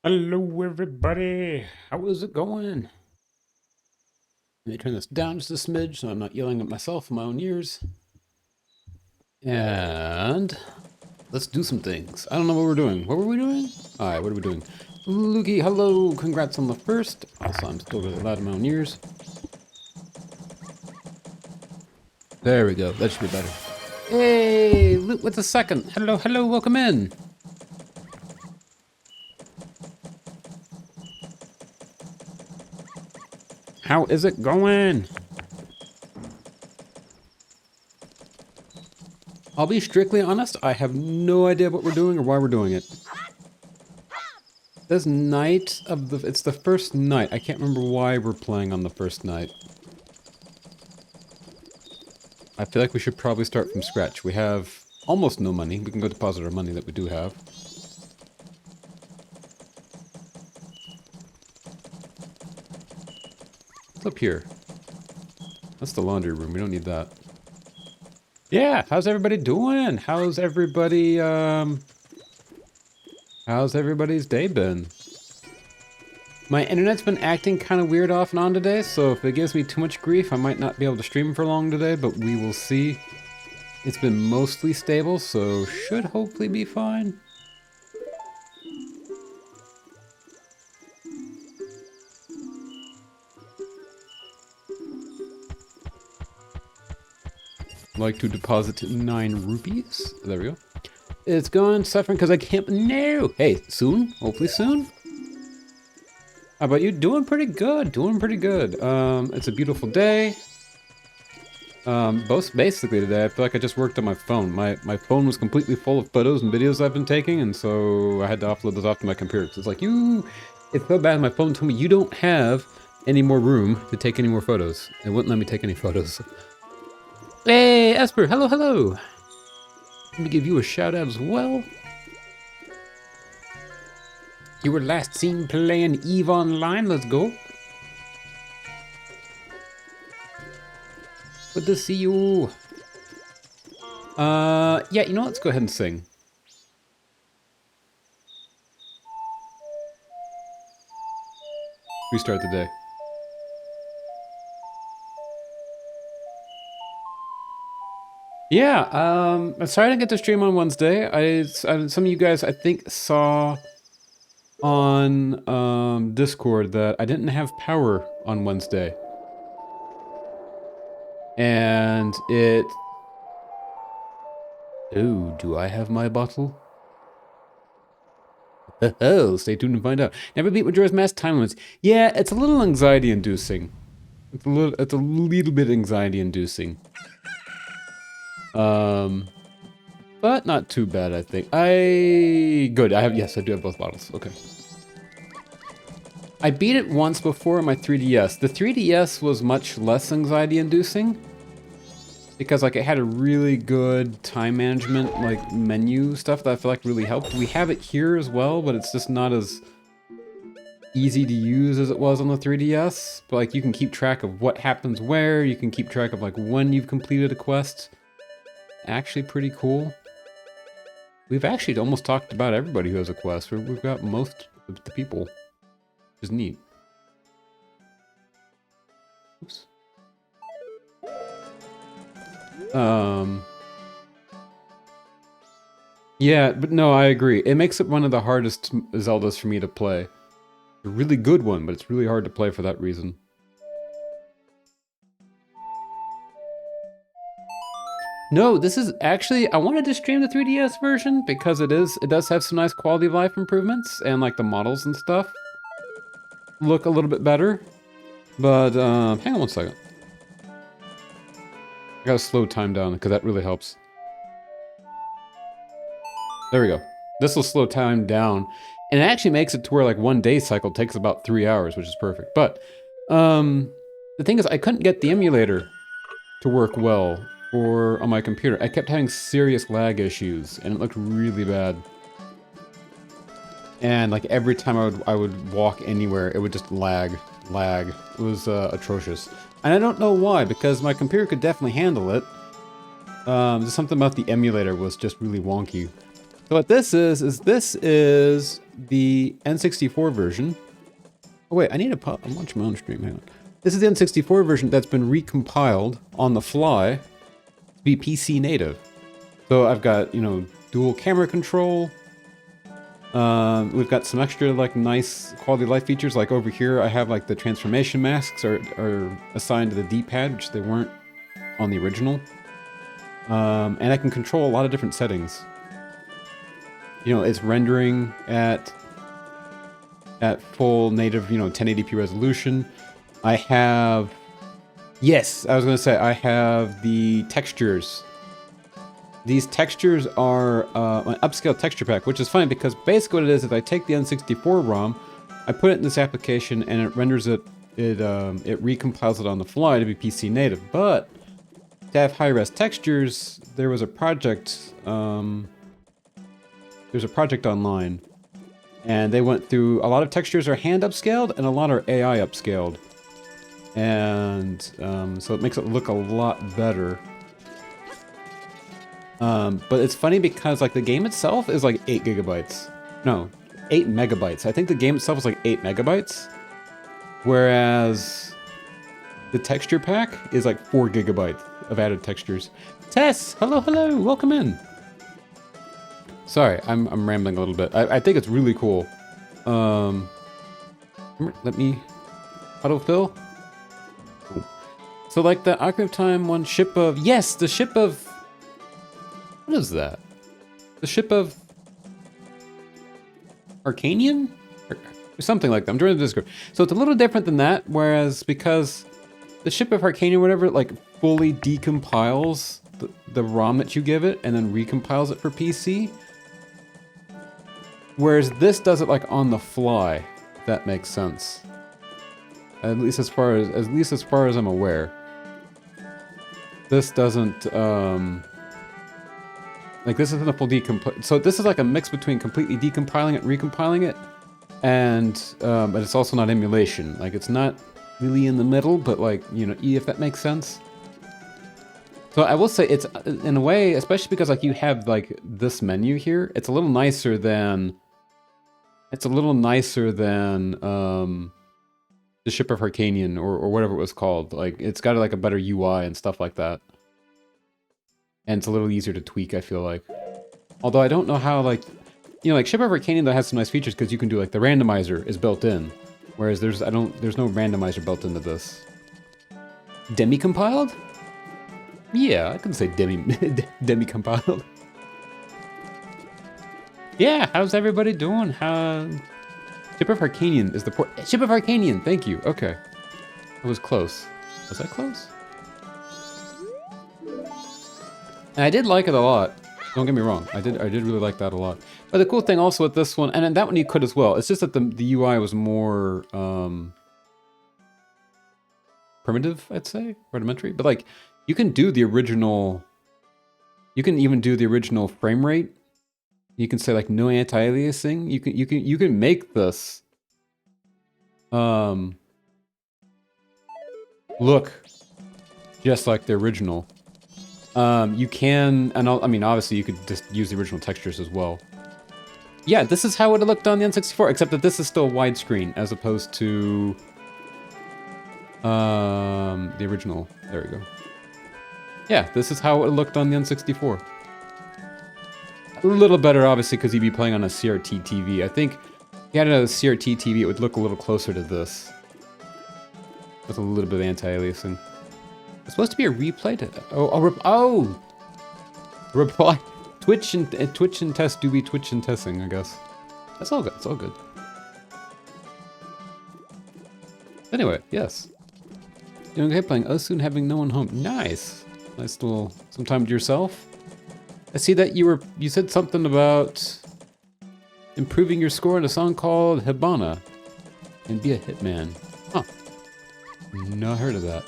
Hello, everybody. How is it going? Let me turn this down just a smidge so I'm not yelling at myself in my own ears. And let's do some things. I don't know what we're doing. What were we doing? All right, what are we doing? Lukey, hello. Congrats on the first. Also, I'm still really loud in my own ears. There we go. That should be better. Hey, Luke with the second. Hello, hello. Welcome in. How is it going? I'll be strictly honest, I have no idea what we're doing or why we're doing it. This night of the... It's the first night. I can't remember why we're playing on the first night. I feel like we should probably start from scratch. We have almost no money. We can go deposit our money that we do have. What's up here? That's the laundry room. We don't need that. Yeah, how's everybody doing? How's everybody's day been? My internet's been acting kind of weird off and on today, so if it gives me too much grief, I might not be able to stream for long today, but we will see. It's been mostly stable, so should hopefully be fine. Like to deposit 9 rupees. There we go. It's gone suffering because I can't. No! Hey, soon? Hopefully soon? How about you? Doing pretty good. Doing pretty good. It's a beautiful day. Both basically today, I feel like I just worked on my phone. My phone was completely full of photos and videos I've been taking, and so I had to offload those off to my computer. So it's like, it's so bad. My phone told me you don't have any more room to take any more photos. It wouldn't let me take any photos. Hey, Esper, hello, hello. Let me give you a shout out as well. You were last seen playing EVE Online, let's go. Good to see you. Yeah, you know, let's go ahead and sing. Restart the day. Yeah, I'm sorry I didn't get to stream on Wednesday. Some of you guys, I think, saw on Discord that I didn't have power on Wednesday. And it... Oh, do I have my bottle? Oh, stay tuned and find out. Never beat Majora's Mask time limits. Yeah, it's a little anxiety-inducing. It's a little bit anxiety-inducing. But not too bad, I think. Good, yes, I do have both bottles. Okay. I beat it once before on my 3DS. The 3DS was much less anxiety-inducing. Because, like, it had a really good time management, like, menu stuff that I feel like really helped. We have it here as well, but it's just not as easy to use as it was on the 3DS. But, like, you can keep track of what happens where. You can keep track of, like, when you've completed a quest. Actually pretty cool. We've actually almost talked about everybody who has a quest. We've got most of the people. Which is neat. Oops. Yeah, but no, I agree. It makes it one of the hardest Zeldas for me to play. A really good one, but it's really hard to play for that reason. No, this is actually, I wanted to stream the 3DS version because it does have some nice quality of life improvements and like the models and stuff look a little bit better. But hang on one second. I gotta slow time down because that really helps. There we go. This will slow time down. And it actually makes it to where like one day cycle takes about 3 hours, which is perfect. But the thing is I couldn't get the emulator to work well on my computer. I kept having serious lag issues and it looked really bad. And like every time I would walk anywhere, it would just lag. It was atrocious. And I don't know why, because my computer could definitely handle it. Just something about the emulator was just really wonky. So what this is this is the N64 version. Oh wait, I need to I'm watching my own stream, hang on. This is the N64 version that's been recompiled on the fly to be PC native. So I've got, you know, dual camera control. We've got some extra, like, nice quality of life features. Like over here, I have, like, the transformation masks are assigned to the D-pad, which they weren't on the original. And I can control a lot of different settings. You know, it's rendering at full native, you know, 1080p resolution. I have... Yes, I was going to say, I have the textures. These textures are an upscale texture pack, which is funny because basically what it is I take the N64 ROM, I put it in this application, and it renders it, it recompiles it on the fly to be PC native. But to have high-res textures, there was a project, there's a project online, and they went through, a lot of textures are hand upscaled and a lot are AI upscaled. And so it makes it look a lot better. But it's funny because, like, the game itself is like 8 gigabytes. No, 8 megabytes. I think the game itself is like 8 megabytes. Whereas the texture pack is like 4 gigabytes of added textures. Tess! Hello, hello! Welcome in! Sorry, I'm rambling a little bit. I think it's really cool. Let me autofill. Cool. So, like, the Ocarina of Time one, ship of... Yes, the ship of... What is that? The ship of... Arcanian? Or something like that. I'm trying to describe. So it's a little different than that, whereas because the ship of Arcanian or whatever, like, fully decompiles the ROM that you give it and then recompiles it for PC. Whereas this does it, like, on the fly, if that makes sense. At least as far as I'm aware. This doesn't, like, this isn't a full decompile. So this is like a mix between completely decompiling it and recompiling it. And, but it's also not emulation. Like, it's not really in the middle, but, like, you know, if that makes sense. So I will say it's, in a way, especially because, like, you have, like, this menu here, it's a little nicer than... It's a little nicer than, the Ship of Harcanian, or whatever it was called. Like, it's got, like, a better UI and stuff like that. And it's a little easier to tweak, I feel like. Although I don't know how, like... You know, like, Ship of Arcanian, that has some nice features, because you can do, like, the randomizer is built in. Whereas there's no randomizer built into this. Demi-compiled? Yeah, I can say demi-compiled. Yeah, how's everybody doing? Ship of Harcanian is the port... Ship of Harcanian, thank you. Okay. I was close. Was I close? And I did like it a lot. Don't get me wrong. I did really like that a lot. But the cool thing also with this one, and then that one you could as well, it's just that the UI was more primitive, I'd say, rudimentary. But, like, you can do the original... You can even do the original frame rate. You can say, like, no anti-aliasing. You can make this look just like the original. You can, and I mean, obviously you could just use the original textures as well. Yeah, this is how it looked on the N64, except that this is still widescreen as opposed to the original. There we go. Yeah, this is how it looked on the N64. A little better, obviously, because you'd be playing on a CRT TV. I think if you had a CRT TV, it would look a little closer to this. With a little bit of anti-aliasing. It's supposed to be a replay to... Reply. Twitch and test do be Twitch and testing, I guess. That's all good. It's all good. Anyway, yes. Doing okay, playing Osu, having no one home. Nice. Nice little... some time to yourself. I see that you said something about improving your score in a song called Hibana and be a hitman. Huh. Not heard of that.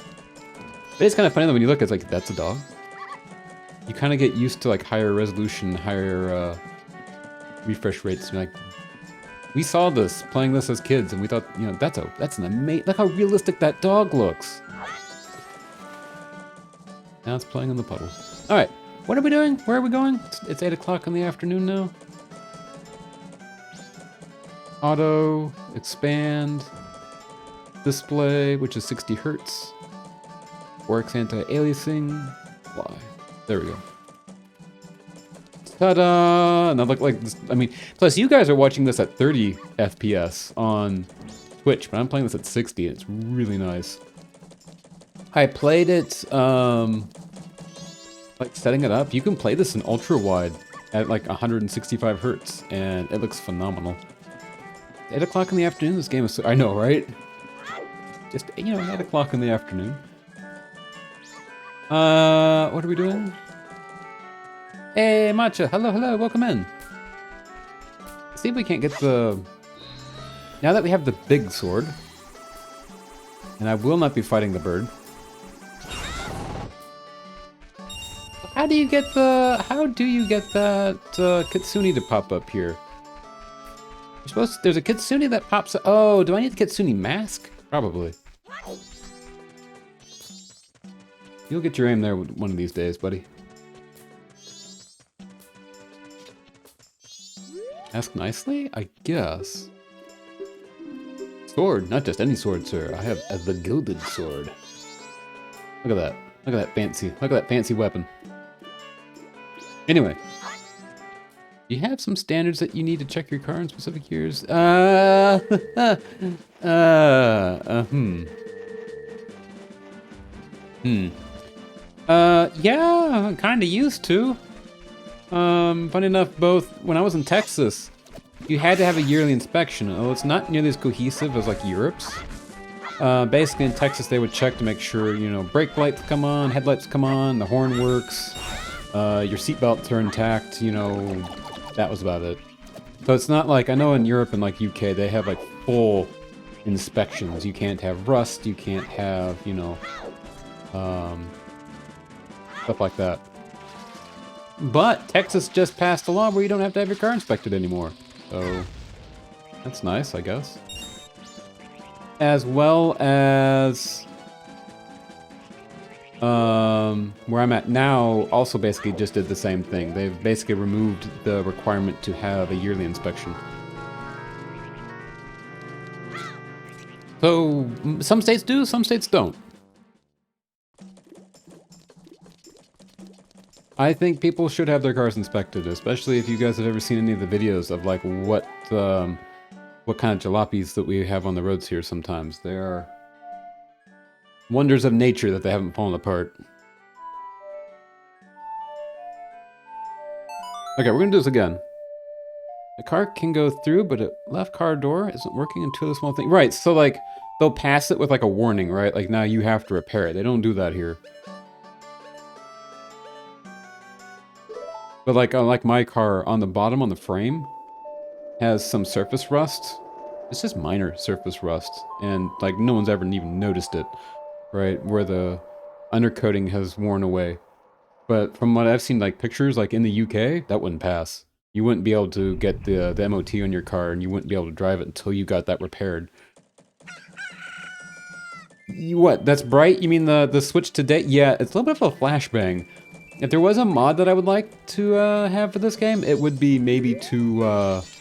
But it's kind of funny though when you look, it's like, that's a dog? You kind of get used to, like, higher resolution, higher refresh rates. You're like, we saw this, playing this as kids, and we thought, you know, that's an amazing, look how realistic that dog looks. Now it's playing in the puddle. All right. What are we doing? Where are we going? It's 8 o'clock in the afternoon now. Auto, expand, display, which is 60 hertz. Works anti-aliasing. Fly. There we go. Ta-da! Now look like this, I mean, plus you guys are watching this at 30 FPS on Twitch, but I'm playing this at 60. It's really nice. I played it, like setting it up. You can play this in ultra wide at like 165 hertz, and it looks phenomenal. 8 o'clock in the afternoon. This game is so, I know, right? Just, you know, 8 o'clock in the afternoon. What are we doing? Hey, Matcha. Hello, hello. Welcome in. Let's see if we can't get the... Now that we have the big sword, and I will not be fighting the bird. How do you get the... How do you get that kitsune to pop up here? You're supposed to, there's a kitsune that pops up. Oh, do I need the kitsune mask? Probably. You'll get your aim there one of these days, buddy. Ask nicely? I guess. Sword, not just any sword, sir. I have the gilded sword. Look at that. Look at that fancy weapon. Anyway. Do you have some standards that you need to check your car in specific years? Yeah, I'm kinda used to. Funny enough, both when I was in Texas, you had to have a yearly inspection. Oh, it's not nearly as cohesive as like Europe's. Basically in Texas they would check to make sure, you know, brake lights come on, headlights come on, the horn works, your seatbelts are intact, you know, that was about it. So it's not like, I know in Europe and like UK they have like full inspections. You can't have rust, you can't have, you know, stuff like that. But Texas just passed a law where you don't have to have your car inspected anymore. So that's nice, I guess. As well as where I'm at now also basically just did the same thing. They've basically removed the requirement to have a yearly inspection. So some states do, some states don't. I think people should have their cars inspected, especially if you guys have ever seen any of the videos of like what kind of jalopies that we have on the roads here sometimes. They are wonders of nature that they haven't fallen apart. Okay, we're gonna do this again. The car can go through, but the left car door isn't working until the small thing. Right, so like, they'll pass it with like a warning, right? Like, now you have to repair it. They don't do that here. But like my car, on the bottom on the frame, has some surface rust. It's just minor surface rust, and like no one's ever even noticed it, right? Where the undercoating has worn away. But from what I've seen, like pictures, like in the UK, that wouldn't pass. You wouldn't be able to get the MOT on your car, and you wouldn't be able to drive it until you got that repaired. What? That's bright? You mean the switch to day? Yeah, it's a little bit of a flashbang. If there was a mod that I would like to have for this game, it would be maybe to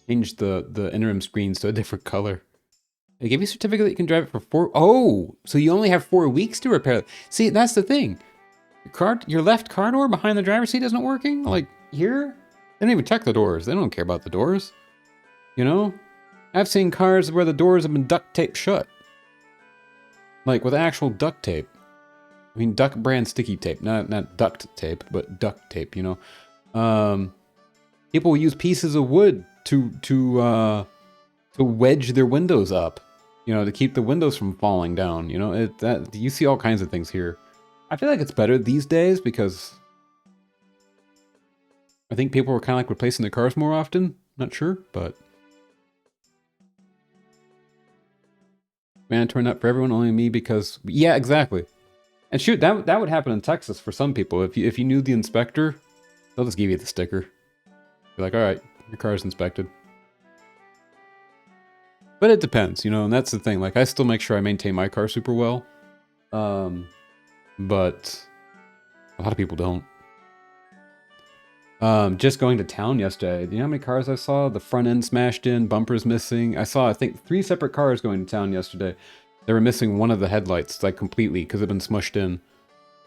change the interim screens to a different color. They give you a certificate that you can drive it for 4. Oh, so you only have 4 weeks to repair it. See, that's the thing. Your left car door behind the driver's seat isn't working. Like here, they don't even check the doors. They don't care about the doors. You know, I've seen cars where the doors have been duct taped shut. Like, with actual duct tape. I mean, duck brand sticky tape. Not duct tape, but duct tape, you know? People use pieces of wood to wedge their windows up. You know, to keep the windows from falling down, you know? You see all kinds of things here. I feel like it's better these days because I think people are kind of like replacing their cars more often. Not sure, but... Mandatory not for everyone, only me because... Yeah, exactly. And shoot, that would happen in Texas for some people. If you knew the inspector, they'll just give you the sticker. Be like, alright, your car's inspected. But it depends, you know, and that's the thing. Like, I still make sure I maintain my car super well. But a lot of people don't. Just going to town yesterday. Do you know how many cars I saw? The front end smashed in, bumpers missing. I saw, I think, 3 separate cars going to town yesterday. They were missing one of the headlights, like completely, because they've been smushed in.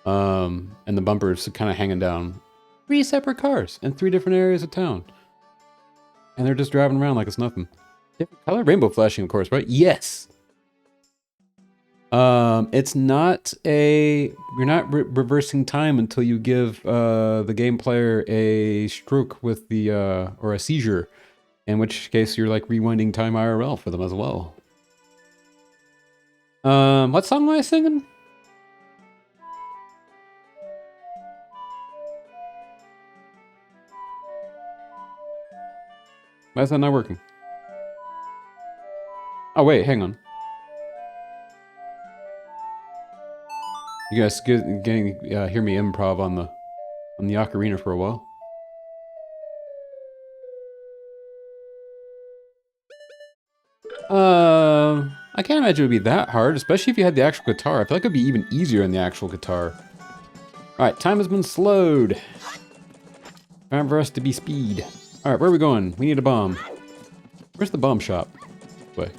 And the bumpers kind of hanging down. 3 separate cars in 3 different areas of town. And they're just driving around like it's nothing. Different color? Rainbow flashing, of course, right? Yes! It's not a... You're not reversing time until you give the game player a stroke with the... or a seizure. In which case you're like rewinding time IRL for them as well. What song am I singing? Why is that not working? Oh wait, hang on. You guys getting hear me improv on the ocarina for a while. I can't imagine it would be that hard, especially if you had the actual guitar. I feel like it'd be even easier in the actual guitar. Alright, time has been slowed. Time for us to be speed. Alright, where are we going? We need a bomb. Where's the bomb shop? Wait.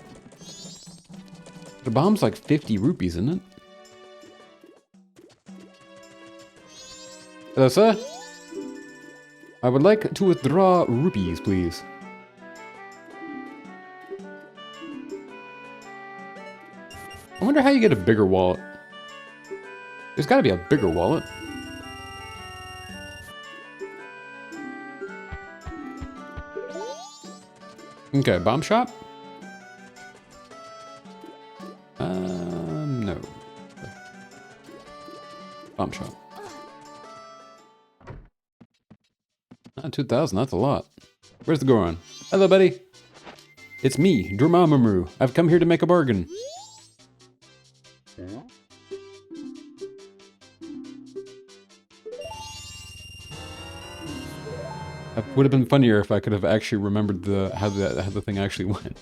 The bomb's like 50 rupees, isn't it? Hello, sir. I would like to withdraw rupees, please. I wonder how you get a bigger wallet. There's gotta be a bigger wallet. Okay, bomb shop? No. Bomb shop. 2,000, that's a lot. Where's the Goron? Hello, buddy. It's me, Dormammu. I've come here to make a bargain. It would have been funnier if I could have actually remembered how the thing actually went.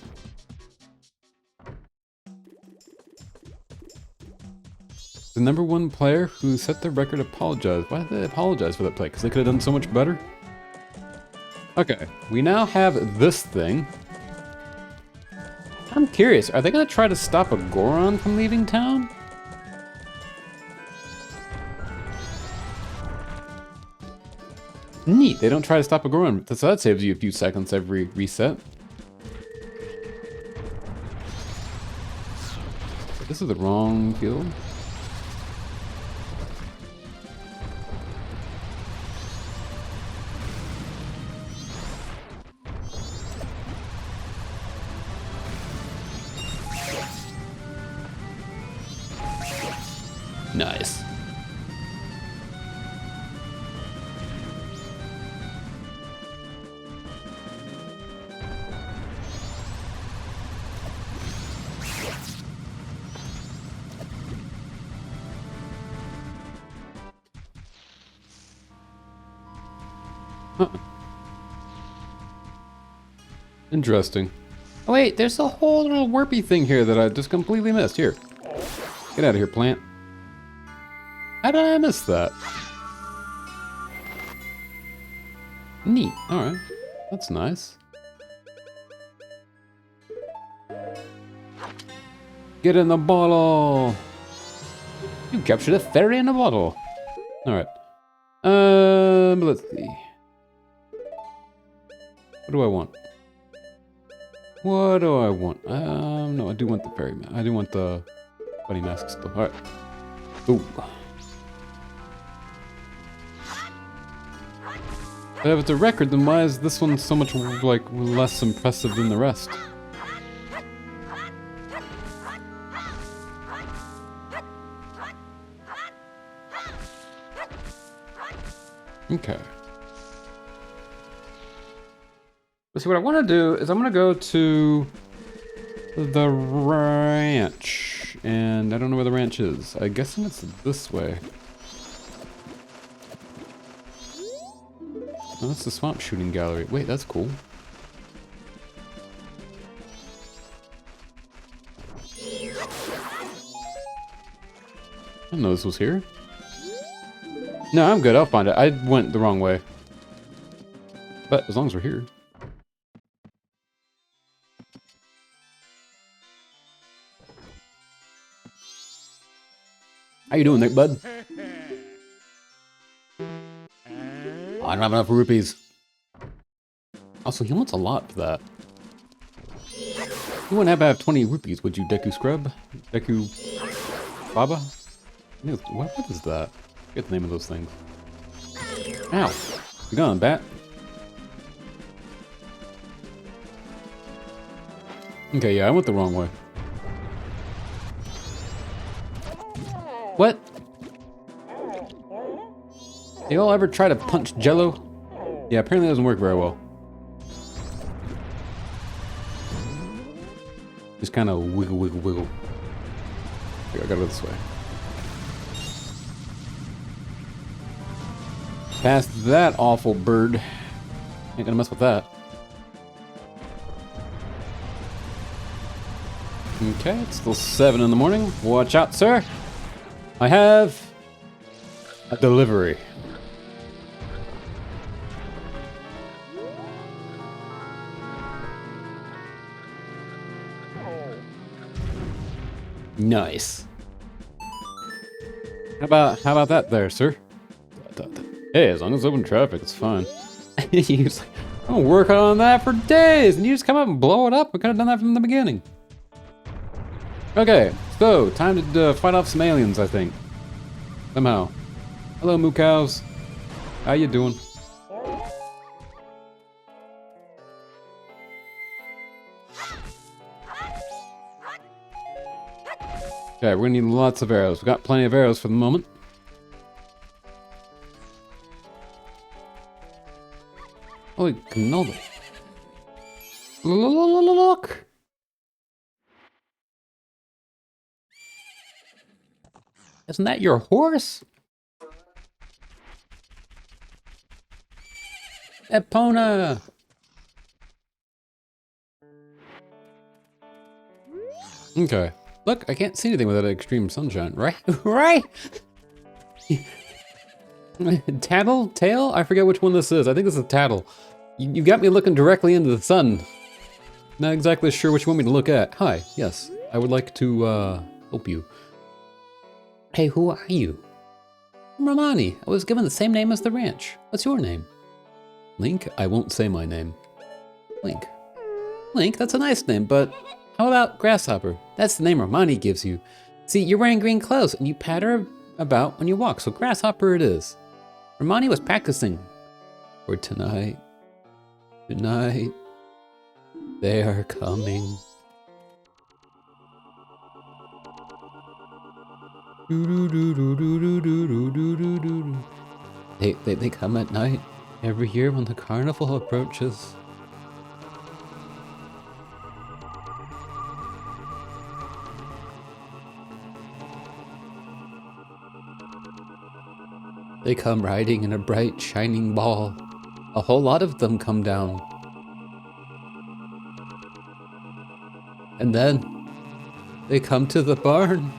The #1 player who set the record apologized. Why did they apologize for that play? Because they could have done so much better? Okay, we now have this thing. I'm curious, are they going to try to stop a Goron from leaving town? Neat, they don't try to stop a Goron, so that saves you a few seconds every reset. This is the wrong field. Nice. Huh. Interesting. Oh wait, there's a whole little warpy thing here that I just completely missed. Here. Get out of here, plant. How did I miss that? Neat. Alright. That's nice. Get in the bottle! You captured a fairy in a bottle. Alright. Let's see. What do I want? What do I want? No, I do want the fairy mask. I do want the bunny mask still. Alright. Ooh. But if it's a record, then why is this one so much, like, less impressive than the rest? Okay. Let's see, what I want to do is I'm going to go to the ranch. And I don't know where the ranch is. I'm guessing it's this way. Oh, that's the swamp shooting gallery. Wait, that's cool. I didn't know this was here. No, I'm good. I'll find it. I went the wrong way. But as long as we're here. How you doing there, bud? Oh, I don't have enough rupees. Also, he wants a lot for that. You wouldn't have to have 20 rupees, would you, Deku Scrub? Deku... Baba? What is that? I forget the name of those things. Ow! You gone, bat? Okay, yeah, I went the wrong way. What? Y'all ever try to punch Jello? Yeah, apparently it doesn't work very well. Just kind of wiggle, wiggle, wiggle. Here, I gotta go this way. Past that awful bird. Ain't gonna mess with that. Okay, it's still 7 in the morning. Watch out, sir. I have a delivery. Nice. How about that there, sir? Hey, as long as it's open traffic, it's fine. He's like, I'm gonna work on that for days, and you just come up and blow it up. We could have done that from the beginning. Okay, so time to fight off some aliens, I think. Somehow. Hello, moo cows. How you doing? Okay, we're gonna need lots of arrows. We've got plenty of arrows for the moment. Holy cannoli. Look! Isn't that your horse? Epona! Okay. Look, I can't see anything without extreme sunshine, right? Right? Tattle? Tail? I forget which one this is. I think this is Tattle. You got me looking directly into the sun. Not exactly sure which one me to look at. Hi, yes. I would like to, help you. Hey, who are you? I'm Romani. I was given the same name as the ranch. What's your name? Link? I won't say my name. Link. Link? That's a nice name, but how about Grasshopper? That's the name Romani gives you. See, you're wearing green clothes and you patter about when you walk, so Grasshopper it is. Romani was practicing for tonight. Tonight, they are coming. They come at night every year when the carnival approaches. They come riding in a bright, shining ball. A whole lot of them come down. And then they come to the barn.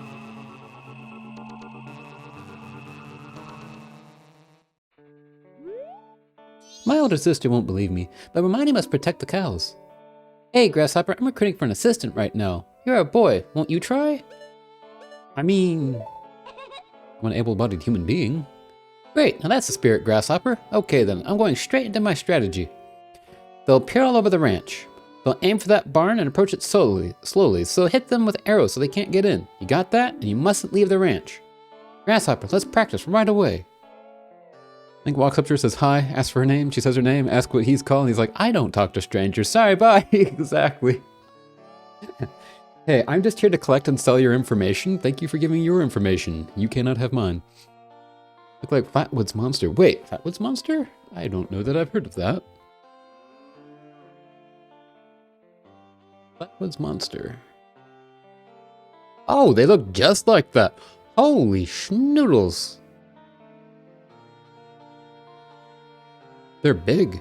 My older sister won't believe me, but Romani must protect the cows. Hey, Grasshopper, I'm recruiting for an assistant right now. You're a boy, won't you try? I mean, I'm an able-bodied human being. Great, now that's the spirit, Grasshopper. Okay then, I'm going straight into my strategy. They'll appear all over the ranch. They'll aim for that barn and approach it slowly, so hit them with arrows so they can't get in. You got that? And you mustn't leave the ranch. Grasshopper, let's practice right away. Link walks up to her, says hi, asks for her name. She says her name, asks what he's called, and he's like, I don't talk to strangers. Sorry, bye. Exactly. Hey, I'm just here to collect and sell your information. Thank you for giving your information. You cannot have mine. Look like Flatwoods Monster. Wait, Flatwoods Monster? I don't know that I've heard of that. Flatwoods Monster. Oh, they look just like that. Holy schnoodles. They're big.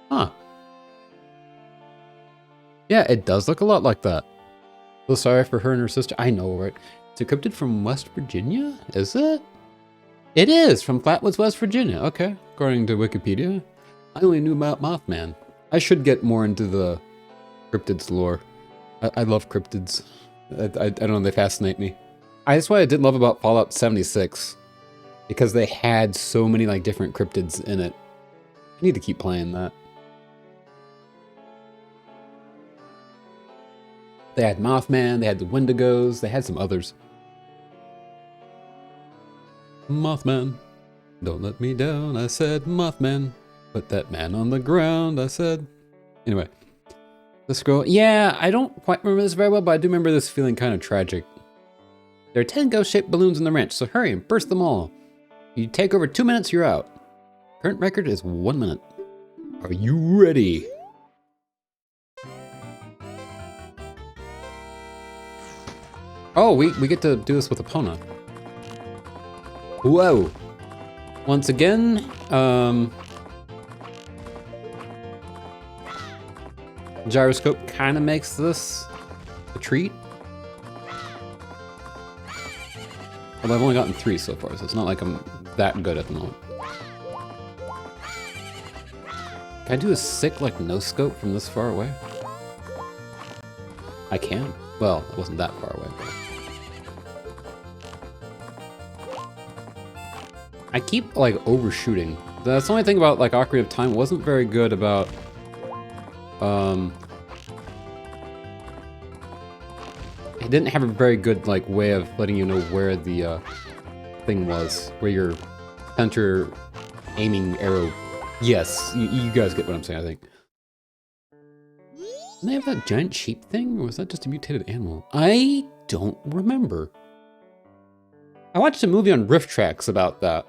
Huh. Yeah, it does look a lot like that. So sorry for her and her sister. I know, right? It's encrypted from West Virginia? Is it? It is from Flatwoods, West Virginia. Okay, according to Wikipedia. I only knew about Mothman. I should get more into the cryptids lore. I love cryptids. I don't know, they fascinate me. That's what I did love about Fallout 76. Because they had so many like different cryptids in it. I need to keep playing that. They had Mothman, they had the Wendigos, they had some others. Mothman, don't let me down, I said. Mothman, put that man on the ground, I said. Anyway, the scroll. Yeah, I don't quite remember this very well, but I do remember this feeling kind of tragic. There are 10 ghost-shaped balloons in the ranch, so hurry and burst them all. You take over 2 minutes, you're out. Current record is 1 minute. Are you ready? Oh, we get to do this with Epona. Whoa. Once again, gyroscope kind of makes this a treat. Although I've only gotten 3 so far, so it's not like I'm that good at the moment. Can I do a sick, like, no-scope from this far away? I can. Well, it wasn't that far away. I keep, like, overshooting. That's the only thing about, like, Ocarina of Time. It wasn't very good about, it didn't have a very good, like, way of letting you know where the, thing was. Where your center aiming arrow. Yes, you guys get what I'm saying, I think. Didn't they have that giant sheep thing? Or was that just a mutated animal? I don't remember. I watched a movie on Rift Tracks about that.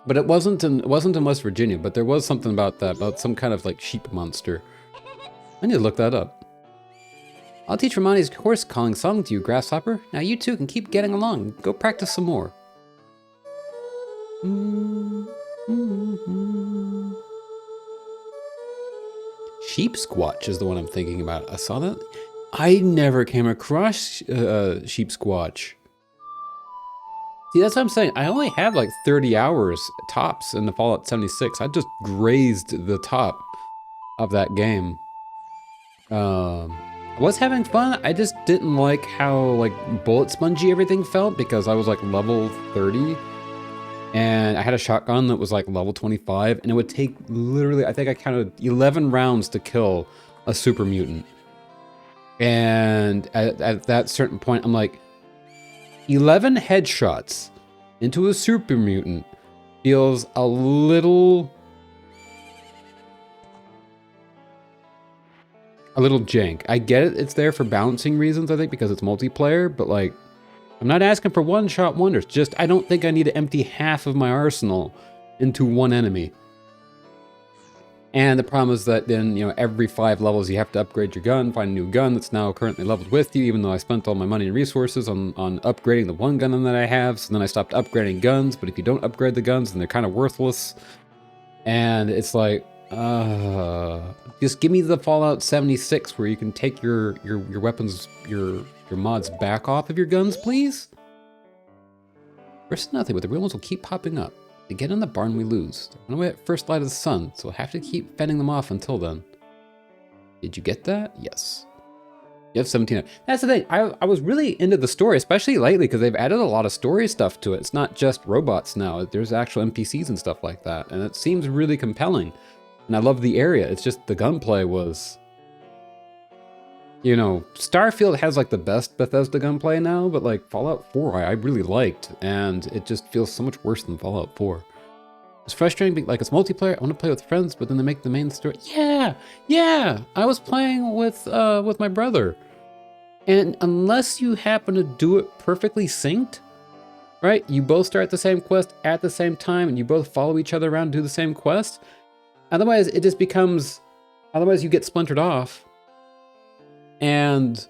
But it wasn't in West Virginia, but there was something about that, about some kind of like sheep monster. I need to look that up. I'll teach Romani's horse calling song to you, Grasshopper. Now you two can keep getting along. Go practice some more. Sheep Squatch is the one I'm thinking about. I saw that. I never came across Sheep Squatch. See, that's what I'm saying. I only have like 30 hours tops in the Fallout 76. I just grazed the top of that game. I was having fun. I just didn't like how like bullet spongy everything felt because I was like level 30 and I had a shotgun that was like level 25 and it would take literally, I think I counted 11 rounds to kill a super mutant. And at that certain point, I'm like, 11 headshots into a super mutant feels a little jank. I get it, it's there for balancing reasons, I think, because it's multiplayer, but like, I'm not asking for one-shot wonders, just I don't think I need to empty half of my arsenal into one enemy. And the problem is that then, you know, every 5 levels you have to upgrade your gun, find a new gun that's now currently leveled with you, even though I spent all my money and resources on upgrading the one gun that I have, so then I stopped upgrading guns, but if you don't upgrade the guns, then they're kind of worthless. And it's like, just give me the Fallout 76 where you can take your weapons, your mods back off of your guns, please? First nothing, but the real ones will keep popping up. They get in the barn, we lose. They run away at first light of the sun, so we'll have to keep fending them off until then. Did you get that? Yes. You have 17. That's the thing. I was really into the story, especially lately, because they've added a lot of story stuff to it. It's not just robots now. There's actual NPCs and stuff like that, and it seems really compelling. And I love the area. It's just the gunplay was... You know, Starfield has like the best Bethesda gunplay now, but like Fallout 4 I really liked, and it just feels so much worse than Fallout 4. It's frustrating, like it's multiplayer, I want to play with friends, but then they make the main story. Yeah, I was playing with my brother. And unless you happen to do it perfectly synced, right? You both start the same quest at the same time, and you both follow each other around and do the same quest. Otherwise, it just becomes, otherwise you get splintered off. And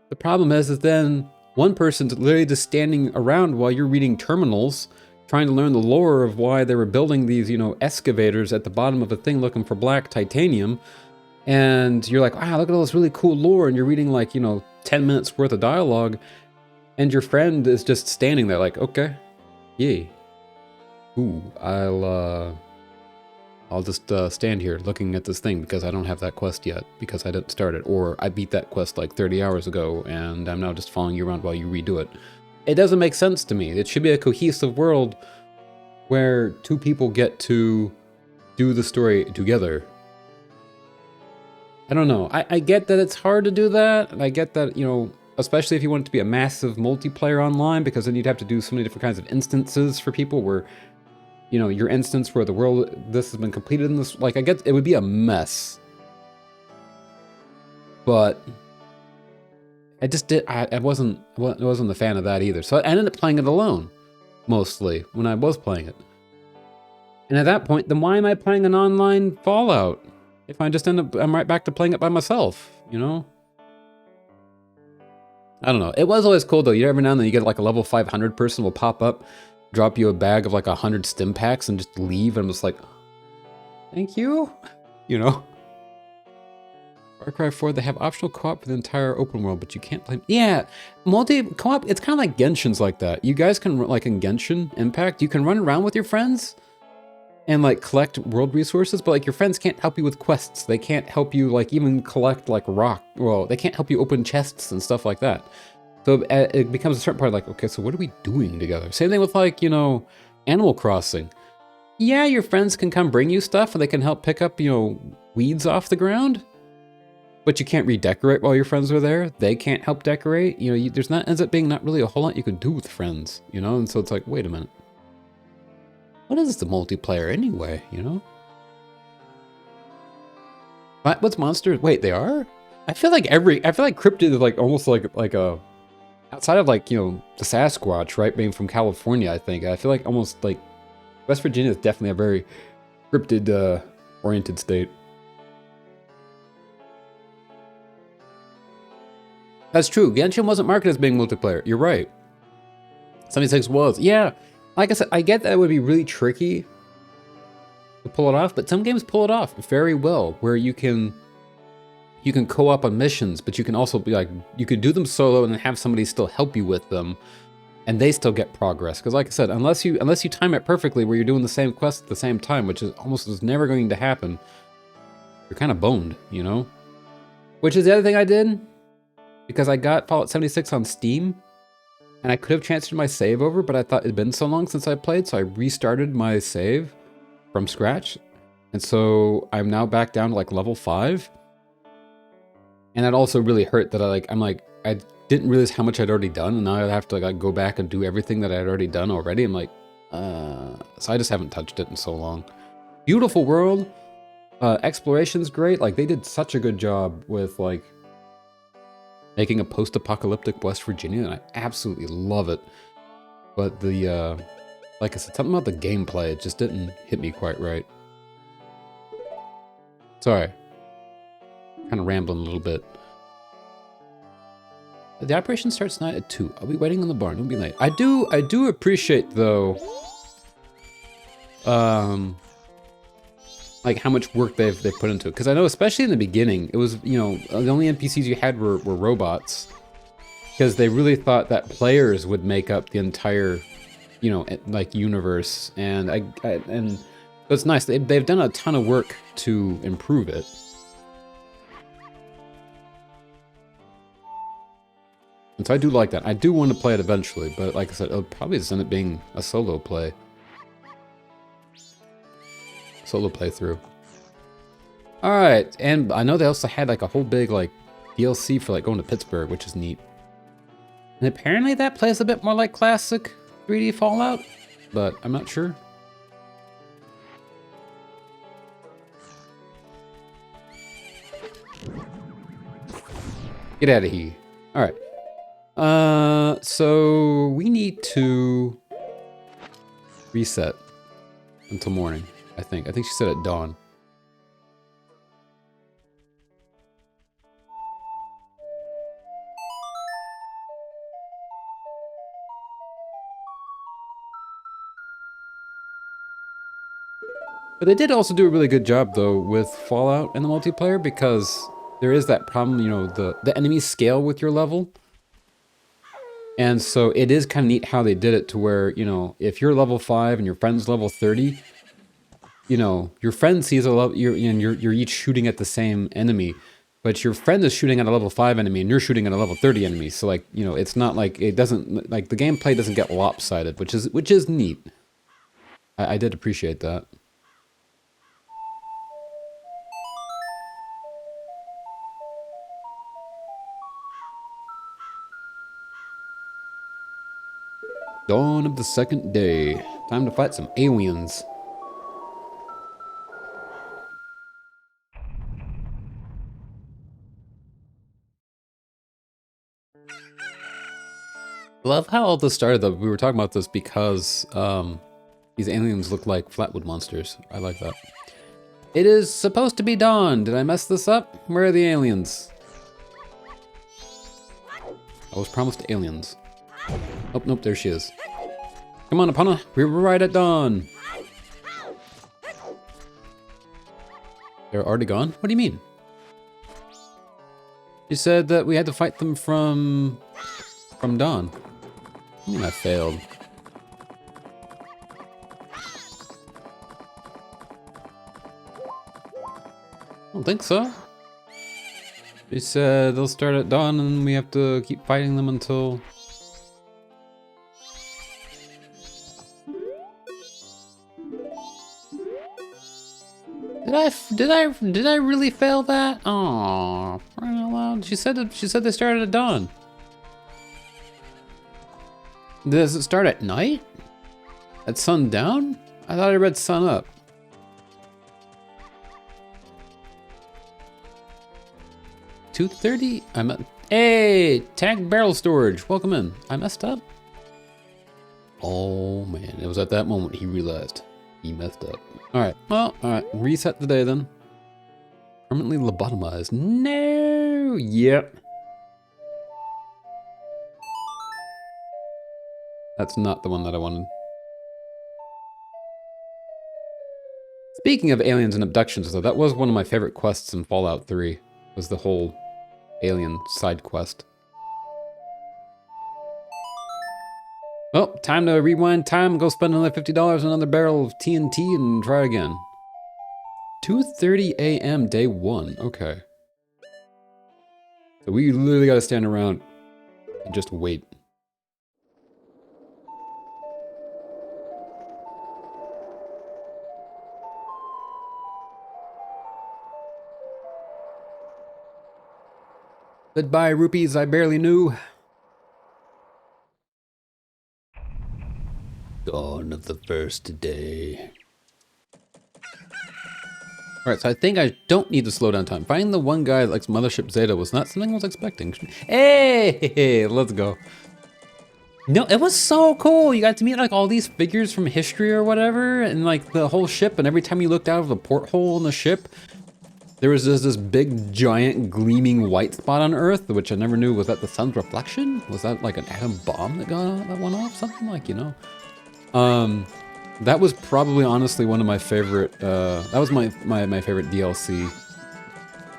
the problem is then one person's literally just standing around while you're reading terminals, trying to learn the lore of why they were building these, you know, excavators at the bottom of a thing looking for black titanium. And you're like, wow, look at all this really cool lore. And you're reading like, you know, 10 minutes worth of dialogue. And your friend is just standing there like, okay, yay. Ooh, I'll just stand here looking at this thing because I don't have that quest yet because I didn't start it, or I beat that quest like 30 hours ago and I'm now just following you around while you redo it. It doesn't make sense to me. It should be a cohesive world where two people get to do the story together. I don't know. I get that it's hard to do that, and I get that, you know, especially if you want it to be a massive multiplayer online, because then you'd have to do so many different kinds of instances for people where, you know, your instance where the world, this has been completed in this, like, I get, it would be a mess. But I just did, I wasn't a fan of that either. So I ended up playing it alone, mostly, when I was playing it. And at that point, then why am I playing an online Fallout? If I just I'm right back to playing it by myself, you know? I don't know. It was always cool though. You every now and then you get like a level 500 person will pop up, drop you a bag of like 100 stim packs and just leave. And I'm just like, thank you, you know? Far Cry 4, they have optional co-op for the entire open world, but you can't play. Yeah, multi-co-op, it's kind of like Genshin's like that. You guys can, like in Genshin Impact, you can run around with your friends and like collect world resources, but like your friends can't help you with quests. They can't help you like even collect like well, they can't help you open chests and stuff like that. So it becomes a certain part like, okay, so what are we doing together? Same thing with like, you know, Animal Crossing. Yeah, your friends can come bring you stuff and they can help pick up, you know, weeds off the ground, but you can't redecorate while your friends are there. They can't help decorate. You know, there's not, ends up being not really a whole lot you can do with friends, you know? And so it's like, wait a minute. What is the multiplayer anyway, you know? What's monsters? Wait, they are? I feel like cryptid is like almost like a, outside of like, you know, the Sasquatch, right? Being from California, I think. I feel like almost like West Virginia is definitely a very cryptid oriented state. That's true. Genshin wasn't marketed as being multiplayer. You're right. 76 was. Yeah. Like I said, I get that it would be really tricky to pull it off, but some games pull it off very well, where you can co-op on missions, but you can also be like, you could do them solo and then have somebody still help you with them, and they still get progress. Because like I said, unless you time it perfectly, where you're doing the same quest at the same time, which is never going to happen, you're kind of boned, you know? Which is the other thing I did, because I got Fallout 76 on Steam, and I could have transferred my save over, but I thought it'd been so long since I played, so I restarted my save from scratch. And so I'm now back down to like level 5. And that also really hurt that I didn't realize how much I'd already done, and now I have to like go back and do everything that I'd already done already. I'm like, so I just haven't touched it in so long. Beautiful world. Exploration's great. Like they did such a good job with like making a post-apocalyptic West Virginia, and I absolutely love it. But the, like I said, something about the gameplay, it just didn't hit me quite right. Sorry. Kind of rambling a little bit. The operation starts tonight at 2. I'll be waiting in the barn. Don't be late. I do appreciate, though, like how much work they've put into it. Because I know, especially in the beginning, it was, you know, the only NPCs you had were robots. Because they really thought that players would make up the entire, you know, like universe. And and it's nice. They've done a ton of work to improve it. And so I do like that. I do want to play it eventually, but like I said, it'll probably just end up being a solo play. Solo playthrough. Alright, and I know they also had like a whole big like DLC for like going to Pittsburgh, which is neat. And apparently that plays a bit more like classic 3D Fallout, but I'm not sure. Get out of here. Alright. So we need to reset until morning, I think. I think she said at dawn. But they did also do a really good job, though, with Fallout and the multiplayer, because there is that problem, you know, the enemies scale with your level. And so it is kind of neat how they did it to where, you know, if you're level 5 and your friend's level 30, you know, your friend sees a level, you're each shooting at the same enemy, but your friend is shooting at a level 5 enemy and you're shooting at a level 30 enemy. So like, you know, it's not like, it doesn't, like the gameplay doesn't get lopsided, which is neat. I did appreciate that. Dawn of the second day. Time to fight some aliens. I love how all this started though. We were talking about this because these aliens look like flatwood monsters. I like that. It is supposed to be dawn. Did I mess this up? Where are the aliens? I was promised aliens. Oh, nope, there she is. Come on, Epona. We're right at dawn. They're already gone? What do you mean? You said that we had to fight them from dawn. I mean, I failed. I don't think so. She said they'll start at dawn and we have to keep fighting them until... Did I really fail that? Oh, right out loud. She said they started at dawn. Does it start at night? At sundown? I thought I read sun up. $2:30? I'm at... Hey! Tag barrel storage. Welcome in. I messed up? Oh man, it was at that moment he realized he messed up. Alright, well, alright. Reset the day then. Permanently lobotomized. No! Yep. That's not the one that I wanted. Speaking of aliens and abductions though, that was one of my favorite quests in Fallout 3. Was the whole alien side quest. Well, time to rewind time, go spend another $50 on another barrel of TNT and try again. 2:30 a.m. day 1, okay. So we literally gotta stand around and just wait. Goodbye, rupees I barely knew. Dawn of the first day. Alright, so I think I don't need to slow down time. Finding the one guy that likes Mothership Zeta was not something I was expecting. Hey, let's go. No, it was so cool. You got to meet like all these figures from history or whatever, and like the whole ship, and every time you looked out of the porthole in the ship, there was this big, giant, gleaming white spot on Earth, which I never knew. Was that the sun's reflection? Was that like an atom bomb that went off? Something like, you know? That was probably honestly one of my favorite, that was my favorite DLC.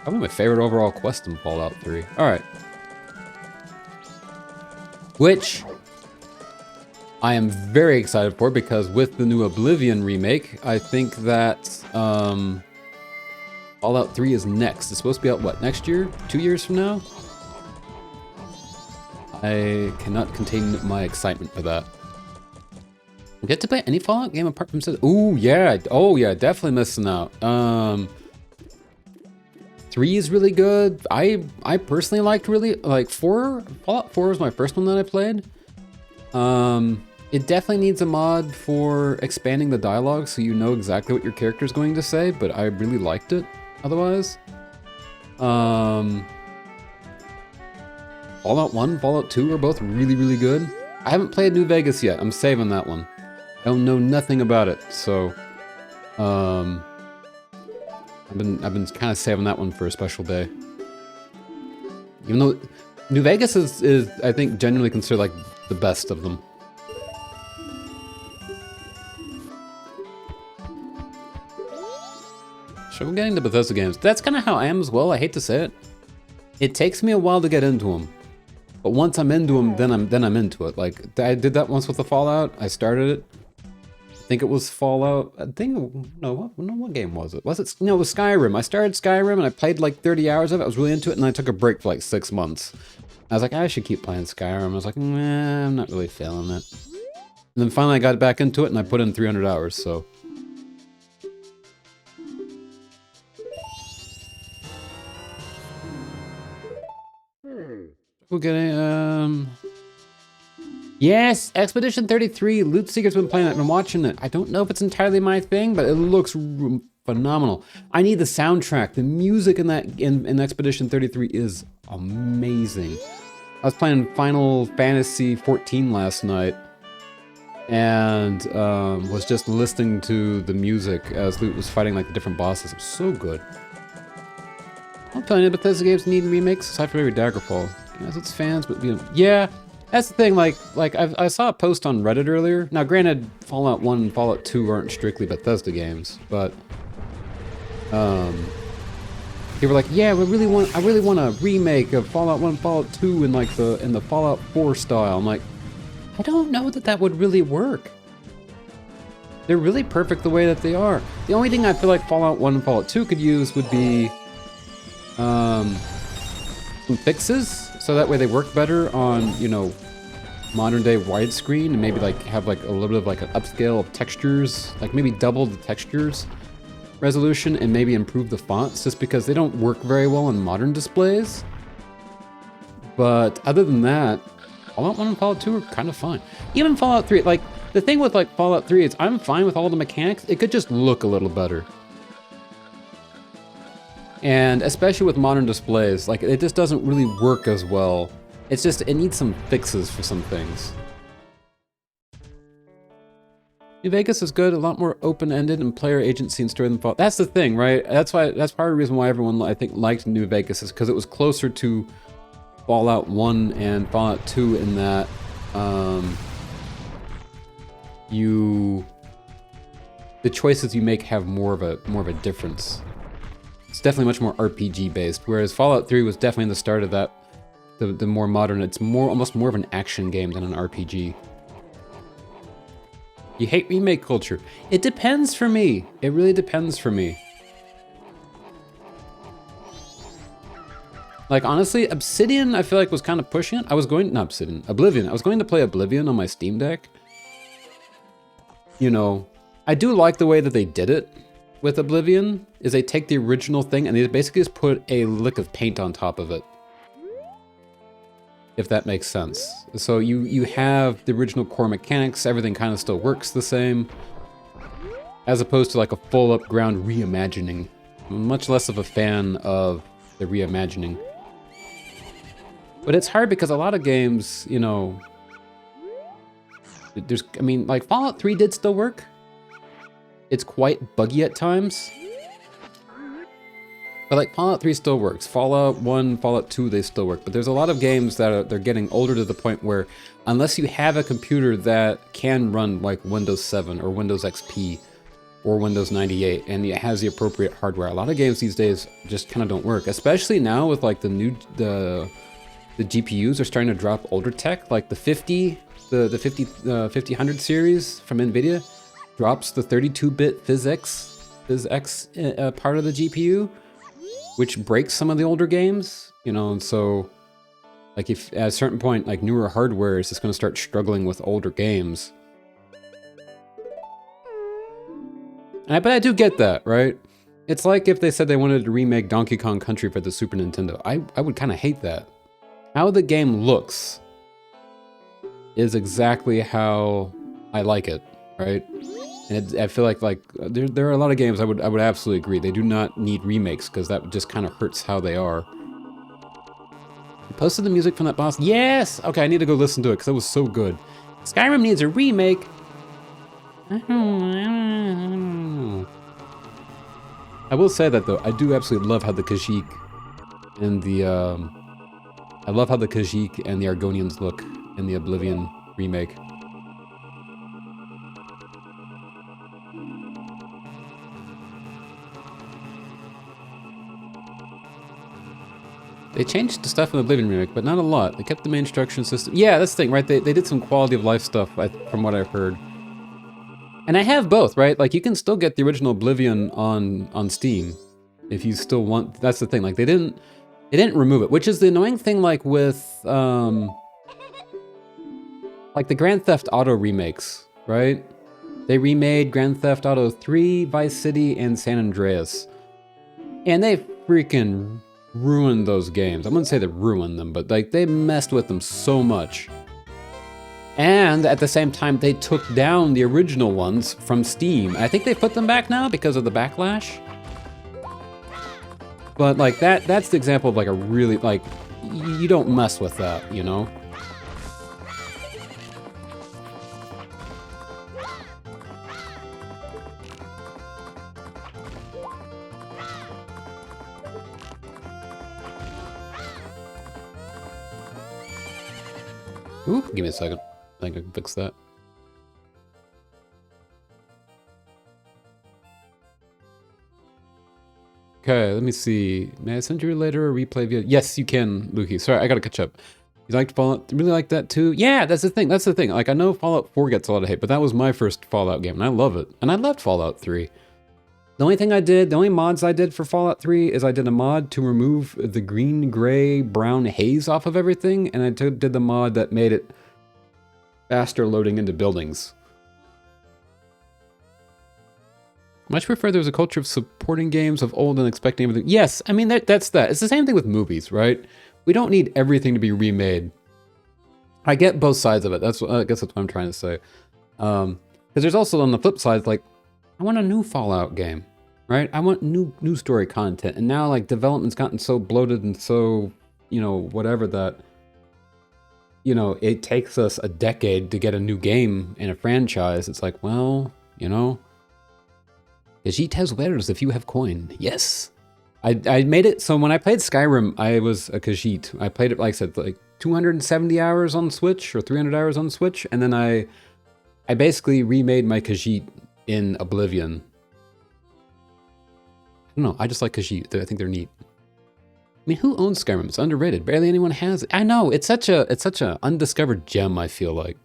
Probably my favorite overall quest in Fallout 3. Alright. Which I am very excited for because with the new Oblivion remake, I think that, Fallout 3 is next. It's supposed to be out, what, next year? 2 years from now? I cannot contain my excitement for that. Get to play any Fallout game apart from... Ooh, yeah. Oh, yeah, definitely missing out. 3 is really good. I personally liked like 4. Fallout 4 was my first one that I played. It definitely needs a mod for expanding the dialogue so you know exactly what your character is going to say, but I really liked it otherwise. Fallout 1, Fallout 2 are both really, really good. I haven't played New Vegas yet. I'm saving that one. I don't know nothing about it, so I've been kind of saving that one for a special day. Even though New Vegas is I think genuinely considered like the best of them. So we're getting to Bethesda games. That's kind of how I am as well. I hate to say it. It takes me a while to get into them. But once I'm into them, then I'm into it. Like I did that once with the Fallout. I started it. I think it was Fallout. I think what game was it? Was it no? It was Skyrim. I started Skyrim and I played like 30 hours of it. I was really into it, and I took a break for like 6 months. I was like, I should keep playing Skyrim. I was like, nah, I'm not really feeling it. And then finally I got back into it, and I put in 300 hours. So. We'll get a, yes, Expedition 33. Loot Seeker's been playing it. I've been watching it. I don't know if it's entirely my thing, but it looks phenomenal. I need the soundtrack. The music in that in Expedition 33 is amazing. I was playing Final Fantasy 14 last night, and was just listening to the music as Loot was fighting like the different bosses. It was so good. I'm telling you, Bethesda games need remakes aside from every Daggerfall. Yes, it's fans, but yeah, that's the thing. Like I saw a post on Reddit earlier. Now, granted, Fallout 1 and Fallout 2 aren't strictly Bethesda games, but they were like, yeah, I really want a remake of Fallout 1, Fallout 2 in like in the Fallout 4 style. I'm like, I don't know that would really work. They're really perfect the way that they are. The only thing I feel like Fallout 1 and Fallout 2 could use would be some fixes, so that way they work better on, you know, modern day widescreen, and maybe like have like a little bit of like an upscale of textures, like maybe double the textures resolution, and maybe improve the fonts, just because they don't work very well on modern displays. But other than that, Fallout 1 and Fallout 2 are kind of fine. Even Fallout 3, like the thing with like Fallout 3 is I'm fine with all the mechanics. It could just look a little better. And especially with modern displays, like it just doesn't really work as well. It's just, it needs some fixes for some things. New Vegas is good, a lot more open-ended and player agency and story than Fallout. That's the thing, right? That's part of the reason why everyone, I think, liked New Vegas, is because it was closer to Fallout 1 and Fallout 2 in that the choices you make have more of a difference. It's definitely much more RPG based, whereas Fallout 3 was definitely the start of that, the more modern. It's almost more of an action game than an RPG. You hate remake culture. It depends for me. It really depends for me. Like honestly, Obsidian I feel like was kind of pushing it. Oblivion. I was going to play Oblivion on my Steam Deck. You know, I do like the way that they did it with Oblivion, is they take the original thing and they basically just put a lick of paint on top of it. If that makes sense. So you have the original core mechanics, everything kind of still works the same, as opposed to like a full up ground reimagining. I'm much less of a fan of the reimagining. But it's hard because a lot of games, you know, I mean, like Fallout 3 did still work. It's quite buggy at times. But like Fallout 3 still works. Fallout 1, Fallout 2, they still work. But there's a lot of games that they're getting older to the point where unless you have a computer that can run like Windows 7 or Windows XP or Windows 98 and it has the appropriate hardware, a lot of games these days just kind of don't work. Especially now with like the GPUs are starting to drop older tech, like the 5000 series from NVIDIA drops the 32-bit PhysX part of the GPU, which breaks some of the older games, you know, and so like if at a certain point, like newer hardware is just going to start struggling with older games. But I do get that, right? It's like if they said they wanted to remake Donkey Kong Country for the Super Nintendo. I would kind of hate that. How the game looks is exactly how I like it, right? And I feel like there are a lot of games I would absolutely agree. They do not need remakes because that just kind of hurts how they are. You posted the music from that boss? Yes! Okay, I need to go listen to it because it was so good. Skyrim needs a remake. I don't know. I will say that though, I do absolutely love how the Khajiit and the Argonians look in the Oblivion remake. They changed the stuff in the Oblivion remake, but not a lot. They kept the main instruction system. Yeah, that's the thing, right? They did some quality of life stuff, from what I've heard. And I have both, right? Like, you can still get the original Oblivion on Steam if you still want. That's the thing. Like, they didn't remove it, which is the annoying thing. Like with like the Grand Theft Auto remakes, right? They remade Grand Theft Auto 3, Vice City, and San Andreas, and they freaking ruined those games. I wouldn't say they ruined them, but like they messed with them so much. And at the same time, they took down the original ones from Steam. I think they put them back now because of the backlash. But like that's the example of like a really, like, you don't mess with that, you know? Ooh, give me a second. I think I can fix that. Okay, let me see. May I send you later a replay via? Yes, you can, Lukey. Sorry, I gotta catch up. You liked Fallout? Really like that too? Yeah, that's the thing. That's the thing. Like, I know Fallout 4 gets a lot of hate, but that was my first Fallout game, and I love it. And I loved Fallout 3. The only mods I did for Fallout 3 is I did a mod to remove the green, gray, brown haze off of everything, and I did the mod that made it faster loading into buildings. Much prefer there was a culture of supporting games of old and expecting everything. Yes, I mean, that's that. It's the same thing with movies, right? We don't need everything to be remade. I get both sides of it. I guess that's what I'm trying to say. Because there's also on the flip side, like, I want a new Fallout game, right? I want new story content. And now, like, development's gotten so bloated and so, you know, whatever, that, you know, it takes us a decade to get a new game in a franchise. It's like, well, you know, Khajiit has wares if you have coin. Yes. I made it so when I played Skyrim, I was a Khajiit. I played it, like I said, like 270 hours on Switch or 300 hours on Switch, and then I basically remade my Khajiit in Oblivion. I don't know, I just like Khajiit. I think they're neat. I mean, who owns Skyrim? It's underrated. Barely anyone has it. I know, it's such a undiscovered gem, I feel like.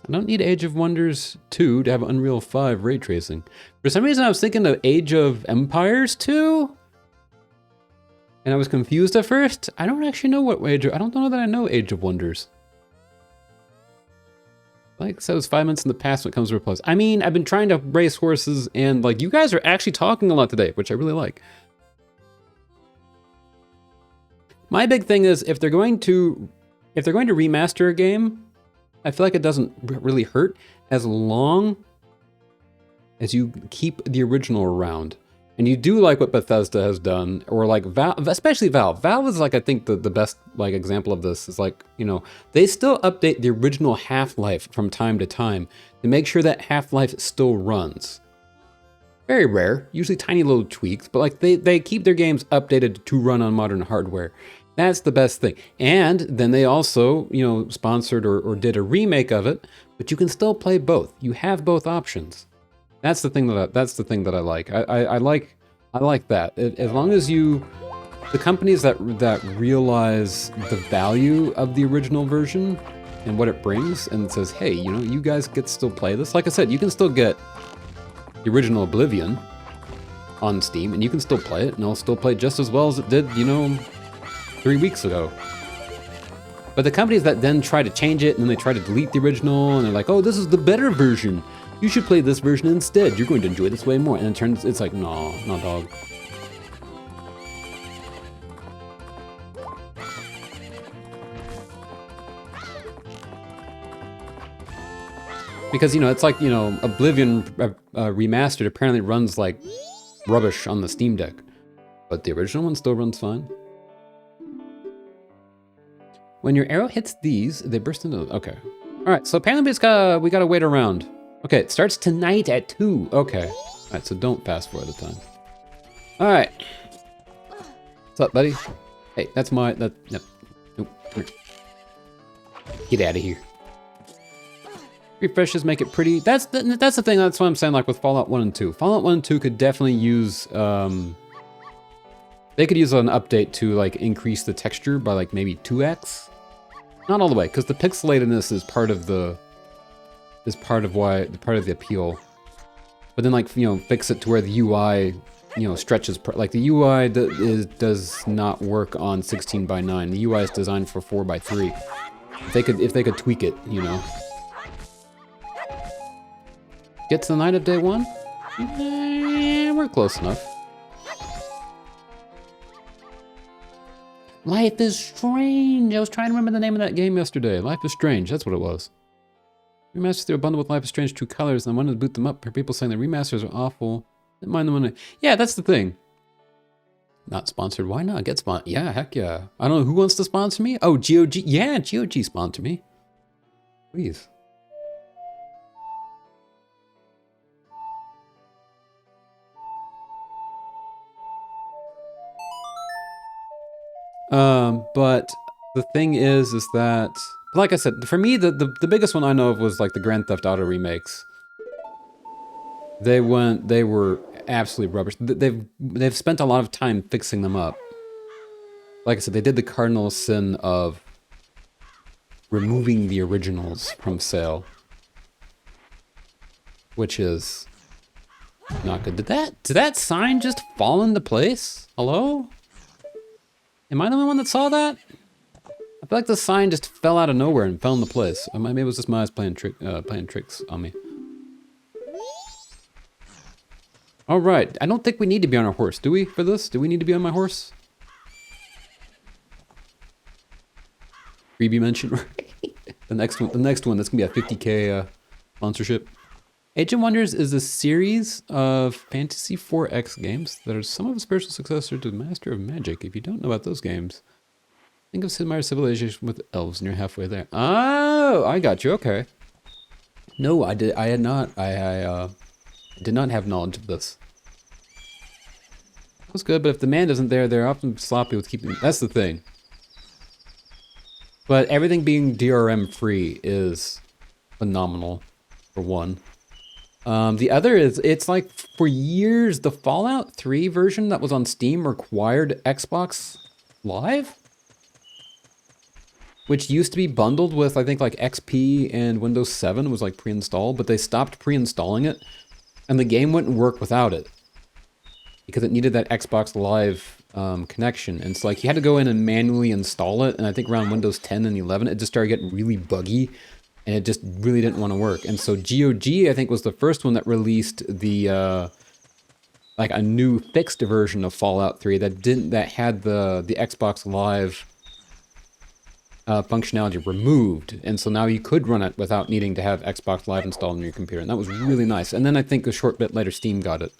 I don't need Age of Wonders 2 to have Unreal 5 ray tracing. For some reason, I was thinking of Age of Empires 2, and I was confused at first. I don't actually know what I don't know that I know Age of Wonders. Like, so it's 5 minutes in the past when it comes to replays. I mean, I've been trying to race horses, and like, you guys are actually talking a lot today, which I really like. My big thing is if they're going to remaster a game, I feel like it doesn't really hurt as long as you keep the original around. And you do like what Bethesda has done, or like Valve, especially Valve. Valve is like, I think the best like example of this is like, you know, they still update the original Half-Life from time to time to make sure that Half-Life still runs. Very rare, usually tiny little tweaks, but like they keep their games updated to run on modern hardware. That's the best thing. And then they also, you know, sponsored or did a remake of it, but you can still play both. You have both options. That's the thing that I like. I like that. As long as the companies that realize the value of the original version and what it brings, and says, hey, you know, you guys get to still play this. Like I said, you can still get the original Oblivion on Steam, and you can still play it, and it'll still play just as well as it did, you know, 3 weeks ago. But the companies that then try to change it, and then they try to delete the original, and they're like, oh, this is the better version. You should play this version instead. You're going to enjoy this way more. And it's like, no, dog. Because, you know, it's like, you know, Oblivion Remastered apparently runs like rubbish on the Steam Deck. But the original one still runs fine. When your arrow hits these, they burst into... Okay. Alright, so apparently we gotta wait around. Okay, it starts tonight at 2. Okay. Alright, so don't fast forward the time. Alright. What's up, buddy? Hey, that's my... Nope. Get out of here. refreshes make it pretty. That's the thing. That's what I'm saying. Like with Fallout 1 and 2, Fallout 1 and 2 could definitely use. They could use an update to like increase the texture by like maybe 2x. Not all the way, because the pixelatedness is part of the appeal. But then like fix it to where the UI stretches. Like the UI does not work on 16:9. The UI is designed for 4:3. If they could tweak it, Get to the night of day 1? We're close enough. Life is Strange. I was trying to remember the name of that game yesterday. Life is Strange. That's what it was. Remasters are bundled with Life is Strange True Colors, and I wanted to boot them up for people saying the remasters are awful. Didn't mind them when yeah, that's the thing. Not sponsored. Why not? Get sponsored. Yeah, heck yeah. I don't know who wants to sponsor me. Oh, GOG. Yeah, GOG sponsor me. Please. But the thing is that, like I said, for me, the biggest one I know of was like the Grand Theft Auto remakes. They were absolutely rubbish. They've spent a lot of time fixing them up. Like I said, they did the cardinal sin of removing the originals from sale, which is not good. Did that sign just fall into place? Hello? Am I the only one that saw that? I feel like the sign just fell out of nowhere and fell into place. Maybe it was just my eyes playing tricks on me. All right, I don't think we need to be on our horse, do we, for this? Do we need to be on my horse? Freebie mention, right? The next one, that's gonna be a 50K sponsorship. Age of Wonders is a series of Fantasy 4X games that are some of a spiritual successor to Master of Magic. If you don't know about those games, think of Sid Meier's Civilization with elves, and you're halfway there. Oh, I got you. Okay. No, I did not have knowledge of this. That's good, but if the man isn't there, they're often sloppy with keeping. That's the thing. But everything being DRM free is phenomenal, for one. The other is, it's like for years, the Fallout 3 version that was on Steam required Xbox Live, which used to be bundled with, I think, like XP and Windows 7 was like pre-installed, but they stopped pre-installing it, and the game wouldn't work without it because it needed that Xbox Live connection. And it's like you had to go in and manually install it, and I think around Windows 10 and 11, it just started getting really buggy. And it just really didn't want to work. And so GOG, I think, was the first one that released the like a new fixed version of Fallout 3 that had the Xbox Live functionality removed. And so now you could run it without needing to have Xbox Live installed on your computer. And that was really nice. And then I think a short bit later, Steam got it.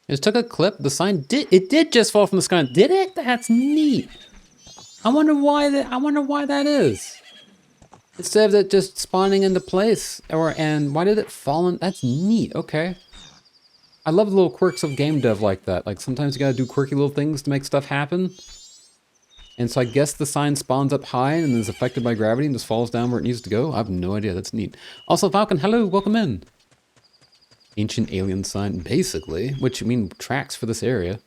It just took a clip. The sign did just fall from the sky. Did it? That's neat. I wonder why that is. Instead of it just spawning into place, and why did it fall in? That's neat. Okay. I love the little quirks of game dev like that. Like sometimes you gotta do quirky little things to make stuff happen. And so I guess the sign spawns up high and is affected by gravity and just falls down where it needs to go. I have no idea. That's neat. Also, Falcon, hello, welcome in. Ancient alien sign, basically, which tracks for this area.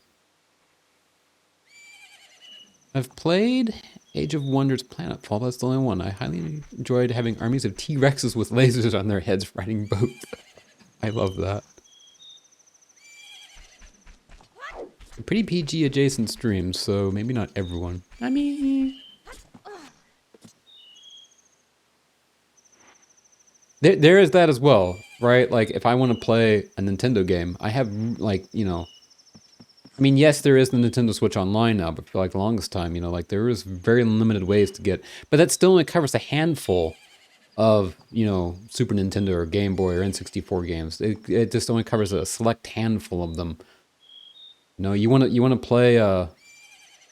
I've played Age of Wonders Planetfall, that's the only one. I highly enjoyed having armies of T-Rexes with lasers on their heads riding boats. I love that. Pretty PG adjacent streams, so maybe not everyone. I mean... There is that as well, right? Like, if I want to play a Nintendo game, I have, like, I mean, yes, there is the Nintendo Switch Online now, but for like the longest time, like there is very limited ways to get, but that still only covers a handful of, Super Nintendo or Game Boy or N64 games. It just only covers a select handful of them. You want to play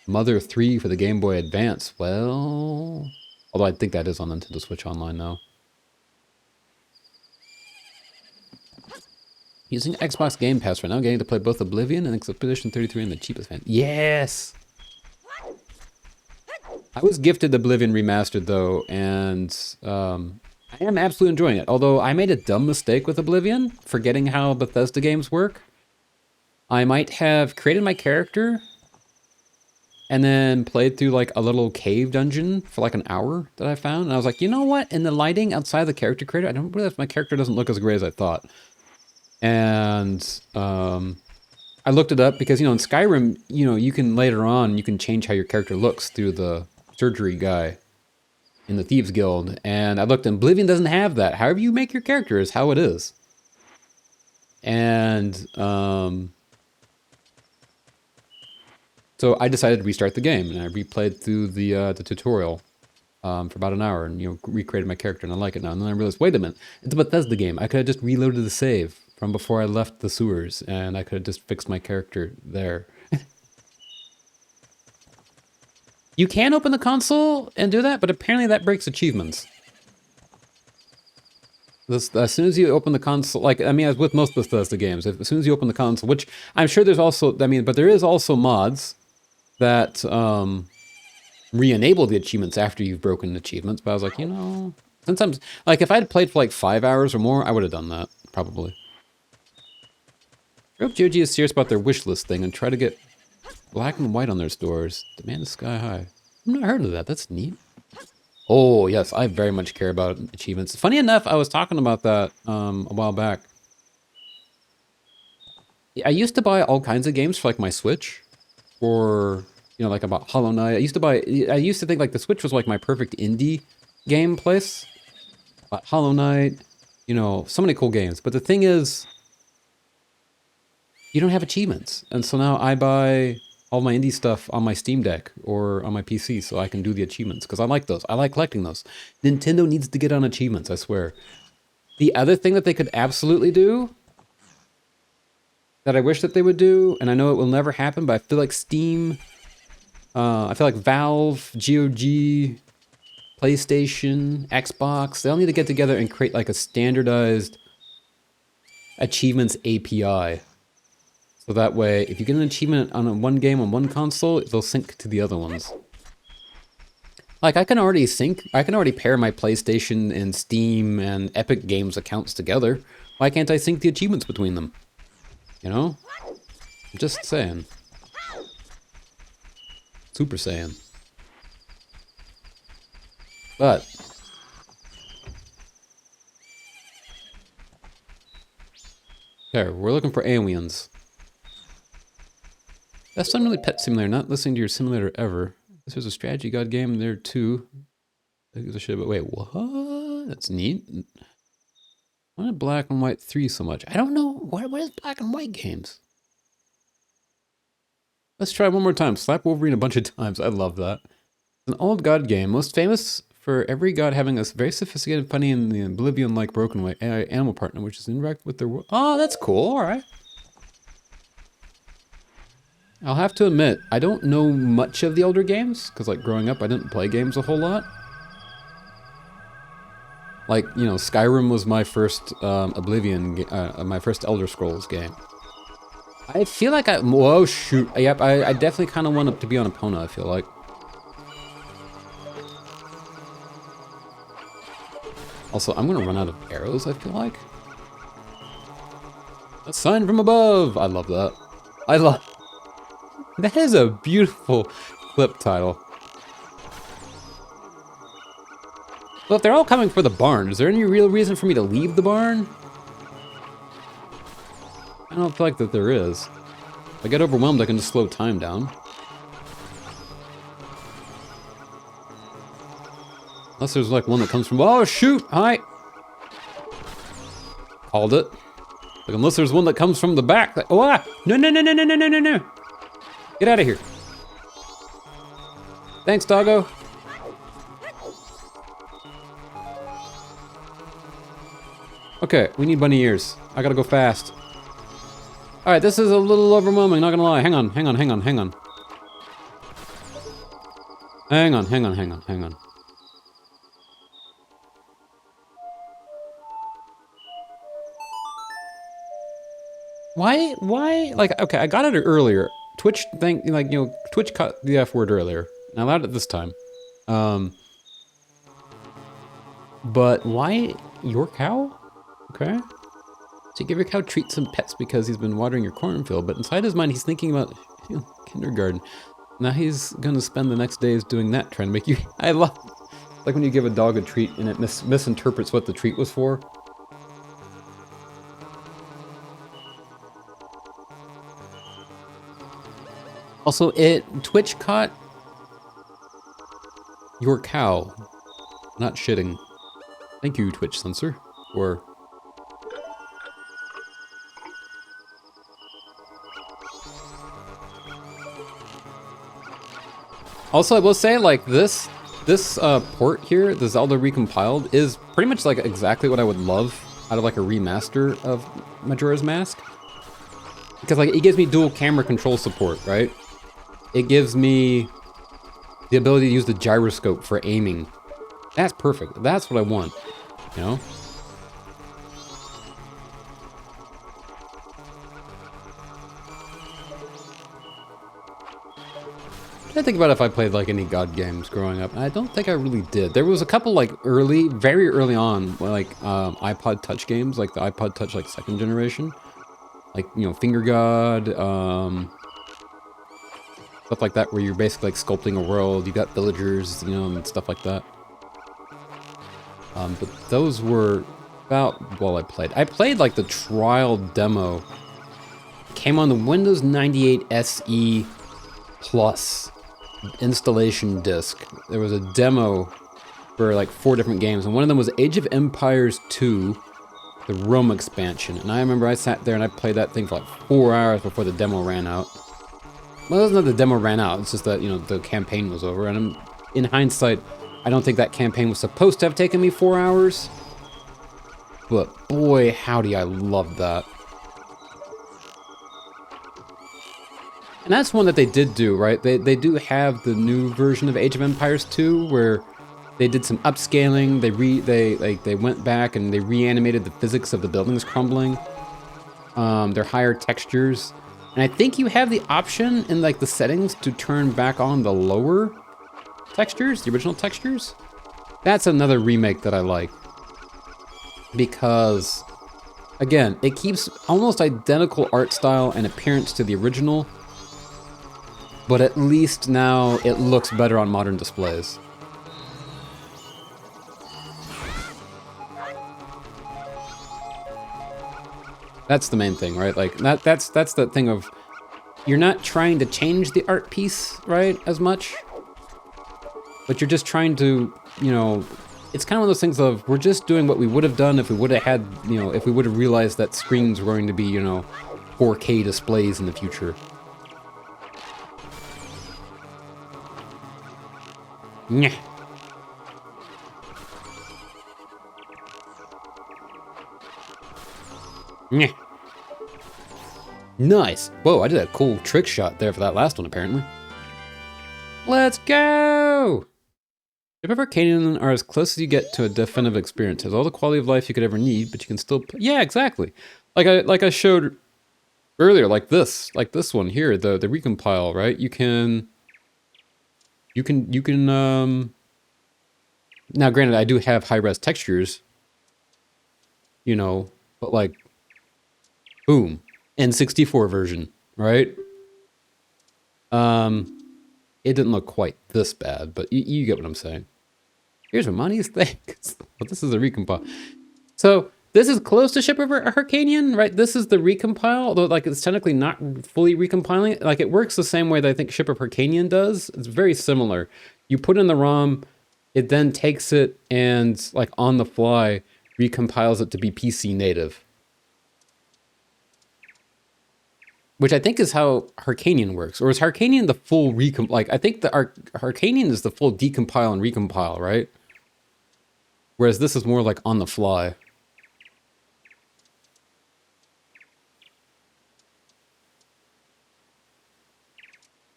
Mother 3 for the Game Boy Advance. Well, although I think that is on Nintendo Switch Online now. Using Xbox Game Pass right now, getting to play both Oblivion and Expedition 33 in the cheapest fan. Yes! I was gifted Oblivion Remastered, though, and I am absolutely enjoying it. Although I made a dumb mistake with Oblivion, forgetting how Bethesda games work. I might have created my character and then played through like a little cave dungeon for like an hour that I found. And I was like, you know what? In the lighting outside the character creator, I don't realize my character doesn't look as great as I thought. And I looked it up because, you know, in Skyrim, you know, you can later on, you can change how your character looks through the surgery guy in the Thieves Guild. And I looked, and Oblivion doesn't have that. However you make your character is how it is. And so I decided to restart the game, and I replayed through the tutorial for about an hour, and, you know, recreated my character, and I like it now. And then I realized, wait a minute, it's a Bethesda game. I could have just reloaded the save from before I left the sewers, and I could have just fixed my character there. You can open the console and do that, but apparently that breaks achievements. As soon as you open the console, like, I mean, as with most Bethesda games, as soon as you open the console, which I'm sure there's also, I mean, but there is also mods that re-enable the achievements after you've broken achievements. But I was like, you know, sometimes, like, if I'd played for like 5 hours or more, I would have done that, probably. I hope GOG is serious about their wish list thing and try to get black and white on their stores. Demand is sky high. I've not heard of that. That's neat. Oh, yes, I very much care about achievements. Funny enough, I was talking about that a while back. I used to buy all kinds of games for, like, my Switch. Or, you know, like about Hollow Knight. I used to think, like, the Switch was, like, my perfect indie game place. But Hollow Knight, you know, so many cool games. But the thing is, you don't have achievements. And so now I buy all my indie stuff on my Steam Deck or on my PC so I can do the achievements, because I like those. I like collecting those. Nintendo needs to get on achievements, I swear. The other thing that they could absolutely do, that I wish that they would do, and I know it will never happen, but I feel like Steam, I feel like Valve, GOG, PlayStation, Xbox, they all need to get together and create like a standardized achievements API. So that way, if you get an achievement on one game on one console, they'll sync to the other ones. Like, I can already pair my PlayStation and Steam and Epic Games accounts together. Why can't I sync the achievements between them? You know? I'm just saying. Super Saiyan. But okay, we're looking for aliens. That's not really Pet Simulator, not listening to your simulator ever. This was a strategy god game there too. That gives a shit, but wait, what? That's neat. Why did Black and White 3 so much? I don't know. What is Black and White games? Let's try one more time. Slap Wolverine a bunch of times. I love that. It's an old god game, most famous for every god having a very sophisticated, funny, and the Oblivion-like broken way animal partner, which is interact with their world. Oh, that's cool. All right. I'll have to admit, I don't know much of the older games, because, like, growing up, I didn't play games a whole lot. Like, you know, Skyrim was my first Oblivion, my first Elder Scrolls game. I feel like whoa, shoot. Yep, I definitely kind of want to be on Epona, I feel like. Also, I'm going to run out of arrows, I feel like. A sign from above! I love that. That is a beautiful clip title. Well, if they're all coming for the barn, is there any real reason for me to leave the barn? I don't feel like that there is. If I get overwhelmed, I can just slow time down. Unless there's like one that comes from, oh shoot, hi! Called it. Like, unless there's one that comes from the back, like, oh ah! No, no, no, no, no, no, no, no, no! Get out of here. Thanks, doggo. Okay, we need bunny ears. I gotta go fast. Alright, this is a little overwhelming, not gonna lie. Hang on, hang on, hang on, hang on. Hang on, hang on, hang on, hang on. Why? Like, okay, I got it earlier. Twitch thing, like, you know, Twitch cut the F word earlier. And I allowed it this time. But why your cow? Okay. So you give your cow treats and pets because he's been watering your cornfield, but inside his mind he's thinking about kindergarten. Now he's gonna spend the next days doing that, trying to make you... I love... Like when you give a dog a treat and it misinterprets what the treat was for. Also, Twitch caught your cow not shitting. Thank you, Twitch censor, for... Also, I will say, like, this port here, the Zelda Recompiled, is pretty much, like, exactly what I would love out of, like, a remaster of Majora's Mask. Because, like, it gives me dual camera control support, right? It gives me the ability to use the gyroscope for aiming. That's perfect. That's what I want, you know? I think about if I played like any God games growing up. I don't think I really did. There was a couple like very early on, like iPod Touch games, like the iPod Touch like second generation, like Finger God, stuff like that, where you're basically like sculpting a world. You got villagers, and stuff like that. But those were about I played. I played like the trial demo. Came on the Windows 98 SE Plus installation disc. There was a demo for like 4 different games, and one of them was Age of Empires 2, the Rome expansion. And I remember I sat there and I played that thing for like 4 hours before the demo ran out. Well, it wasn't that the demo ran out, it's just that, the campaign was over. And in hindsight, I don't think that campaign was supposed to have taken me 4 hours. But boy, howdy, I loved that. And that's one that they did do, right? They do have the new version of Age of Empires 2, where they did some upscaling. They went back and they reanimated the physics of the buildings crumbling. They're higher textures, and I think you have the option in like the settings to turn back on the lower textures, the original textures. That's another remake that I like because, again, it keeps almost identical art style and appearance to the original. But at least now it looks better on modern displays. That's the main thing, right? Like that's the thing of, you're not trying to change the art piece, right, as much. But you're just trying to, it's kind of one of those things of, we're just doing what we would have done if we would have had, if we would have realized that screens were going to be, 4K displays in the future. Nyeh. Nyeh. Nice. Whoa, I did a cool trick shot there for that last one, apparently. Let's go! Ship of Arcanian are as close as you get to a definitive experience. It has all the quality of life you could ever need, but you can still... Yeah, exactly. Like I showed earlier, like this one here, the recompile, right? You can now granted I do have high-res textures, but like, boom, N64 version, right? It didn't look quite this bad, but you get what I'm saying. Here's Romani's thing. Well, this is a recompile. So this is close to Ship of Arcanian, right? This is the recompile, although like it's technically not fully recompiling. Like it works the same way that I think Ship of Arcanian does. It's very similar. You put in the ROM, it then takes it and like on the fly recompiles it to be PC native. Which I think is how Arcanian works. Or is Arcanian the full like I think the Arcanian is the full decompile and recompile, right? Whereas this is more like on the fly.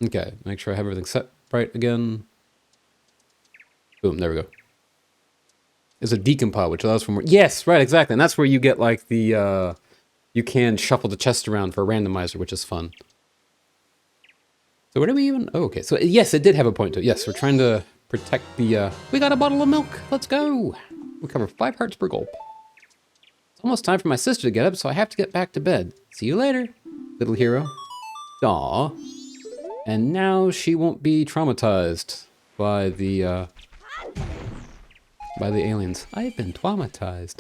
Okay, make sure I have everything set right again. Boom, there we go. It's a decompile, which allows for more... Yes, right, exactly. And that's where you get like the... you can shuffle the chest around for a randomizer, which is fun. So where do we even... Oh, okay. So yes, it did have a point to it. Yes, we're trying to protect the, we got a bottle of milk. Let's go. Recover 5 hearts per gulp. It's almost time for my sister to get up, so I have to get back to bed. See you later, little hero. Aw. And now she won't be traumatized by the aliens. I've been traumatized.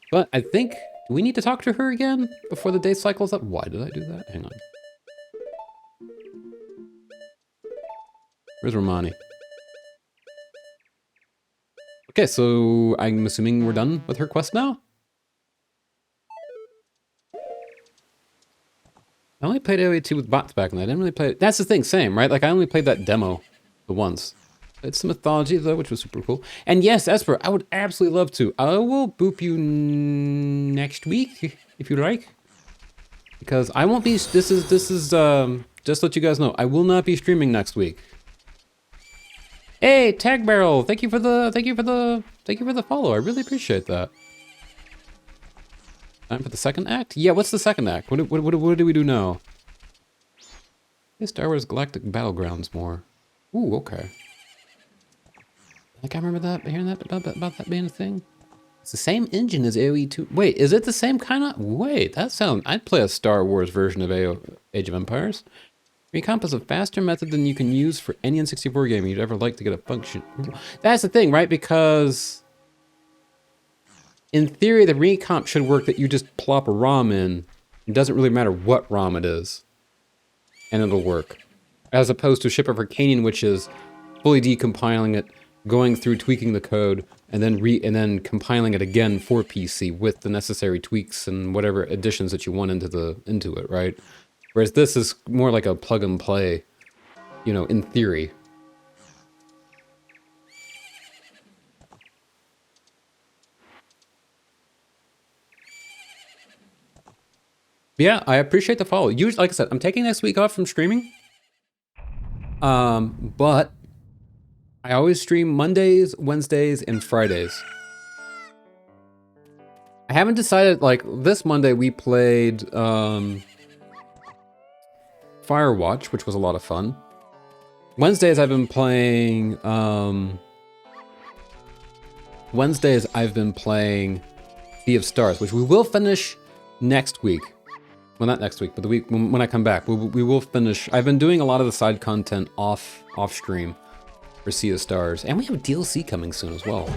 But I think, do we need to talk to her again before the day cycles up? Why did I do that? Hang on. Where's Romani? Okay, so I'm assuming we're done with her quest now? I only played AoE 2 with bots back then. I didn't really play it. That's the thing, same, right? Like, I only played that demo the once. It's some mythology, though, which was super cool. And yes, Esper, I would absolutely love to. I will boop you next week, if you like. Because I won't be, this is, just to let you guys know, I will not be streaming next week. Hey, Tag Barrel, thank you for the follow. I really appreciate that. Time for the second act? Yeah, what's the second act? What do we do now? Hey, Star Wars Galactic Battlegrounds more. Ooh, okay. Like I remember that, hearing that about that being a thing. It's the same engine as AoE 2. Wait, is it the same kind of? Wait, that sounds. I'd play a Star Wars version of Age of Empires. Recomp is a faster method than you can use for any N64 game you'd ever like to get a function. That's the thing, right? Because in theory, the recomp should work that you just plop a ROM in. It doesn't really matter what ROM it is, and it'll work. As opposed to Ship of Arcanian, which is fully decompiling it, going through tweaking the code, and then compiling it again for PC with the necessary tweaks and whatever additions that you want into it, right? Whereas this is more like a plug and play, you know, in theory. Yeah, I appreciate the follow. Usually, like I said, I'm taking next week off from streaming. But I always stream Mondays, Wednesdays, and Fridays. I haven't decided, like, this Monday we played, Firewatch, which was a lot of fun. Wednesdays I've been playing, Sea of Stars, which we will finish next week. Well, not next week, but the week when I come back, we will finish. I've been doing a lot of the side content off stream for Sea of Stars, and we have DLC coming soon as well.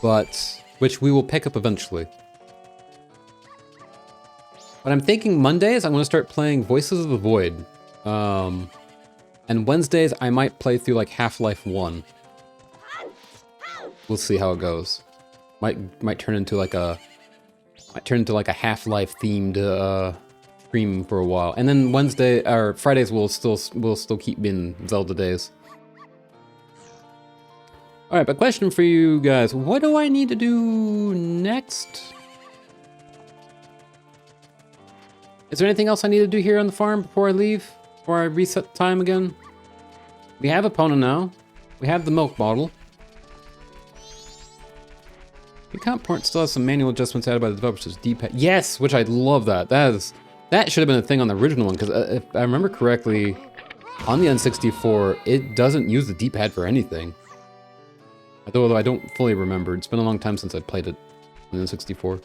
But which we will pick up eventually. But I'm thinking Mondays I'm going to start playing Voices of the Void, and Wednesdays I might play through like Half-Life 1. We'll see how it goes. Might turn into like a Half-Life themed stream for a while, and then Fridays will still keep being Zelda days. All right, but question for you guys: what do I need to do next? Is there anything else I need to do here on the farm before I leave? Before I reset time again? We have Epona now. We have the milk bottle. The comp port still has some manual adjustments added by the developers to D-pad. Yes, which I love that. That should have been a thing on the original one, because if I remember correctly, on the N64, it doesn't use the D-pad for anything. Although I don't fully remember. It's been a long time since I played it on the N64.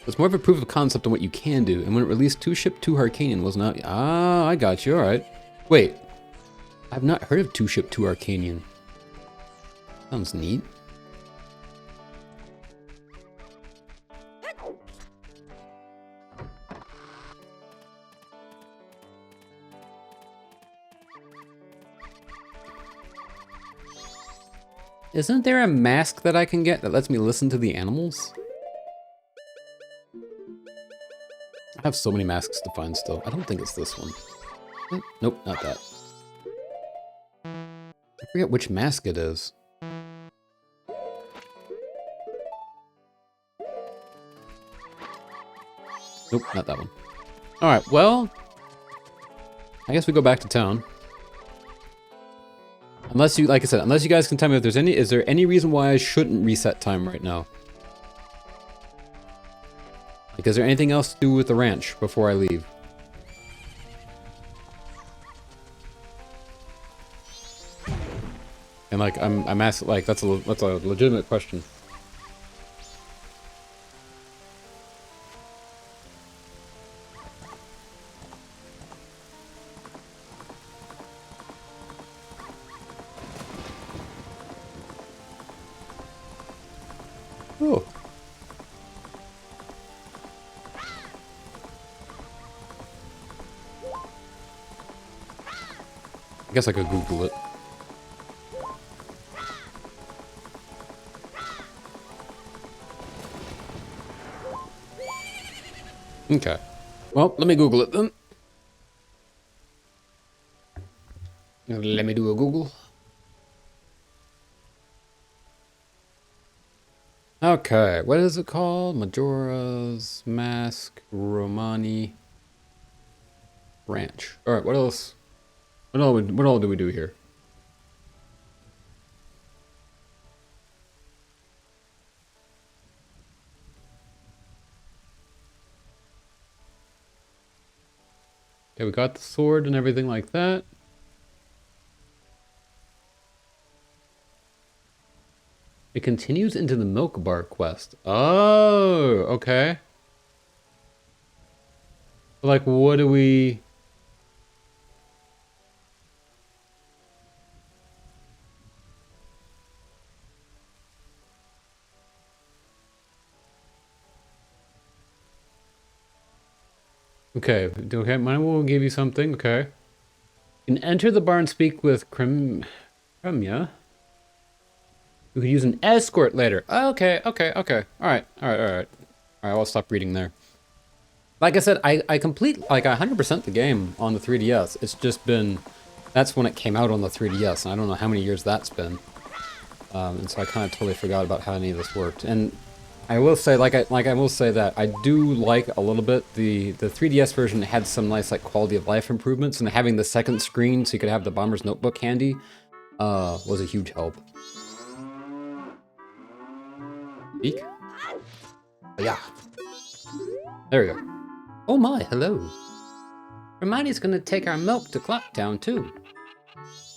It's more of a proof of concept on what you can do, and when it released 2 Ship 2 Arcanian was not... Ah, I got you, alright. Wait. I've not heard of 2 Ship 2 Arcanian. Sounds neat. Isn't there a mask that I can get that lets me listen to the animals? I have so many masks to find still. I don't think it's this one. Nope, not that. I forget which mask it is. Nope, not that one. Alright, well, I guess we go back to town. Unless you, like I said, unless you guys can tell me if there's is there any reason why I shouldn't reset time right now? Like, is there anything else to do with the ranch before I leave? And like, I'm asking, like, that's a legitimate question. Oh. I guess I could Google it. Okay. Well, let me Google it then. Let me do a Google. Okay, what is it called? Majora's Mask Romani Ranch. All right, what else? What all do we do here? Okay, we got the sword and everything like that. It continues into the Milk Bar quest. Oh, okay. Like, what do we... Okay, mine will give you something, okay. You can enter the bar and speak with Kremya. You could use an escort later. Okay. Alright, I'll stop reading there. Like I said, I complete, like, 100% the game on the 3DS. It's just been... That's when it came out on the 3DS, and I don't know how many years that's been. And so I kind of totally forgot about how any of this worked. And I will say, I will say that I do like a little bit the 3DS version had some nice like quality of life improvements, and having the second screen so you could have the Bomber's Notebook handy was a huge help. Eek. Yeah. There we go. Oh my, hello. Romani's gonna take our milk to Clocktown too.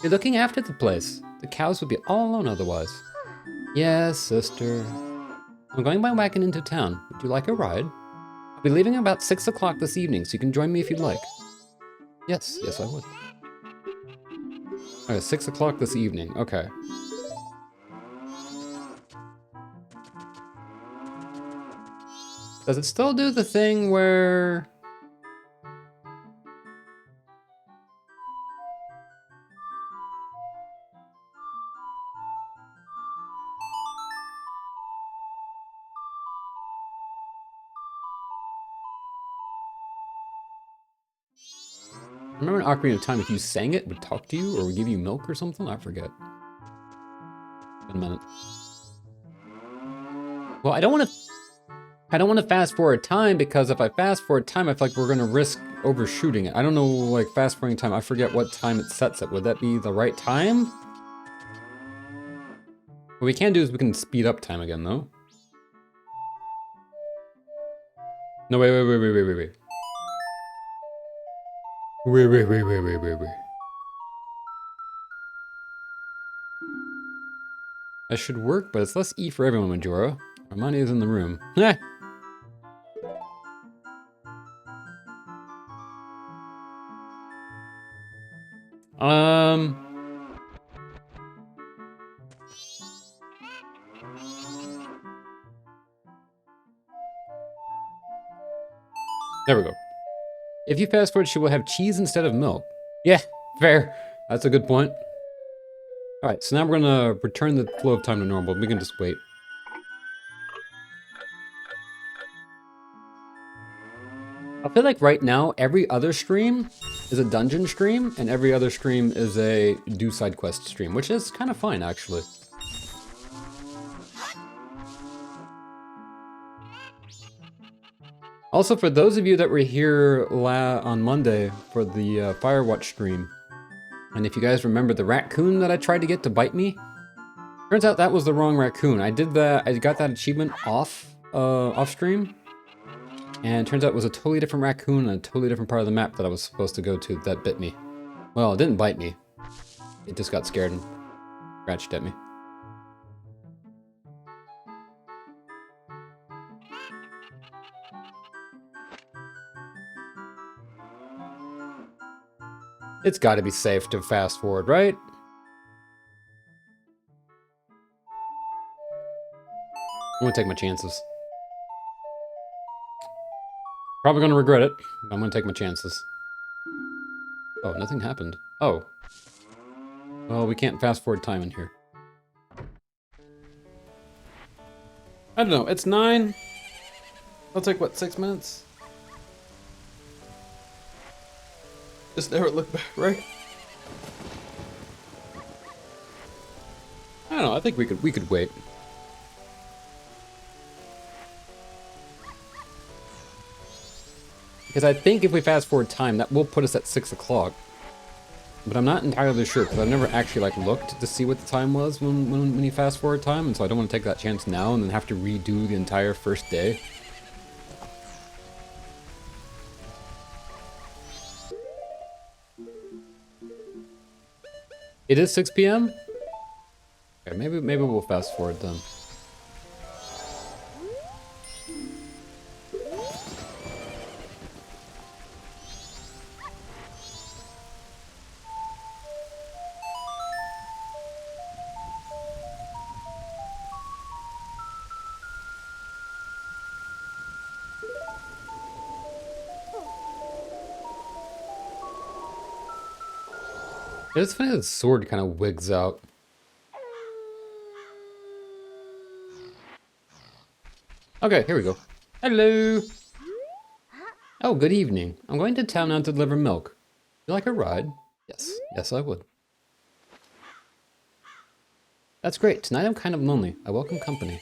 You're looking after the place. The cows would be all alone otherwise. Yes, sister. I'm going by wagon into town. Would you like a ride? I'll be leaving about 6 o'clock this evening, so you can join me if you'd like. Yes, I would. Okay, 6 o'clock this evening. Okay. Does it still do the thing where... I remember in Ocarina of Time, if you sang it, it would talk to you or would give you milk or something? I forget. Wait a minute. Well, I don't want to fast forward time, because if I fast forward time, I feel like we're going to risk overshooting it. I don't know, like, fast forwarding time. I forget what time it sets it. Would that be the right time? What we can do is we can speed up time again, though. No, wait. Wait. That should work, but it's less E for everyone, Majora. Romani is in the room. Heh! There we go. If you fast forward, she will have cheese instead of milk. Yeah, fair. That's a good point. Alright, so now we're gonna return the flow of time to normal. We can just wait. I feel like right now, every other stream is a dungeon stream, and every other stream is a do side quest stream, which is kind of fine, actually. Also, for those of you that were here on Monday for the Firewatch stream, and if you guys remember the raccoon that I tried to get to bite me, turns out that was the wrong raccoon. I got that achievement off stream, and turns out it was a totally different raccoon on a totally different part of the map that I was supposed to go to that bit me. Well, it didn't bite me. It just got scared and scratched at me. It's got to be safe to fast forward, right? I'm gonna take my chances. Probably gonna regret it, but I'm gonna take my chances. Oh, nothing happened. Oh. Well, we can't fast forward time in here. I don't know, it's 9. It'll take, what, 6 minutes? Just never look back, right? I don't know, I think we could wait. Because I think if we fast forward time, that will put us at 6 o'clock. But I'm not entirely sure, because I've never actually like looked to see what the time was when you fast forward time, and so I don't want to take that chance now and then have to redo the entire first day. It is 6 p.m.? Okay, maybe we'll fast forward then. It's funny that the sword kind of wigs out. Okay, here we go. Hello! Oh, good evening. I'm going to town now to deliver milk. You like a ride? Yes. Yes, I would. That's great. Tonight I'm kind of lonely. I welcome company.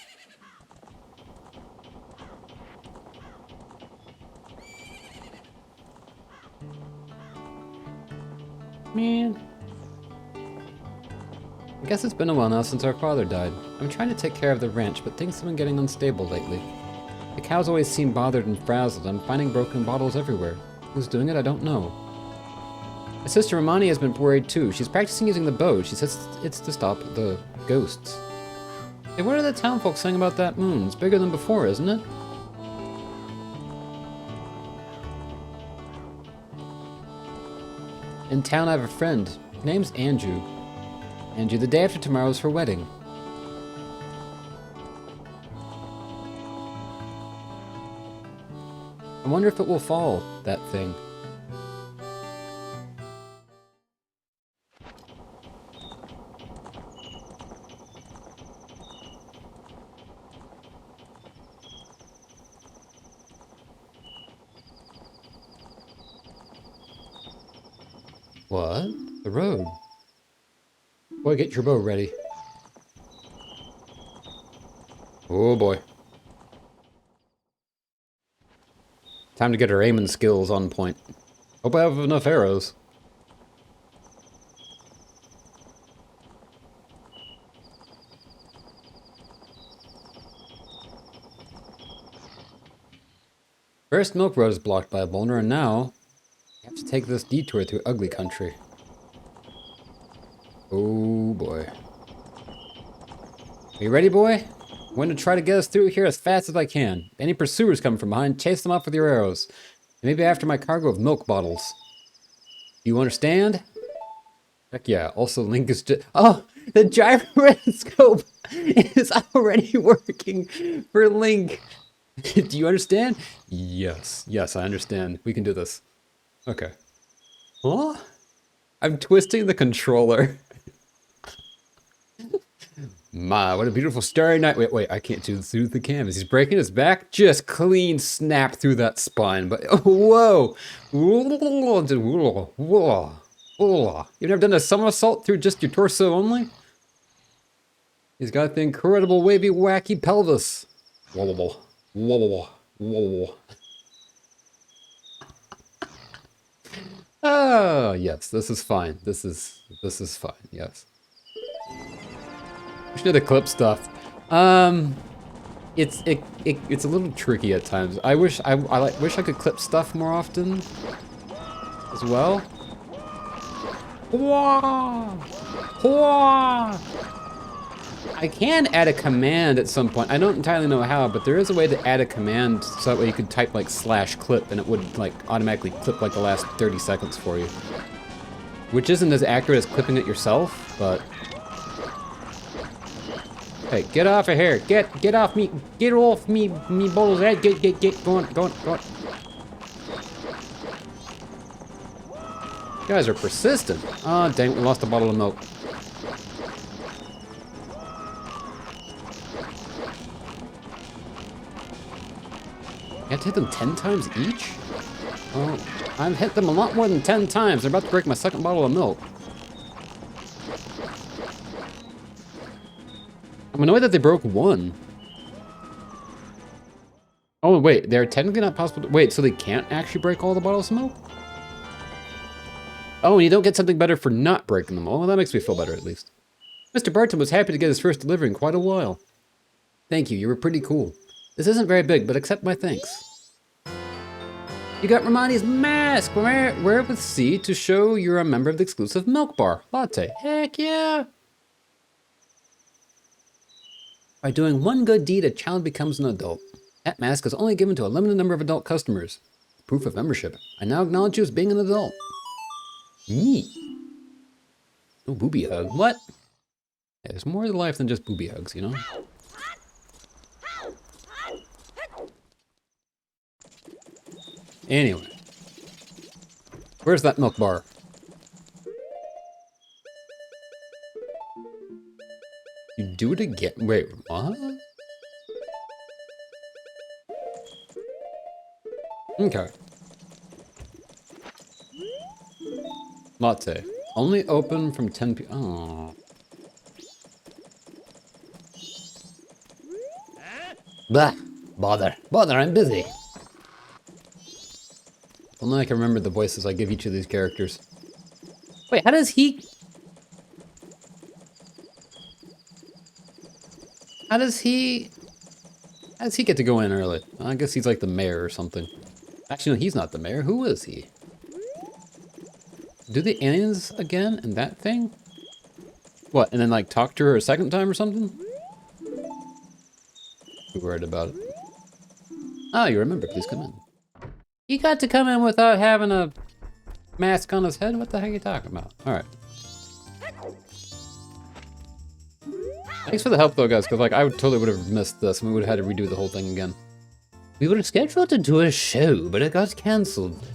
Man. I guess it's been a while now since our father died. I'm trying to take care of the ranch, but things have been getting unstable lately. The cows always seem bothered and frazzled. I'm finding broken bottles everywhere. Who's doing it, I don't know. My sister Romani has been worried too. She's practicing using the bow. She says it's to stop the ghosts. Hey, what are the town folks saying about that moon? It's bigger than before, isn't it? In town I have a friend. His name's Andrew. Andrew, the day after tomorrow is her wedding. I wonder if it will fall, that thing. What? The road. Boy, get your bow ready. Oh boy. Time to get our aiming skills on point. Hope I have enough arrows. First milk road is blocked by a boulder, and now I have to take this detour through ugly country. Oh boy. Are you ready, boy? I'm going to try to get us through here as fast as I can. If any pursuers come from behind, chase them off with your arrows. Maybe after my cargo of milk bottles. You understand? Heck yeah. Also, Link is just... Oh! The gyroscope is already working for Link. Do you understand? Yes. Yes, I understand. We can do this. Okay. Huh? I'm twisting the controller. My, what a beautiful starry night. Wait, I can't do through the canvas. He's breaking his back. Just clean snap through that spine. But, oh, whoa. Whoa. You've never done a somersault through just your torso only? He's got the incredible wavy, wacky pelvis. Whoa. Oh, yes, this is fine. This is fine, yes. We should do the clip stuff. It's a little tricky at times. I wish I wish I could clip stuff more often as well. Whoa! I can add a command at some point. I don't entirely know how, but there is a way to add a command so that way you could type like /clip and it would like automatically clip like the last 30 seconds for you. Which isn't as accurate as clipping it yourself, but... Hey, get off of here. Get off me. Get off me bottle's head. Get. Go on. You guys are persistent. Oh, dang, we lost a bottle of milk. You have to hit them 10 times each? Oh, I've hit them a lot more than 10 times. They're about to break my second bottle of milk. I'm annoyed that they broke one. Oh, wait, they're technically not possible to... Wait, so they can't actually break all the bottles of milk? Oh, and you don't get something better for not breaking them all. Well, that makes me feel better, at least. Mr. Barton was happy to get his first delivery in quite a while. Thank you, you were pretty cool. This isn't very big, but accept my thanks. You got Romani's mask! Wear it with C to show you're a member of the exclusive milk bar. Latte. Heck yeah! By doing one good deed, a child becomes an adult. That mask is only given to a limited number of adult customers. Proof of membership. I now acknowledge you as being an adult. Neat. No booby hug. What? Yeah, there's more to life than just booby hugs, you know? Anyway. Where's that milk bar? You do it again? Wait, what? Okay. Latte. Only open from 10 p.m. Oh. Bah! Bother, I'm busy. Only I can remember the voices I give each of these characters. Wait, how does he... How does he get to go in early? I guess he's like the mayor or something. Actually, no, he's not the mayor. Who is he? Do the aliens again in that thing? What, and then like talk to her a second time or something? Be worried about it. Ah, you remember, please come in. He got to come in without having a mask on his head? What the heck are you talking about? Alright. Thanks for the help though, guys, because like I totally would have missed this and we would have had to redo the whole thing again. We were scheduled to do a show, but it got cancelled.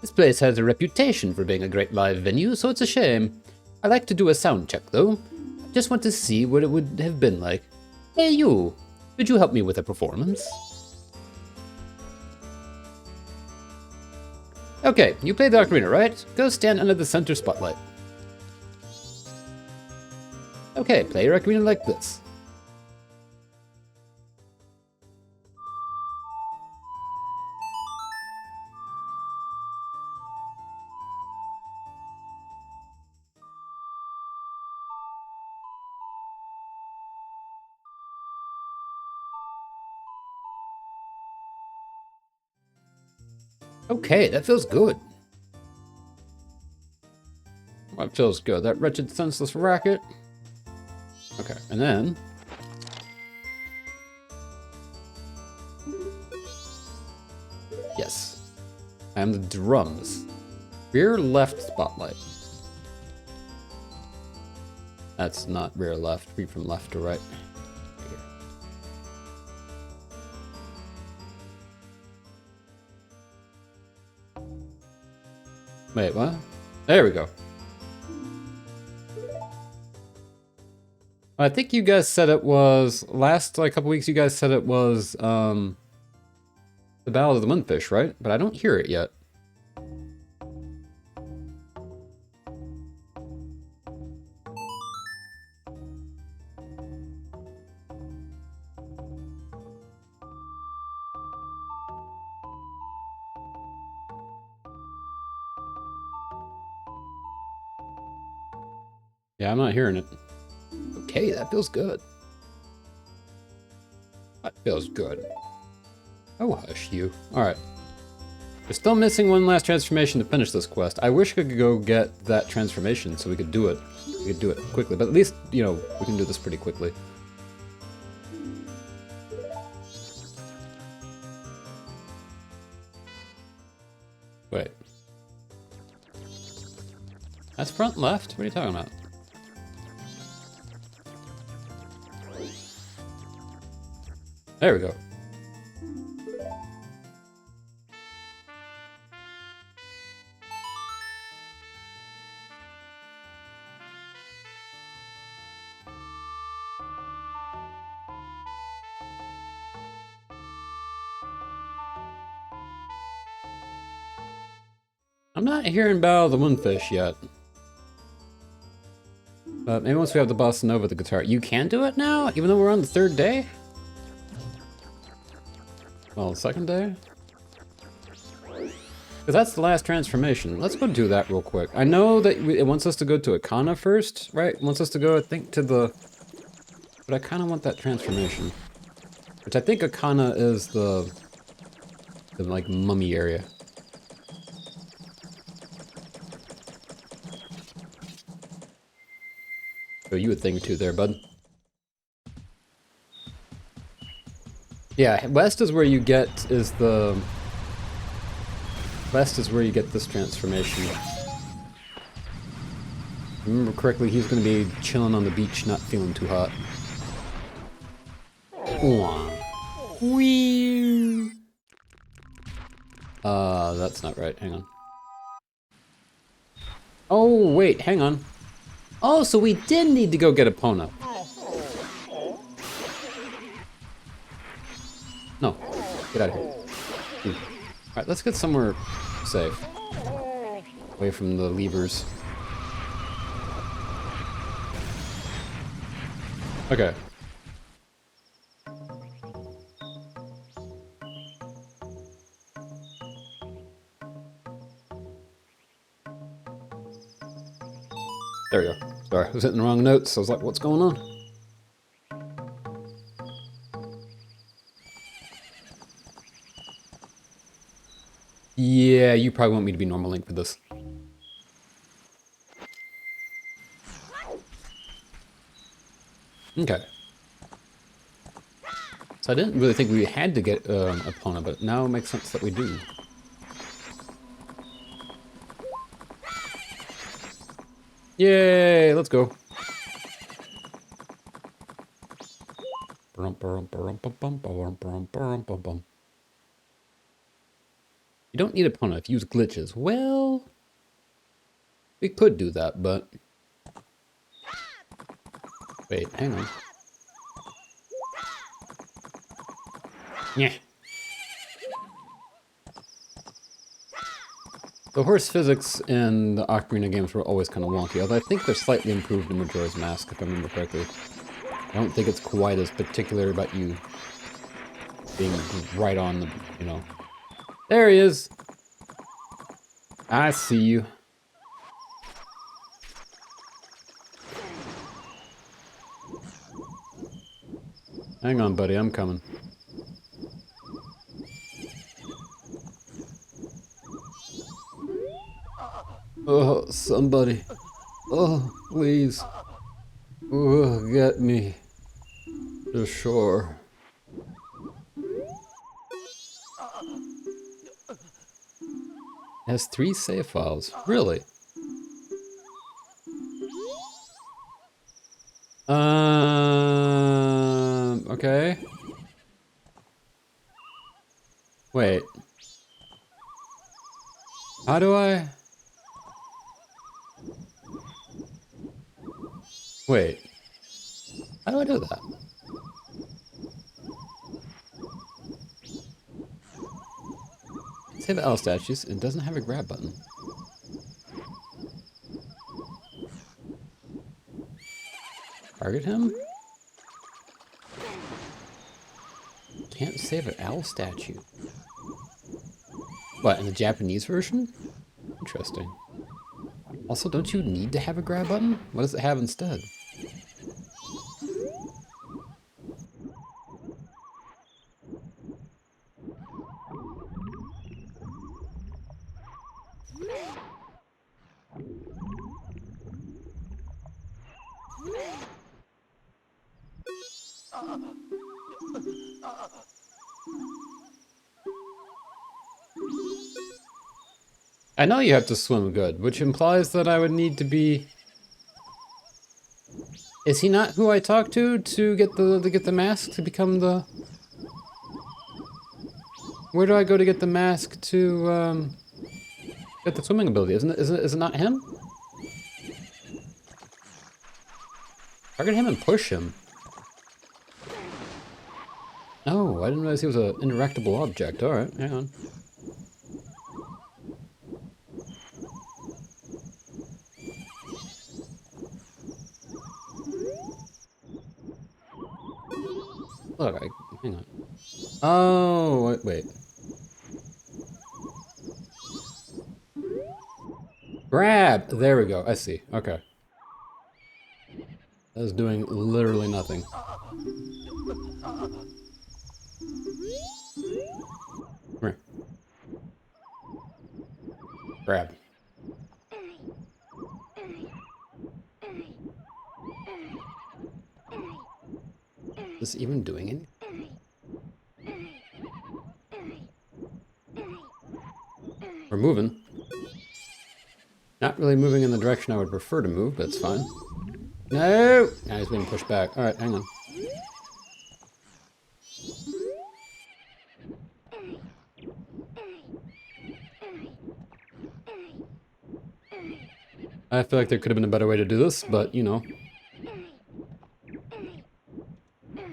This place has a reputation for being a great live venue, so it's a shame. I like to do a sound check though. I just want to see what it would have been like. Hey you, could you help me with a performance? Okay, you play the ocarina, right? Go stand under the center spotlight. Okay, play your ocarina like this. Okay, that feels good. That feels good. That wretched, senseless racket. Okay, and then... Yes. I am the drums. Rear left spotlight. That's not rear left. Read from left to right. Right here. Wait, what? There we go. I think you guys said it was, last like couple weeks you guys said it was the Ballad of the Moonfish, right? But I don't hear it yet. Yeah, I'm not hearing it. Okay, that feels good. That feels good. Oh, hush you. Alright. We're still missing one last transformation to finish this quest. I wish I could go get that transformation so we could do it. We could do it quickly, but at least, you know, we can do this pretty quickly. Wait. That's front left? What are you talking about? There we go. I'm not hearing Battle of the Moonfish yet. But maybe once we have the bossa nova the guitar. You can do it now? Even though we're on the 3rd day? Well, the 2nd day? Because that's the last transformation. Let's go do that real quick. I know that it wants us to go to Akana first, right? It wants us to go, I think, to the... But I kind of want that transformation. Which I think Akana is the like, mummy area. So you would think too there, bud. Yeah, west is where you get West is where you get this transformation. If I remember correctly, he's gonna be chilling on the beach, not feeling too hot. Wee. That's not right. Hang on. Oh, wait, hang on. Oh, so we did need to go get Epona. No, get out of here. Alright, let's get somewhere safe. Away from the levers. Okay. There we go. Sorry, I was hitting the wrong notes. I was like, what's going on? Yeah, you probably want me to be normal link for this. Okay. So I didn't really think we had to get Epona, but now it makes sense that we do. Yay, let's go. You don't need Epona if you use glitches. Well, we could do that, but... Wait, hang on. Yeah. The horse physics in the Ocarina games were always kind of wonky, although I think they're slightly improved in Majora's Mask, if I remember correctly. I don't think it's quite as particular about you being right on the, you know. There he is! I see you. Hang on, buddy, I'm coming. Oh, somebody. Oh, please. Oh, get me to shore. It has 3 save files. Really? Okay. Wait. How do I? Wait. How do I do that? Save L statues. It doesn't have a grab button. Target him? Can't save an owl statue. What, in the Japanese version? Interesting. Also, don't you need to have a grab button? What does it have instead? I know you have to swim good, which implies that I would need to be... Is he not who I talked to get the mask to become the... Where do I go to get the mask to get the swimming ability? Is it not him? Target him and push him. Oh, I didn't realize he was an interactable object. Alright, hang on. Look, hang on. Oh, wait. Grab! There we go, I see. Okay. That is doing literally nothing. Come here. Grab. Is this even doing anything? We're moving. Not really moving in the direction I would prefer to move, but it's fine. No! Now he's being pushed back. Alright, hang on. I feel like there could have been a better way to do this, but, you know.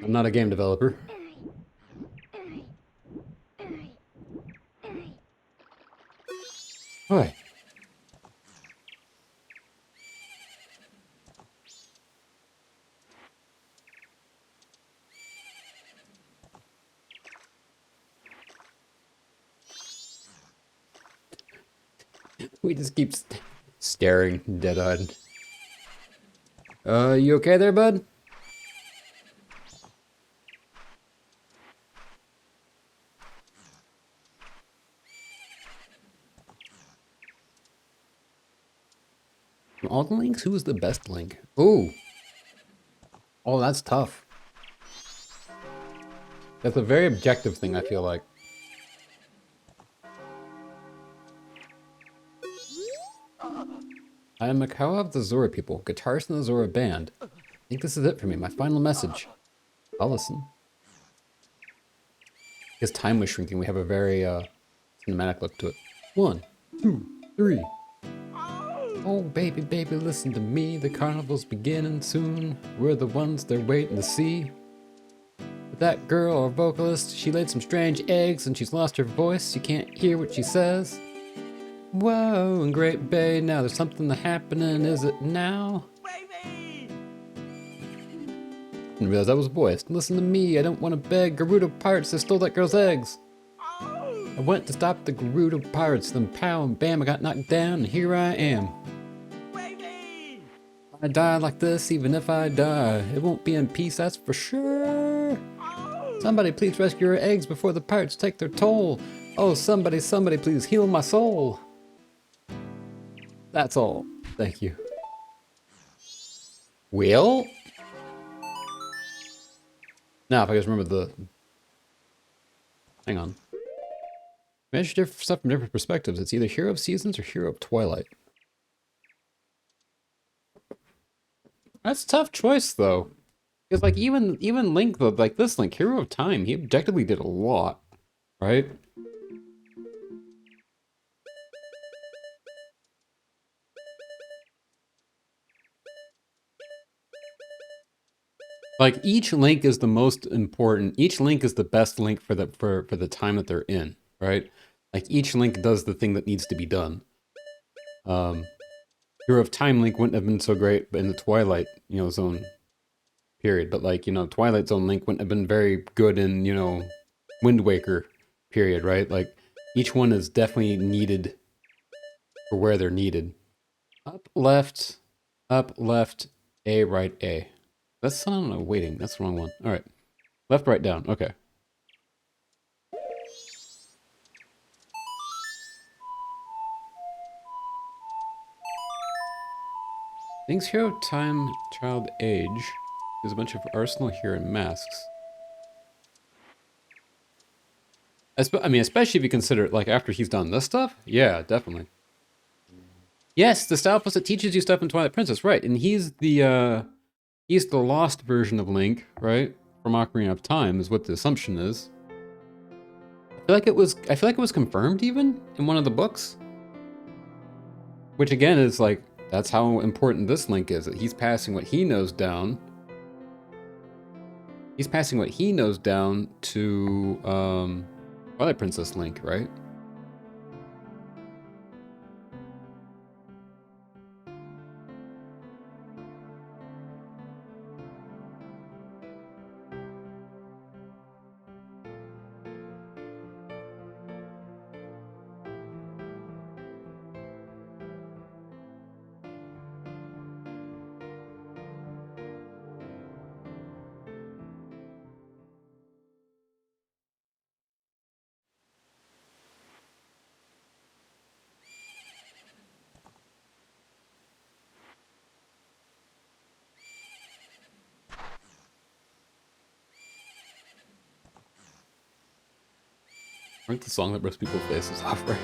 I'm not a game developer. Alright. We just keep staring, dead-eyed. You okay there, bud? From all the links, who was the best link? Ooh. Oh, that's tough. That's a very objective thing, I feel like. I am Makawa of the Zora people, guitarist in the Zora band. I think this is it for me, my final message. I'll listen. Because time was shrinking, we have a very cinematic look to it. 1, 2, 3. Oh, baby, baby, listen to me. The carnival's beginning soon. We're the ones they're waiting to see. But that girl, or vocalist, she laid some strange eggs and she's lost her voice. You can't hear what she says. Whoa, in Great Bay, now there's something happening. Is it now? Baby! Didn't realize that was a voice. Listen to me, I don't want to beg. Gerudo pirates, they stole that girl's eggs. I went to stop the Gerudo pirates, then pow and bam, I got knocked down, and here I am. Baby! I die like this, even if I die, it won't be in peace, that's for sure. Somebody please rescue her eggs before the pirates take their toll. Oh, somebody please heal my soul. That's all. Thank you. Well? Now, if I just remember the... Hang on. Manage stuff from different perspectives. It's either Hero of Seasons or Hero of Twilight. That's a tough choice, though. Because, like, even Link, like this Link, Hero of Time, he objectively did a lot, right? Like, each link is the most important. Each link is the best link for the time that they're in, right? Like, each link does the thing that needs to be done. Hero of Time Link wouldn't have been so great in the Twilight, Zone period. But, like, Twilight Zone Link wouldn't have been very good in, Wind Waker period, right? Like, each one is definitely needed for where they're needed. Up, left, A, right, A. That's not waiting. That's the wrong one. All right. Left, right, down. Okay. Things Hero Time Child Age. There's a bunch of arsenal here and masks. I mean, especially if you consider it, like, after he's done this stuff? Yeah, definitely. Yes, the Stalfos that teaches you stuff in Twilight Princess, right? And he's the lost version of Link, right? From Ocarina of Time is what the assumption is. I feel like it was confirmed even in one of the books. Which again is like, that's how important this Link is, that he's passing what he knows down. He's passing what he knows down to Twilight Princess Link, right? Aren't the song that rips people's faces off, right?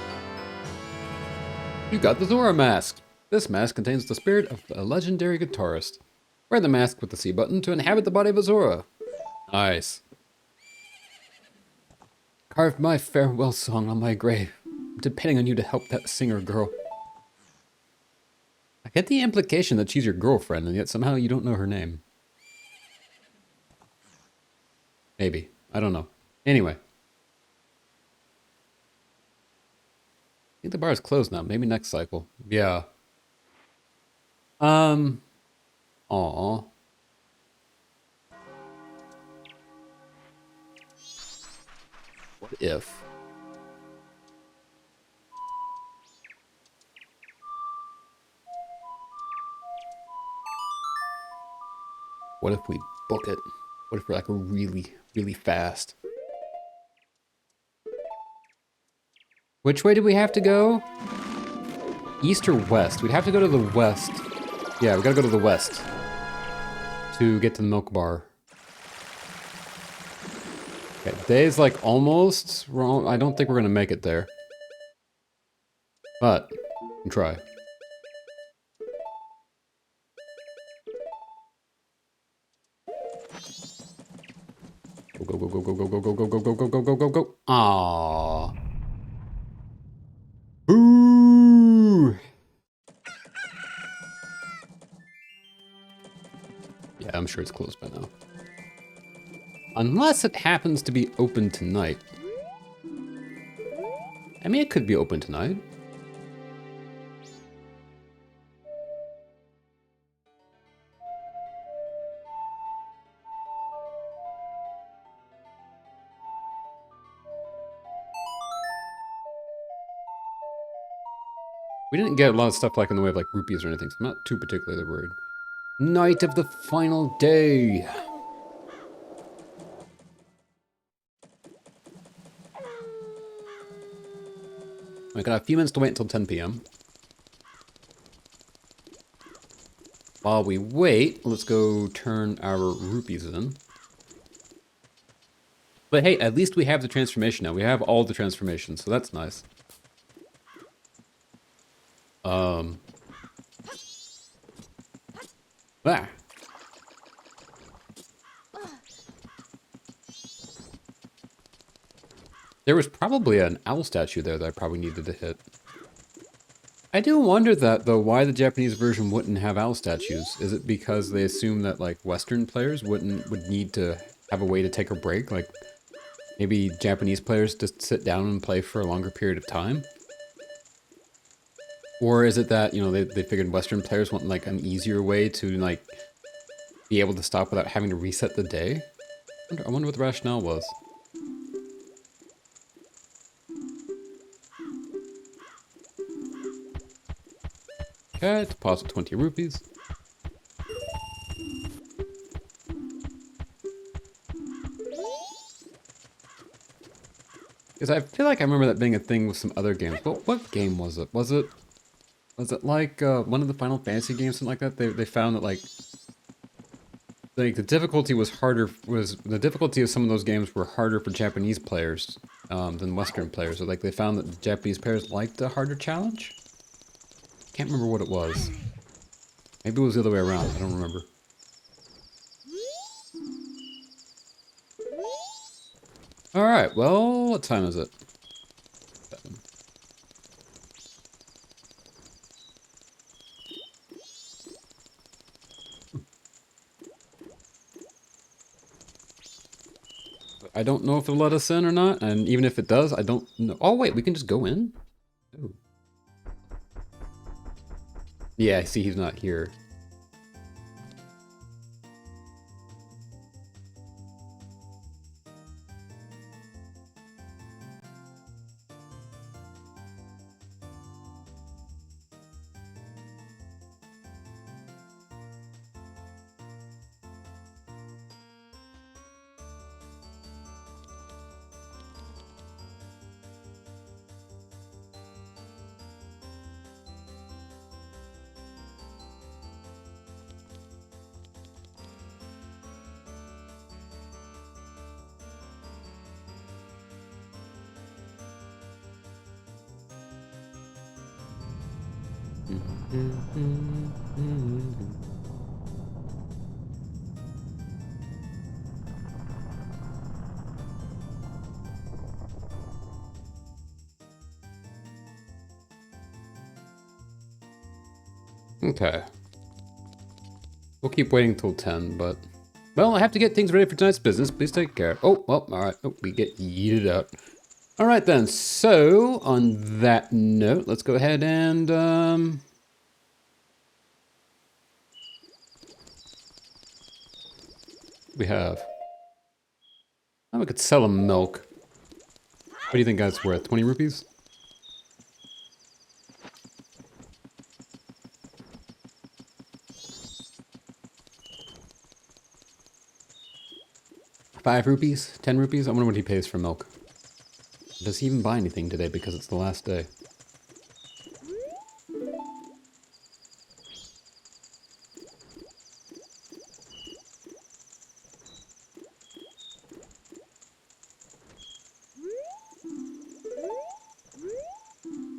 You got the Zora mask! This mask contains the spirit of a legendary guitarist. Wear the mask with the C button to inhabit the body of a Zora. Nice. Carve my farewell song on my grave. I'm depending on you to help that singer girl. I get the implication that she's your girlfriend, and yet somehow you don't know her name. Maybe. I don't know. Anyway. I think the bar is closed now. Maybe next cycle. Yeah. Aw. What if? What if we book it? What if we're like really, really fast? Which way do we have to go? East or west? We'd have to go to the west. Yeah, we gotta go to the west to get to the milk bar. Okay, day's like almost wrong. I don't think we're gonna make it there. But, we can try. Go, go, go, go, go, go, go, go, go, go, go, go, go, go, go. Aww. Boo! Yeah, I'm sure it's closed by now. Unless it happens to be open tonight. I mean, it could be open tonight. We didn't get a lot of stuff like in the way of like rupees or anything, so I'm not too particularly worried. Night of the final day. I got a few minutes to wait until 10 p.m. While we wait, let's go turn our rupees in. But hey, at least we have the transformation now. We have all the transformations, so that's nice. Ah. There was probably an owl statue there that I probably needed to hit. I do wonder that, though, why the Japanese version wouldn't have owl statues. Is it because they assume that, like, Western players would need to have a way to take a break? Like, maybe Japanese players just sit down and play for a longer period of time? Or is it that, you know, they figured Western players want, like, an easier way to, like, be able to stop without having to reset the day? I wonder what the rationale was. Okay, deposit 20 rupees. Because I feel like I remember that being a thing with some other games. But what game was it? Was it like one of the Final Fantasy games, something like that? They found that like the difficulty was harder. The difficulty of some of those games were harder for Japanese players than Western players. So like they found that Japanese players liked a harder challenge. Can't remember what it was. Maybe it was the other way around. I don't remember. Alright, well, what time is it? 7. I don't know if it'll let us in or not, and even if it does, I don't know. Oh, wait, we can just go in? Oh. Yeah, I see he's not here. Okay. We'll keep waiting till 10, but... Well, I have to get things ready for tonight's business. Please take care. Oh, well, alright. Oh, we get yeeted out. Alright then, so, on that note, let's go ahead and, we have... Oh, we could sell him milk. What do you think that's worth? 20 rupees? ₹5? 10 rupees? I wonder what he pays for milk. Does he even buy anything today because it's the last day?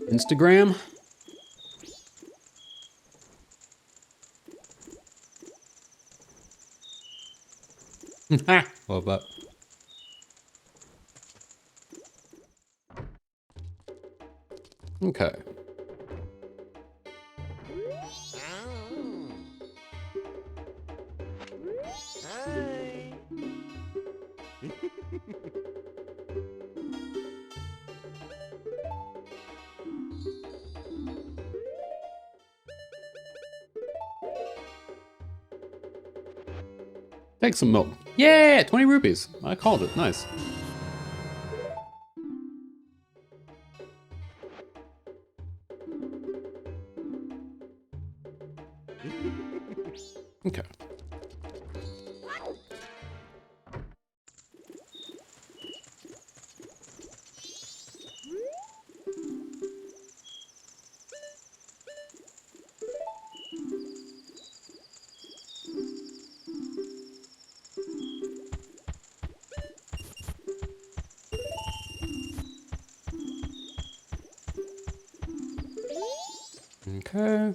Instagram? Love that. Okay. Take some milk. Yeah, 20 rupees. I called it. Nice. Okay. Okay.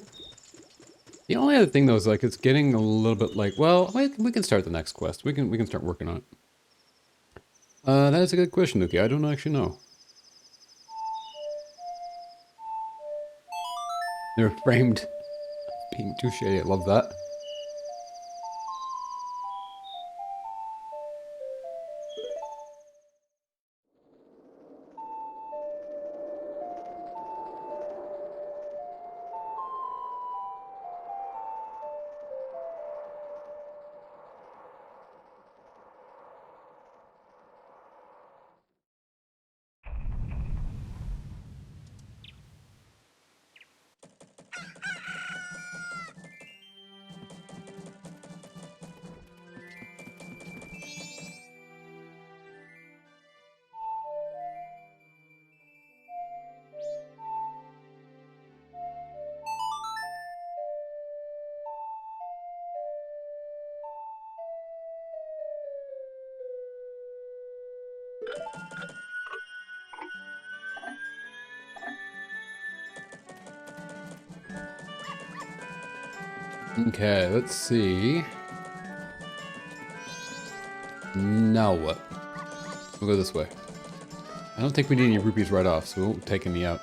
The only other thing though is like it's getting a little bit like, well, wait, we can start the next quest. We can start working on it. That is a good question, Nuki. I don't actually know. They're framed being too shady. I love that. Okay, let's see. Now what? We'll go this way. I don't think we need any rupees right off, so we won't take any out.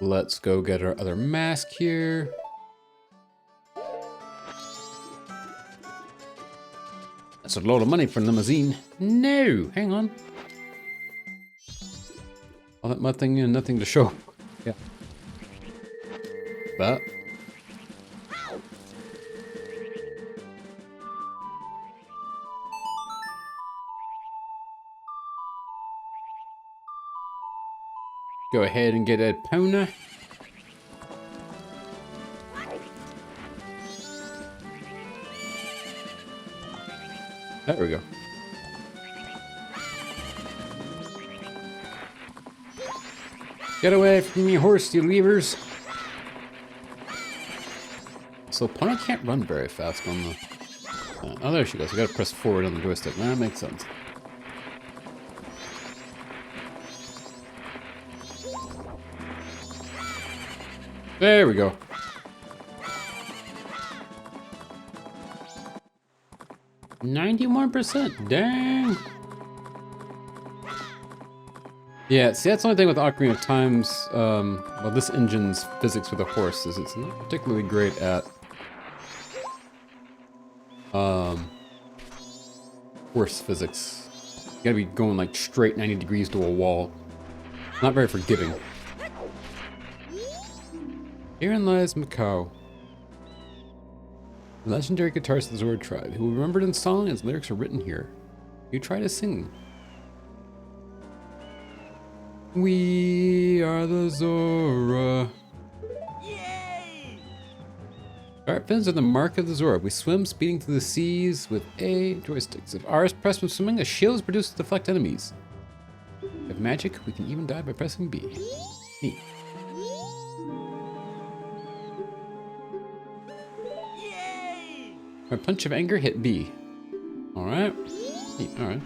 Let's go get our other mask here. That's a lot of money for a limousine. No, hang on. All that nothing and nothing to show. Yeah. But go ahead and get a Epona. There we go. Get away from me, horse, you leavers. So Epona can't run very fast on the... oh, there she goes. We gotta press forward on the joystick. That makes sense. There we go. %91. Dang. Yeah, see, that's the only thing with Ocarina of Time's, well, this engine's physics with a horse is it's not particularly great at, horse physics. You gotta be going like straight 90 degrees to a wall. Not very forgiving. Herein lies Macau. The legendary guitarist of the Zora tribe, who remembered in song, his lyrics are written here. You try to sing. We are the Zora. Yay! Sharp fins are the mark of the Zora. We swim, speeding through the seas with A joysticks. If R is pressed when swimming, a shield is produced to deflect enemies. If magic, we can even die by pressing B. Neat. My punch of anger hit B. Alright. Alright.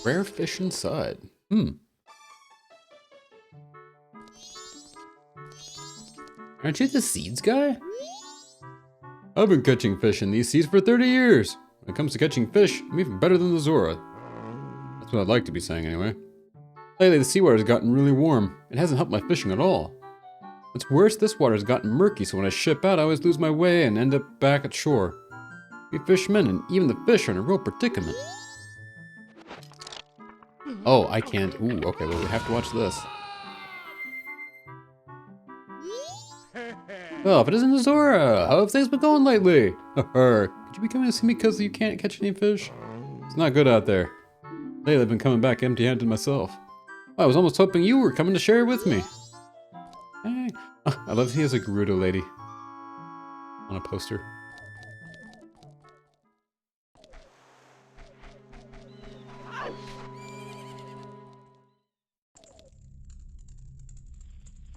Rare fish inside. Aren't you the seeds guy? I've been catching fish in these seas for 30 years. When it comes to catching fish, I'm even better than the Zora. That's what I'd like to be saying anyway. Lately, the seawater has gotten really warm. It hasn't helped my fishing at all. What's worse, this water has gotten murky, so when I ship out, I always lose my way and end up back at shore. We fishermen and even the fish are in a real predicament. Oh, I can't. Ooh, okay, well, we have to watch this. Oh, if it isn't Zora, how have things been going lately? Could you be coming to see me because you can't catch any fish? It's not good out there. Lately, I've been coming back empty-handed myself. I was almost hoping you were coming to share it with me. Hey. Oh, I love he has a Gerudo lady on a poster.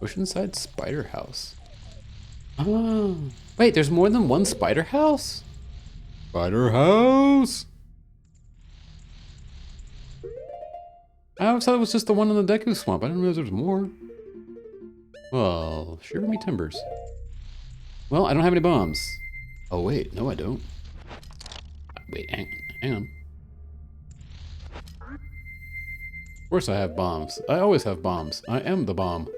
Oceanside Spider House. Oh, wait, there's more than one Spider House? Spider House! I always thought it was just the one in the Deku Swamp. I didn't realize there was more. Well, shiver me timbers. Well, I don't have any bombs. Oh, wait. No, I don't. Wait, hang on. Of course I have bombs. I always have bombs. I am the bomb.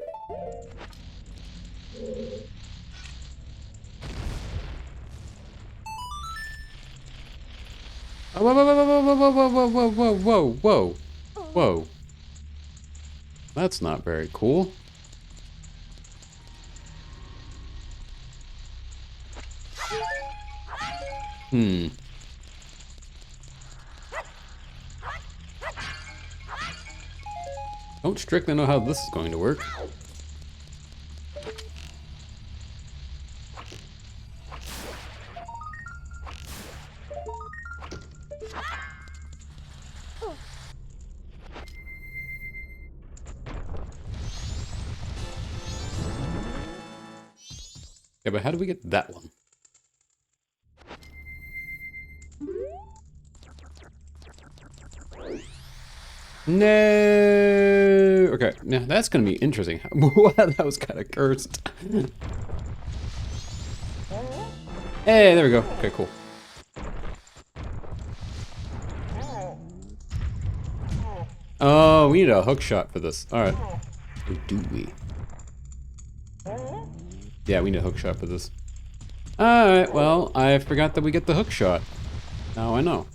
Oh, whoa, whoa, whoa, whoa, whoa, whoa, whoa, whoa, whoa, whoa, whoa. Whoa. That's not very cool. Don't strictly know how this is going to work. Yeah, but how do we get that one? No. Okay, now that's gonna be interesting. Wow, that was kind of cursed. Hey, there we go. Okay, cool. Oh, we need a hook shot for this. All right. Or do we? Yeah, we need a hook shot for this. All right. Well, I forgot that we get the hook shot. Now I know.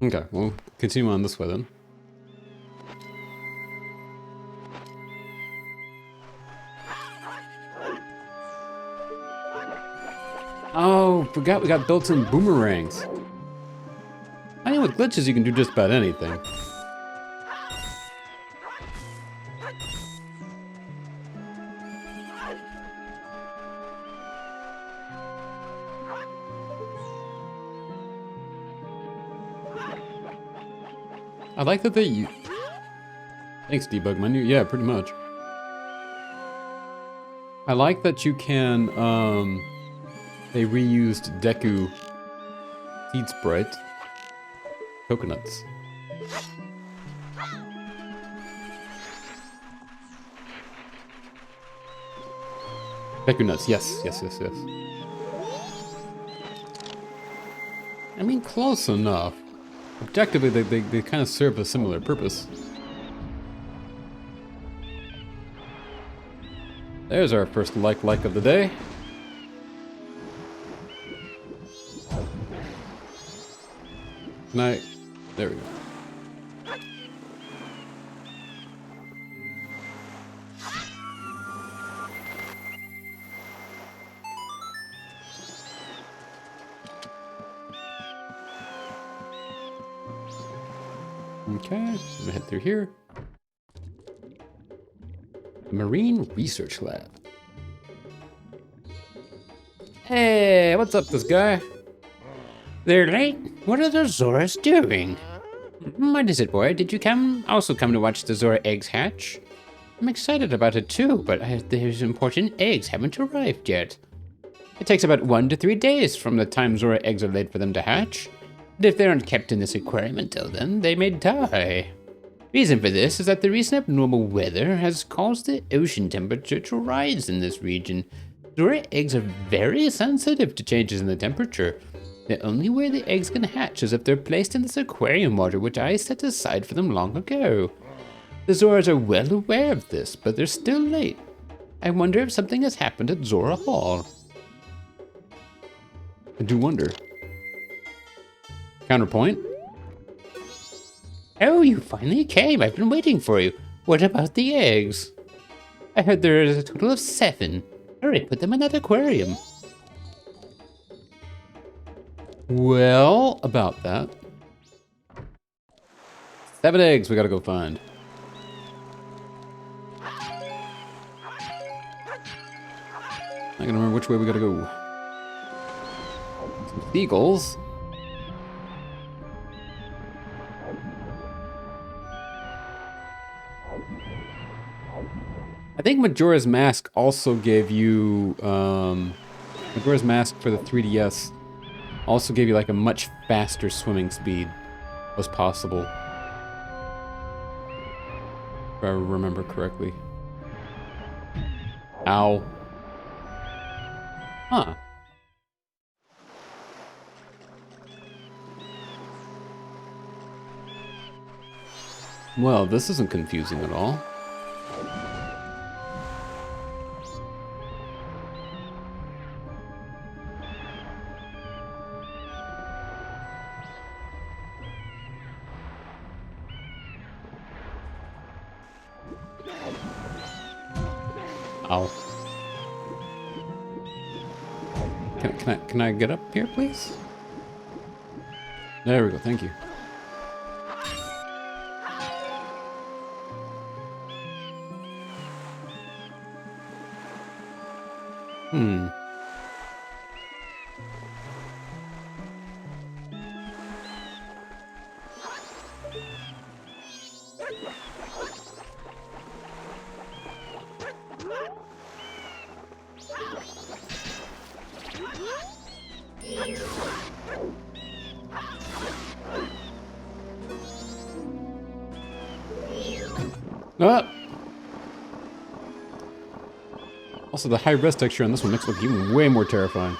Okay, we'll continue on this way then. Oh, forgot we got built-in boomerangs. I mean, with glitches, you can do just about anything. I like that they... Thanks, debug menu. Yeah, pretty much. I like that you can, they reused Deku Seed Sprite. Coconuts. Deku nuts, yes, yes, yes, yes. I mean, close enough. Objectively, they kind of serve a similar purpose. There's our first like of the day. Night. There we go. Okay, I'm gonna head through here. Marine Research Lab. Hey, what's up, this guy? They're late? What are the Zoras doing? What is it, boy? Did you also come to watch the Zora eggs hatch? I'm excited about it too, but those important eggs haven't arrived yet. It takes about 1 to 3 days from the time Zora eggs are laid for them to hatch. And if they aren't kept in this aquarium until then, they may die. Reason for this is that the recent abnormal weather has caused the ocean temperature to rise in this region. Zora eggs are very sensitive to changes in the temperature. The only way the eggs can hatch is if they're placed in this aquarium water which I set aside for them long ago. The Zoras are well aware of this, but they're still late. I wonder if something has happened at Zora Hall. I do wonder. Counterpoint. Oh, you finally came. I've been waiting for you. What about the eggs? I heard there is a total of 7. Hurry, put them in that aquarium. Well, about that. 7 eggs we gotta go find. I can remember which way we gotta go. Some seagulls. I think Majora's Mask also gave you, Majora's Mask for the 3DS also gave you like a much faster swimming speed was possible. If I remember correctly. Ow. Huh. Well, this isn't confusing at all. Ow. Can I get up here, please? There we go, thank you. Ah! Also, the high res texture on this one makes it look even way more terrifying.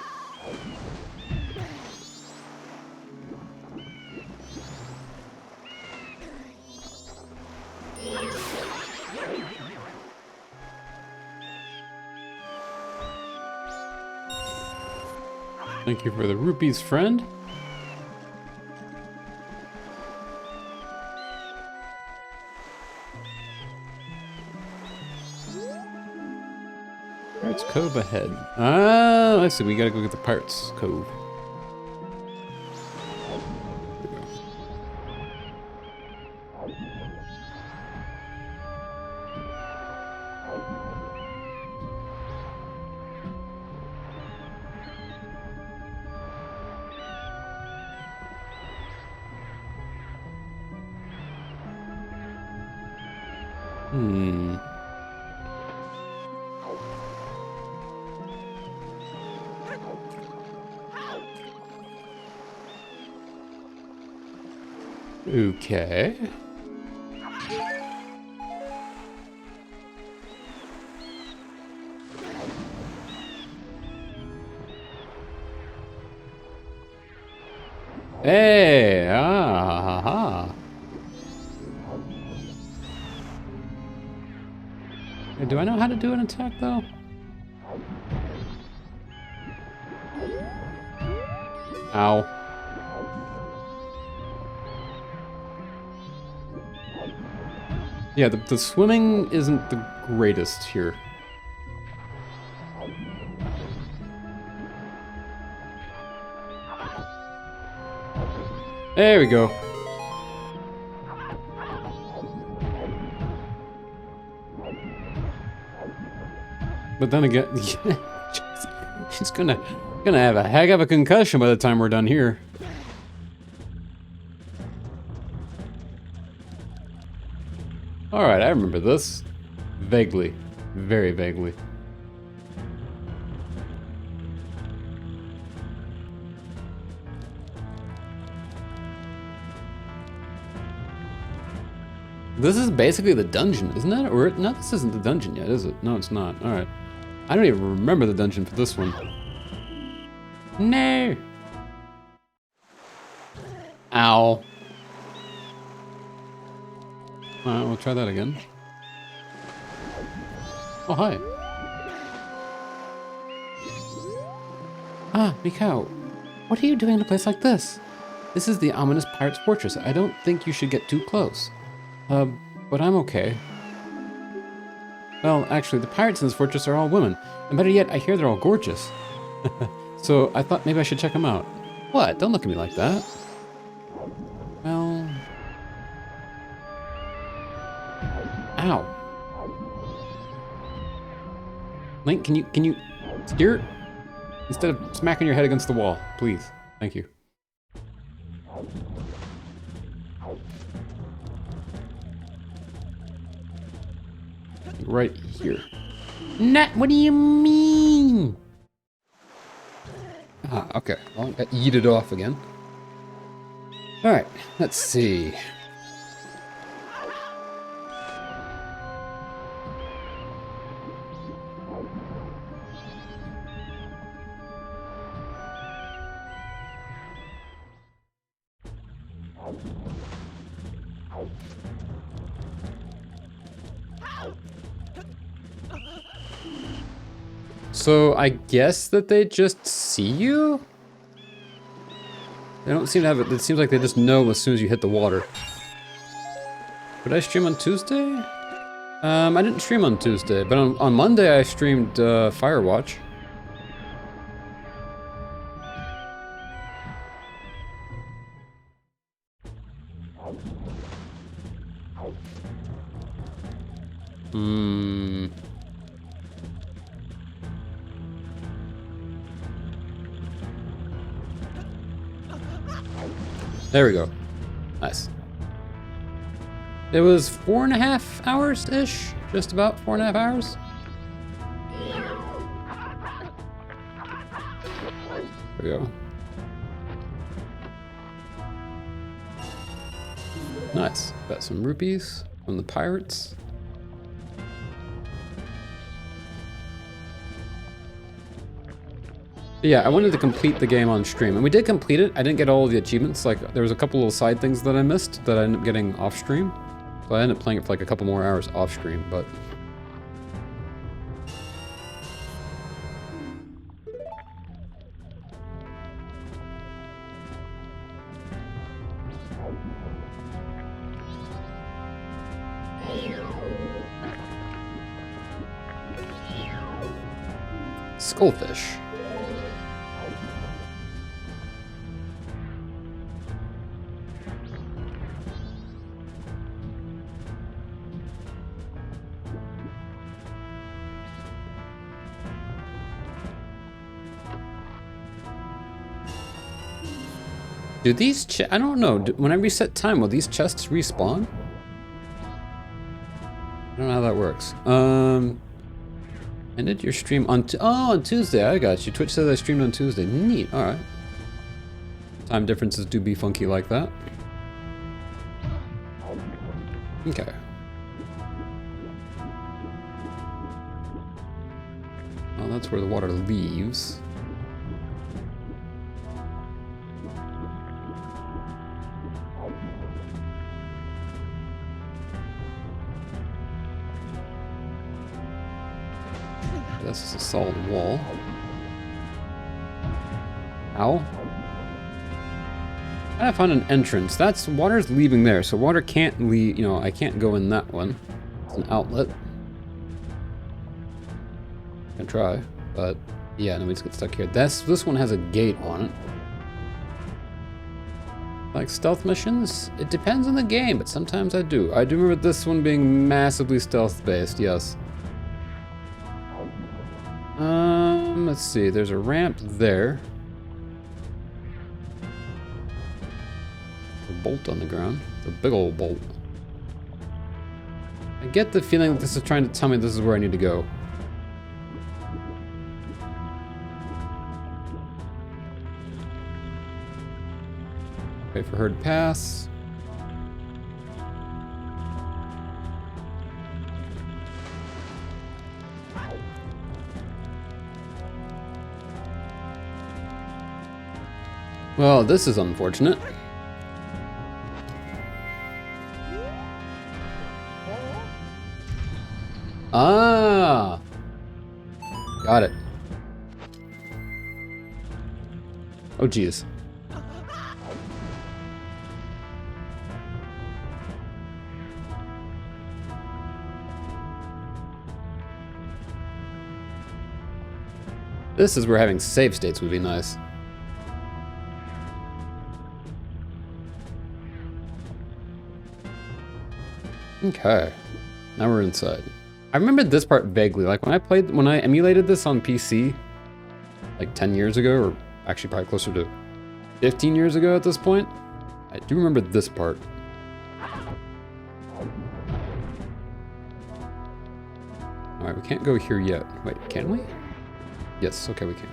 Thank you for the rupees, friend. Pirates Cove ahead. Ah, I see. We gotta go get the Pirates Cove. Hmm. Okay. Hey, ah, ha, ha. Do I know how to do an attack, though? Ow. Yeah, the swimming isn't the greatest here. There we go. But then again, she's gonna have a heck of a concussion by the time we're done here. Alright, I remember this. Vaguely. Very vaguely. This is basically the dungeon, isn't it? Or no, this isn't the dungeon yet, is it? No, it's not. Alright. I don't even remember the dungeon for this one. No! Ow. Alright, we'll try that again. Oh, hi. Ah, Mikau. What are you doing in a place like this? This is the ominous pirate's fortress. I don't think you should get too close. But I'm okay. Well, actually, the pirates in this fortress are all women. And better yet, I hear they're all gorgeous. So I thought maybe I should check them out. What? Don't look at me like that. Well... Ow. Link, can you steer it? Instead of smacking your head against the wall, please. Thank you. Right here. Not, what do you mean? Ah, okay. Well, I eat it off again. Alright, let's see. So I guess that they just see you? They don't seem to have it. It seems like they just know as soon as you hit the water. Would I stream on Tuesday? I didn't stream on Tuesday, but on Monday I streamed Firewatch. Hmm. There we go. Nice. It was 4.5 hours-ish. Just about 4.5 hours. There we go. Nice. Got some rupees from the pirates. Yeah, I wanted to complete the game on stream, and we did complete it. I didn't get all of the achievements. Like, there was a couple little side things that I missed that I ended up getting off stream. So I ended up playing it for like a couple more hours off stream, but... Skullfish. Do these I don't know. When I reset time, will these chests respawn? I don't know how that works. Ended your stream on on Tuesday. I got you. Twitch says I streamed on Tuesday. Neat. All right. Time differences do be funky like that. Okay. Well, that's where the water leaves. This is a solid wall. Ow. I found an entrance. That's water's leaving there, so water can't leave. You know, I can't go in that one. It's an outlet. I can try, but yeah, then we just get stuck here. This one has a gate on it. Like stealth missions? It depends on the game, but sometimes I do. I do remember this one being massively stealth-based, yes. Let's see, there's a ramp there. A bolt on the ground. It's a big old bolt. I get the feeling that this is trying to tell me this is where I need to go. Wait for her to pass. Well, this is unfortunate. Ah! Got it. Oh, geez. This is where having save states would be nice. Okay, now we're inside. I remember this part vaguely, like when I emulated this on PC, like 10 years ago, or actually probably closer to 15 years ago at this point. I do remember this part. All right, we can't go here yet. Wait, can we? Yes, okay, we can.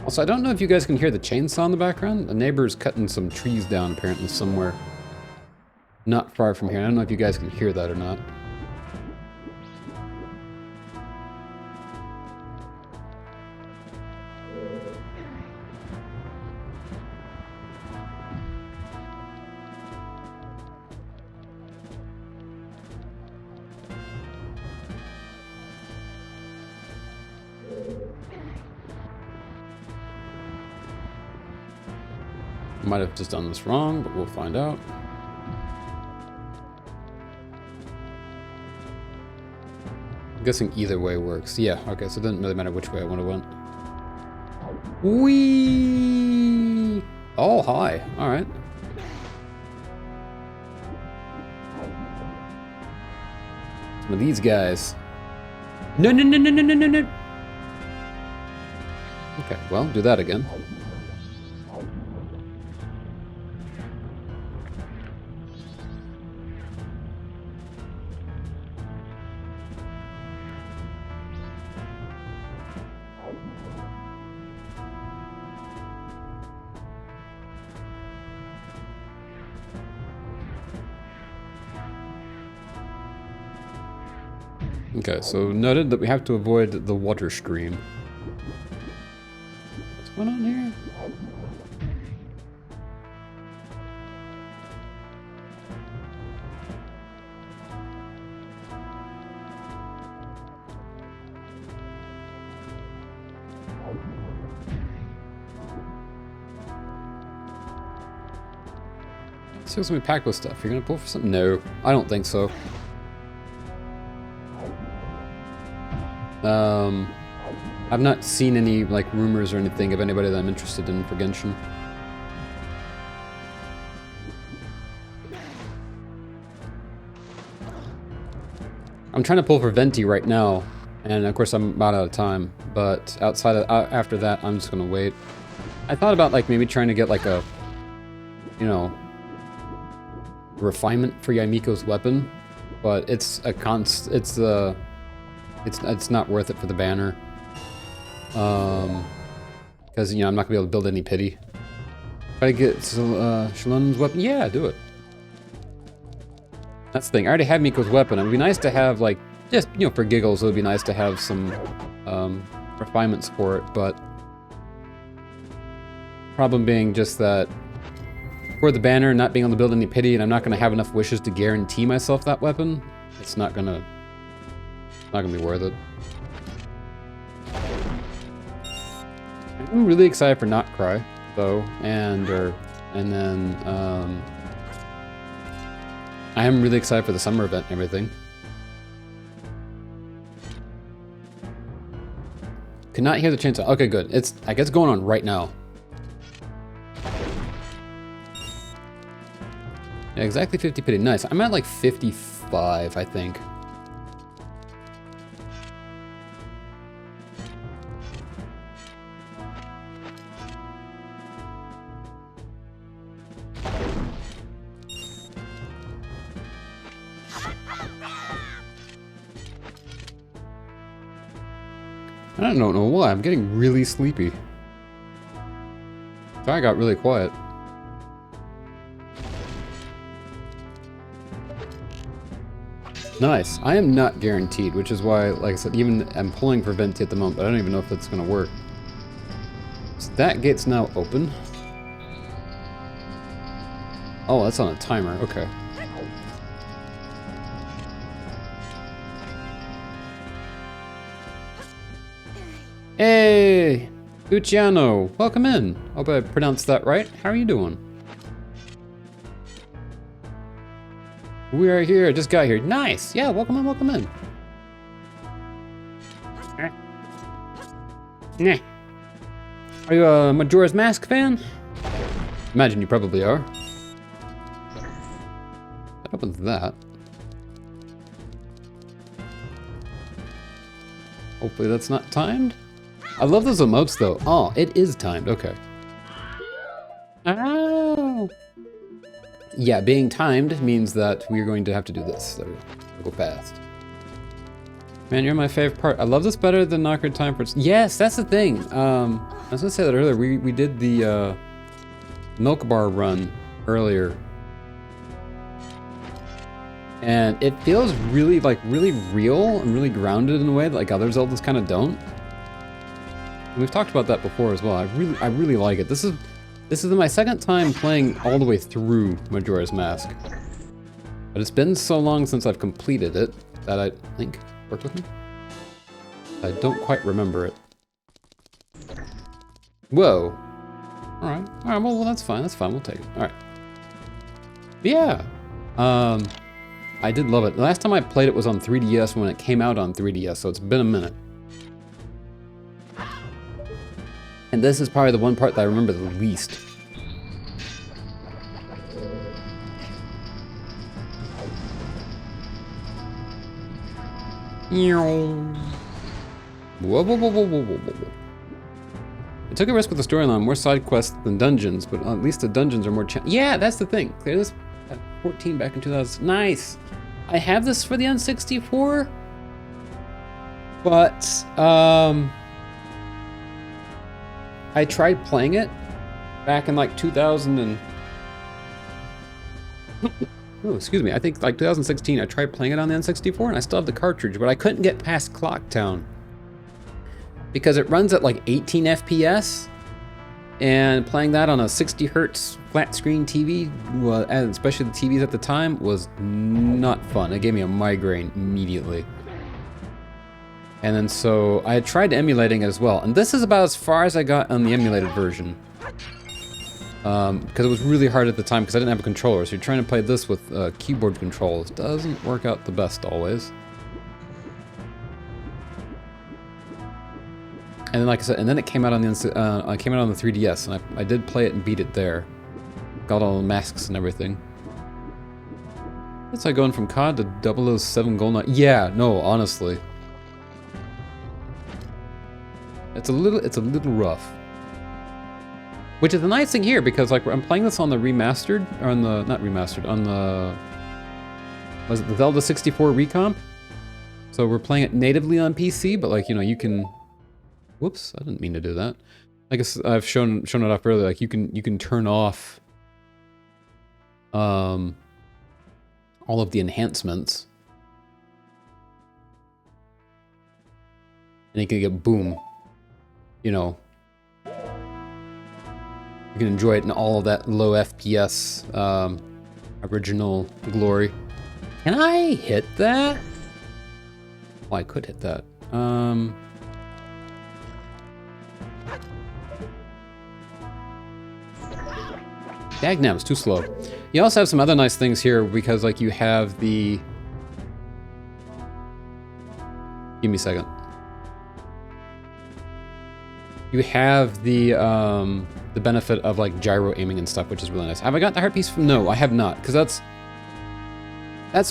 Also, I don't know if you guys can hear the chainsaw in the background. The neighbor's cutting some trees down apparently somewhere not far from here. I don't know if you guys can hear that or not. Might have just done this wrong, but we'll find out. I'm guessing either way works. Yeah, okay, so it doesn't really matter which way I want to went. Whee! Oh, hi. All right. Some of these guys. No, no, no, no, no, no, no, no. Okay, well, do that again. Okay, so noted that we have to avoid the water stream. What's going on here? See what's gonna be packed with stuff. You're gonna pull for something? No, I don't think so. I've not seen any like rumors or anything of anybody that I'm interested in for Genshin. I'm trying to pull for Venti right now, and of course I'm about out of time. But outside of after that, I'm just gonna wait. I thought about like maybe trying to get like a, you know, refinement for Yamiko's weapon, but it's not worth it for the banner. Because you know I'm not gonna be able to build any pity. If I get Shalon's weapon, yeah, do it. That's the thing. I already have Miko's weapon. It would be nice to have like just for giggles. It would be nice to have some refinements for it, but problem being just that for the banner not being able to build any pity, and I'm not gonna have enough wishes to guarantee myself that weapon. It's not gonna be worth it. I'm really excited for Not Cry, though, and then I am really excited for the summer event and everything. Could not hear the chainsaw. Okay, good. It's I guess going on right now. Yeah, exactly 50 pity. Nice. I'm at like 55, I think. I don't know why, I'm getting really sleepy. So I got really quiet. Nice. I am not guaranteed, which is why, like I said, even I'm pulling for Venti at the moment, but I don't even know if it's gonna work. So that gate's now open. Oh, that's on a timer, okay. Hey! Luciano, welcome in. Hope I pronounced that right. How are you doing? We are here, just got here. Nice! Yeah, welcome in, welcome in. Nah. Are you a Majora's Mask fan? Imagine you probably are. What happened to that? Hopefully that's not timed. I love those emotes though. Oh, it is timed, okay. Oh! Yeah, being timed means that we're going to have to do this. There we go. We'll go fast. Man, you're my favorite part. I love this better than Knocker Time for... Yes, that's the thing. I was gonna say that earlier. We did the Milk Bar run earlier. And it feels really, like, really real and really grounded in a way that, like, other Zeldas kind of don't. And we've talked about that before as well. I really like it. This is my second time playing all the way through Majora's Mask. But it's been so long since I've completed it that I think... Work with me? I don't quite remember it. Whoa. Alright. Alright, well, that's fine. That's fine. We'll take it. Alright. Yeah. I did love it. The last time I played it was on 3DS when it came out on 3DS, so it's been a minute. And this is probably the one part that I remember the least. Whoa, whoa, whoa, whoa, whoa, whoa, whoa. It took a risk with the storyline, more side quests than dungeons, but at least the dungeons are more yeah, that's the thing. Clear this at 14 back in 2000. Nice. I have this for the N64, but I tried playing it back in like 2000 and Oh, excuse me. I think like 2016, I tried playing it on the N64 and I still have the cartridge, but I couldn't get past Clocktown because it runs at like 18 FPS, and playing that on a 60 hertz flat screen TV, well, and especially the TVs at the time, was not fun. It gave me a migraine immediately. And then so I had tried emulating it as well, and this is about as far as I got on the emulated version. Because it was really hard at the time because I didn't have a controller, so you're trying to play this with keyboard controls. Doesn't work out the best always. And then, like I said, and then it came out on the 3DS, and I did play it and beat it there. Got all the masks and everything. It's like going from COD to 007 GoldenEye. Yeah, no, honestly, it's a little rough. Which is the nice thing here, because like I'm playing this on the remastered, or on the, not remastered, on the, was it the Zelda 64 recomp? So we're playing it natively on PC, but like, you know, you can, whoops, I didn't mean to do that. I guess I've shown it off earlier, like you can turn off all of the enhancements. And you can get, boom, you know, you can enjoy it in all of that low FPS original glory. Can I hit that? Well, I could hit that. Dagnam, it's too slow. You also have some other nice things here because like you have the... Give me a second. You have the benefit of like gyro aiming and stuff, which is really nice. Have I got the heart piece? No, I have not, because that's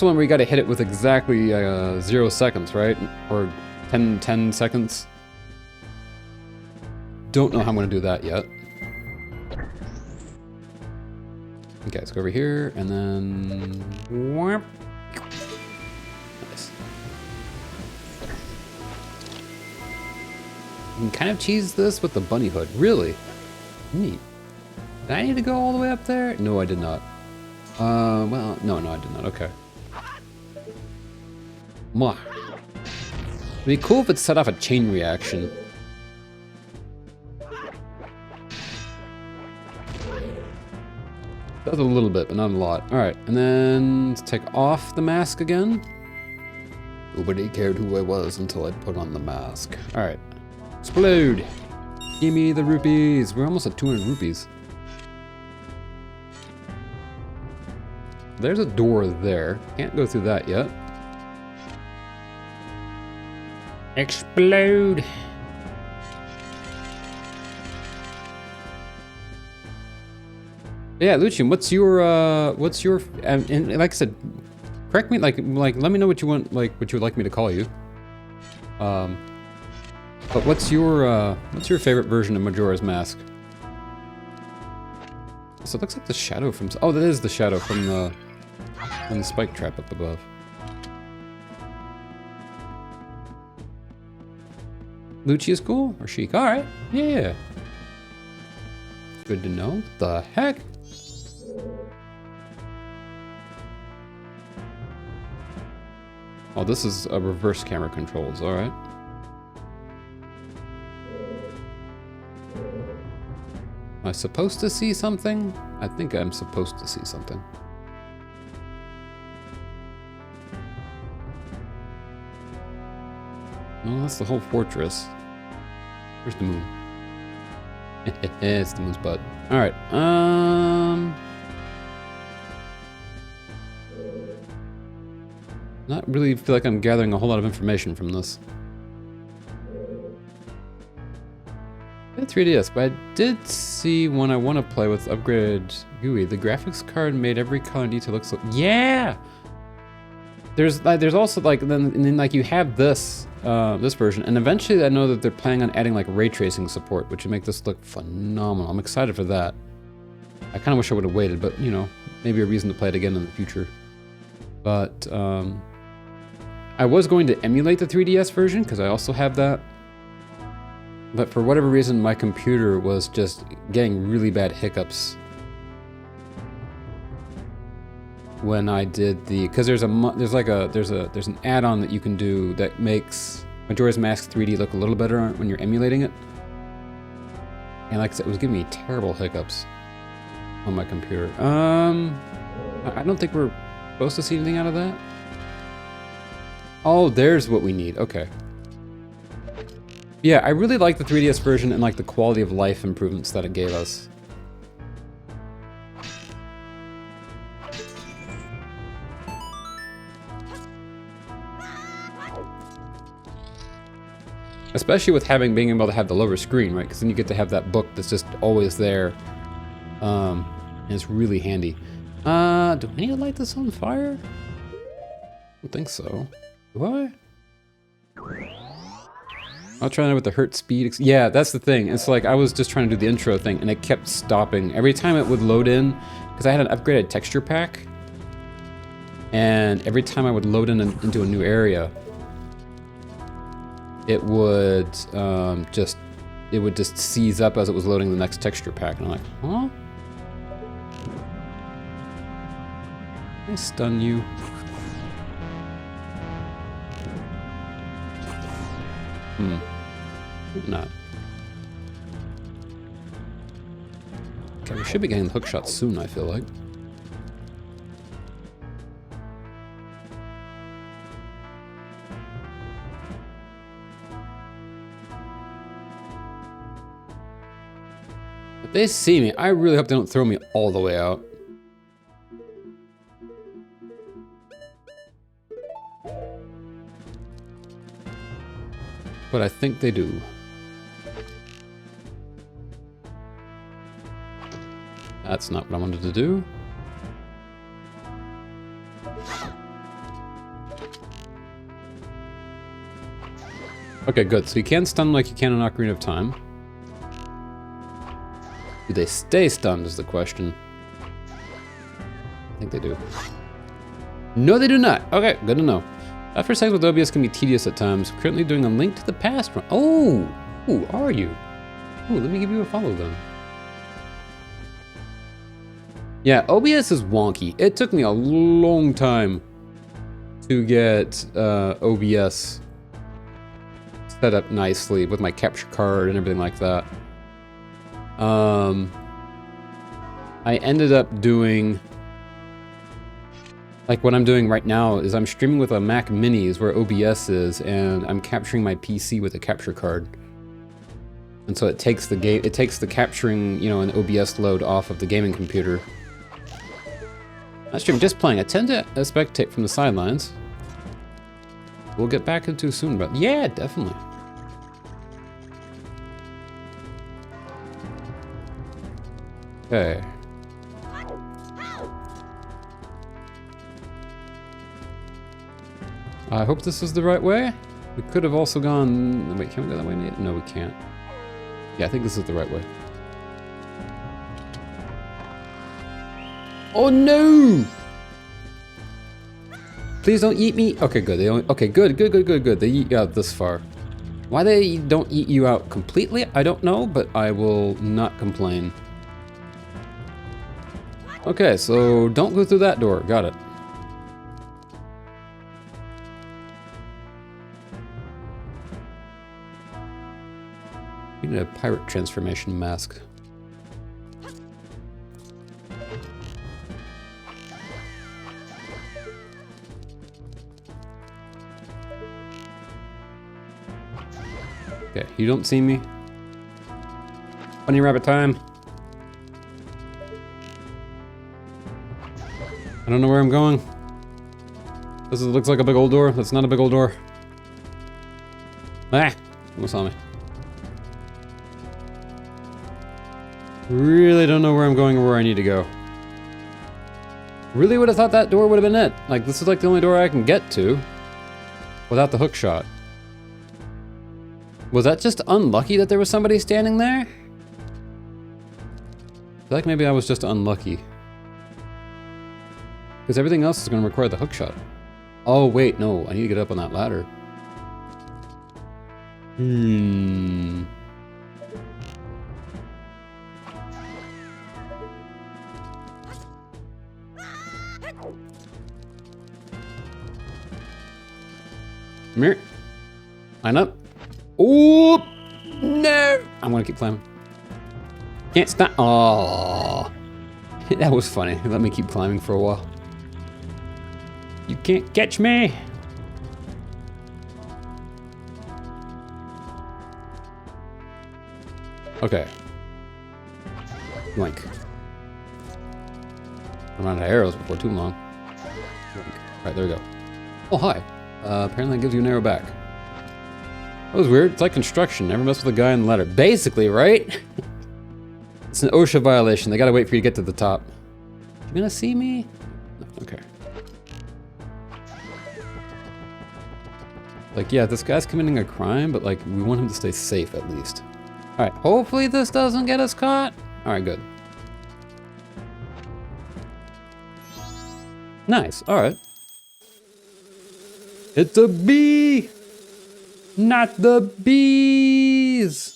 the one where you got to hit it with exactly 0 seconds, right? Or 10 seconds. Don't know how I'm going to do that yet. Okay, let's go over here and then... Nice. You can kind of cheese this with the bunny hood. Really? Neat. Did I need to go all the way up there? No, I did not. Well, no, I did not. Okay. Mwah. It'd be cool if it set off a chain reaction. Does a little bit, but not a lot. All right, and then let's take off the mask again. Nobody cared who I was until I put on the mask. All right, explode. Give me the rupees. We're almost at 200 rupees. There's a door there. Can't go through that yet. Explode. Yeah, Lucian, what's your and like I said, correct me, like let me know what you want, like what you would like me to call you. But what's your favorite version of Majora's Mask? So it looks like the shadow from, oh, that is the shadow from the spike trap up above. Lucci is cool, or Sheik? All right, yeah. Good to know. What the heck? Oh, this is a reverse camera controls, all right. Am I supposed to see something? I think I'm supposed to see something. Oh, that's the whole fortress. Where's the moon? It's the moon's butt. All right. Not really feel like I'm gathering a whole lot of information from this. I had 3DS, but I did see one I want to play with upgraded GUI. The graphics card made every color and detail look so... Yeah! There's also like, then like you have this this version, and eventually I know that they're planning on adding like ray tracing support, which would make this look phenomenal. I'm excited for that. I kind of wish I would have waited, but you know, maybe a reason to play it again in the future. But I was going to emulate the 3DS version because I also have that. But for whatever reason, my computer was just getting really bad hiccups. when I did the, because there's an add-on that you can do that makes Majora's Mask 3D look a little better when you're emulating it. And like I said, it was giving me terrible hiccups on my computer. I don't think we're supposed to see anything out of that. Oh, there's what we need. Okay. Yeah, I really like the 3DS version and like the quality of life improvements that it gave us. Especially with being able to have the lower screen, right? Because then you get to have that book that's just always there. And it's really handy. Do I need to light this on fire? I don't think so. Do I? I'll try that with the hurt speed. Yeah, that's the thing. It's like I was just trying to do the intro thing and it kept stopping. Every time it would load in, because I had an upgraded texture pack. And every time I would load into a new area, it would just seize up as it was loading the next texture pack. And I'm like, huh? Can I stun you? Not. Okay, we should be getting the hook shot soon, I feel like. If they see me, I really hope they don't throw me all the way out. But I think they do. That's not what I wanted to do. Okay, good. So you can stun like you can in Ocarina of Time. Do they stay stunned is the question. I think they do. No, they do not. Okay, good to know. First times with OBS can be tedious at times. Currently doing a Link to the Past run. Oh! Who are you? Oh, let me give you a follow then. Yeah, OBS is wonky. It took me a long time to get OBS set up nicely with my capture card and everything like that. I ended up doing, like what I'm doing right now is I'm streaming with a Mac Mini is where OBS is, and I'm capturing my PC with a capture card. And so it takes the capturing, you know, an OBS load off of the gaming computer. I stream just playing. I tend to spectate from the sidelines. We'll get back into soon, but yeah, definitely. Okay. I hope this is the right way. We could have also gone... Wait, can we go that way, Nate? No, we can't. Yeah, I think this is the right way. Oh no! Please don't eat me. Okay, good. Okay, good. They eat you out this far. Why they don't eat you out completely, I don't know, but I will not complain. Okay, so don't go through that door. Got it. We need a pirate transformation mask. Okay, you don't see me. Bunny rabbit time. I don't know where I'm going. This looks like a big old door. That's not a big old door. Ah! Almost saw me. Really don't know where I'm going or where I need to go. Really would have thought that door would have been it. Like, this is like the only door I can get to without the hook shot. Was that just unlucky that there was somebody standing there? I feel like maybe I was just unlucky. Because everything else is going to require the hook shot. Oh, wait, no. I need to get up on that ladder. Come here. Line up. Oh no! I'm gonna keep climbing. Can't stop. Oh, that was funny. Let me keep climbing for a while. You can't catch me. Okay. Blink. I'm out of arrows before too long. Blink. Alright, there we go. Oh, hi. Apparently it gives you an arrow back. That was weird. It's like construction. Never mess with a guy in the ladder. Basically, right? It's an OSHA violation. They gotta wait for you to get to the top. You gonna see me? No, okay. Like, yeah, this guy's committing a crime, but like, we want him to stay safe at least. Alright, hopefully this doesn't get us caught. Alright, good. Nice, alright. It's a bee! Not the bees!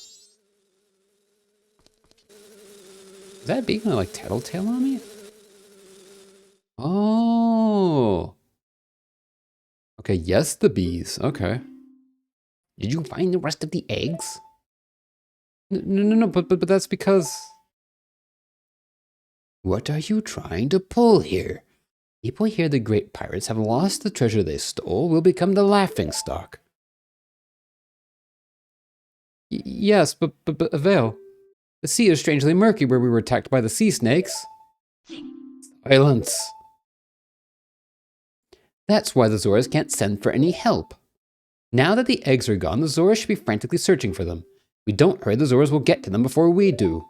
Is that bee gonna like tattletale on me? Oh. Okay, yes, the bees. Okay. Did you find the rest of the eggs? No, but that's because... What are you trying to pull here? People hear the great pirates have lost the treasure they stole will become the laughingstock. Yes, but Avail. The sea is strangely murky where we were attacked by the sea snakes. Silence. That's why the Zoras can't send for any help. Now that the eggs are gone, the Zoras should be frantically searching for them. If we don't hurry, the Zoras will get to them before we do.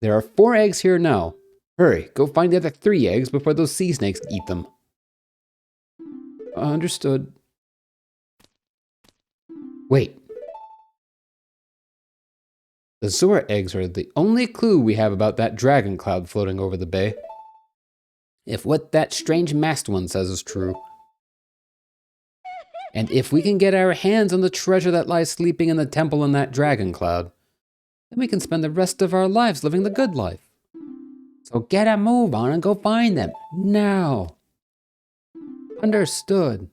There are 4 eggs here now. Hurry, go find the other 3 eggs before those sea snakes eat them. Understood. Wait. The Zora eggs are the only clue we have about that dragon cloud floating over the bay. If what that strange masked one says is true. And if we can get our hands on the treasure that lies sleeping in the temple in that dragon cloud, then we can spend the rest of our lives living the good life. So get a move on and go find them, now. Understood.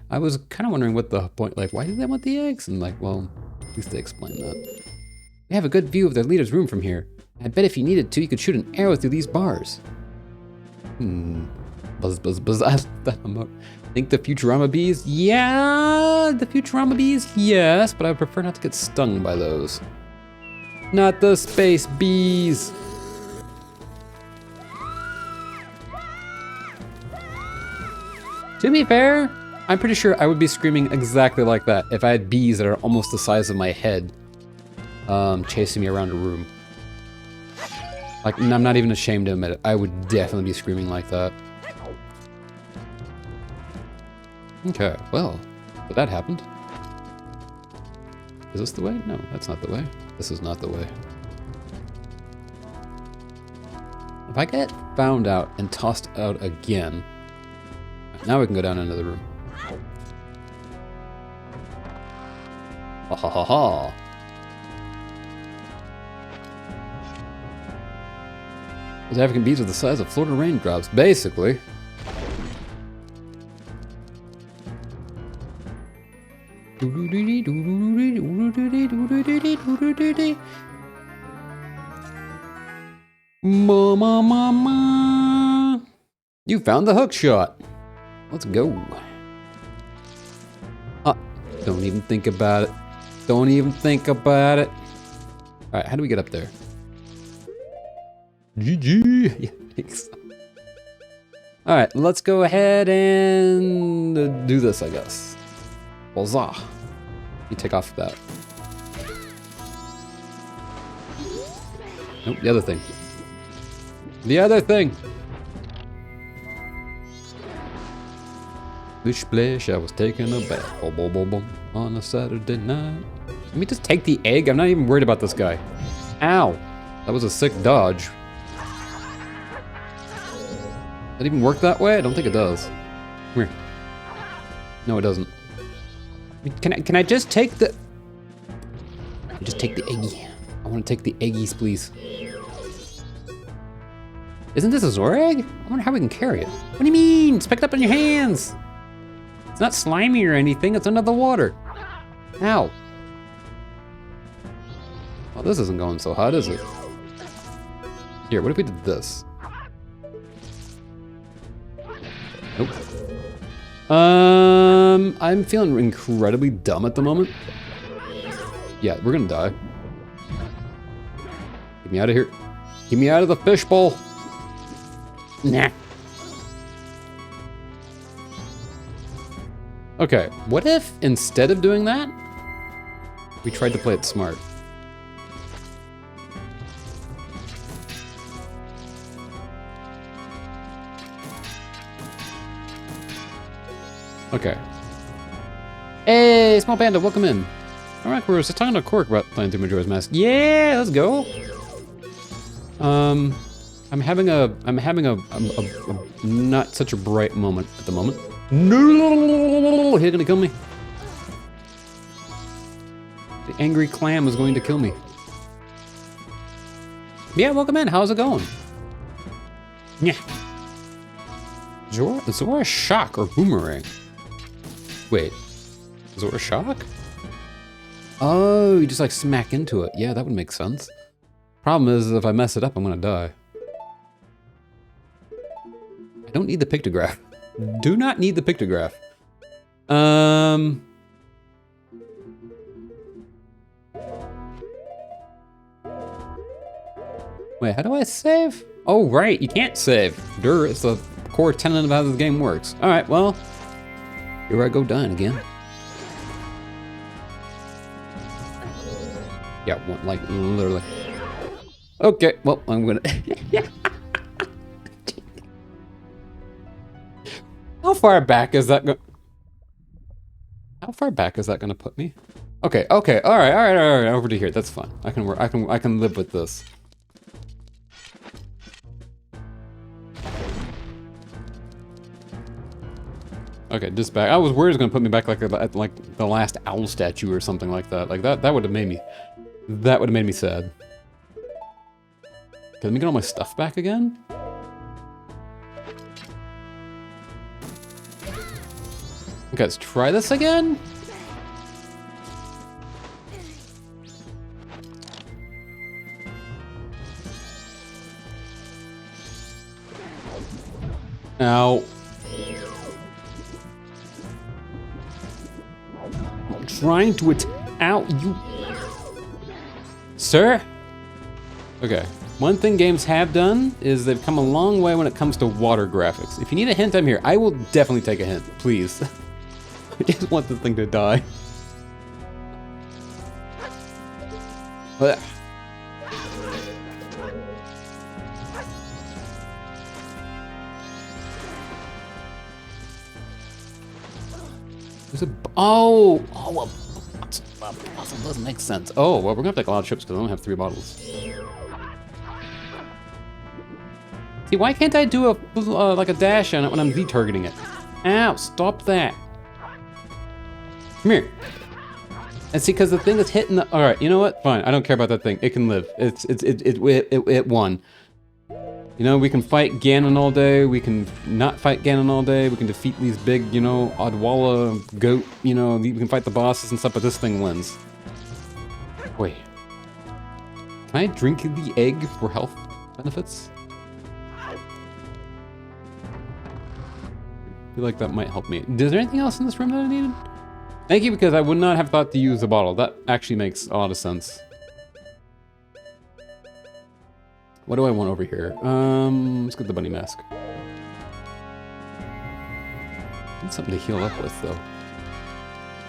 I was kind of wondering what the point, like, why do they want the eggs? And like, well, at least they explained that. We have a good view of their leader's room from here. I bet if you needed to, you could shoot an arrow through these bars. Buzz. I think the Futurama bees, yeah, the Futurama bees, yes, but I would prefer not to get stung by those. Not the space bees. To be fair, I'm pretty sure I would be screaming exactly like that if I had bees that are almost the size of my head chasing me around a room. Like, I'm not even ashamed to admit it. I would definitely be screaming like that. Okay, well, but that happened. Is this the way? No, that's not the way. This is not the way. If I get found out and tossed out again, now we can go down into the room. Ha ha ha ha. Those African bees are the size of Florida raindrops, basically. Mama. You found the hook shot. Let's go. Don't even think about it. Don't even think about it. All right, how do we get up there? GG. Yeah, thanks. All right, let's go ahead and do this, I guess. Huzzah. You take off that. Nope, the other thing. The other thing. Splish splash, I was taking a bath. Boom, boom, boom, boom, on a Saturday night. Let me just take the egg. I'm not even worried about this guy. Ow. That was a sick dodge. Does that even work that way? I don't think it does. Come here. No, it doesn't. Can I just take the... Just take the eggy. I want to take the eggies, please. Isn't this a Zora egg? I wonder how we can carry it. What do you mean? It's picked up in your hands. It's not slimy or anything, it's under the water. Ow. Oh, this isn't going so hot, is it? Here, what if we did this? Nope. I'm feeling incredibly dumb at the moment. Yeah, we're gonna die. Get me out of here. Get me out of the fishbowl. Nah. Okay, what if instead of doing that, we tried to play it smart? Okay. Hey, small panda, welcome in. All right, we're just talking to Cork about playing through Majora's Mask. Yeah, let's go. I'm having a not such a bright moment at the moment. No, he's gonna kill me. The angry clam is going to kill me. Yeah, welcome in. How's it going? Yeah. Zora shock or boomerang? Wait, Zora shock? Oh, you just like smack into it. Yeah, that would make sense. Problem is, if I mess it up, I'm gonna die. I don't need the pictograph. Do not need the pictograph. Wait, how do I save? Oh, right, you can't save. Durr, it's the core tenet of how this game works. All right, well, here I go dying again. Yeah, one, like, literally. Okay, well, I'm gonna... How far back is that How far back is that gonna put me? Okay, all right, over to here. That's fine. I can work. I can live with this. Okay, just back. I was worried it was gonna put me back like at like the last owl statue or something like that. Like that would have made me. That would have made me sad. Okay, let me get all my stuff back again. Okay, let's try this again. Ow. I'm trying to Ow, you... Sir? Okay. One thing games have done is they've come a long way when it comes to water graphics. If you need a hint, I'm here. I will definitely take a hint, please. I just want this thing to die. Ugh. There's a... Oh! Oh, a puzzle doesn't make sense. Oh, well, we're gonna have to take a lot of trips because I only have 3 bottles. See, why can't I do a like a dash on it when I'm V-targeting it? Ow, stop that. Come here. And see, because the thing is hitting the... All right, you know what? Fine, I don't care about that thing. It can live. It won. You know, we can fight Ganon all day. We can not fight Ganon all day. We can defeat these big, you know, Odwalla goat, you know, we can fight the bosses and stuff, but this thing wins. Wait. Can I drink the egg for health benefits? I feel like that might help me. Is there anything else in this room that I needed? Thank you, because I would not have thought to use the bottle. That actually makes a lot of sense. What do I want over here? Let's get the bunny mask. Need something to heal up with, though.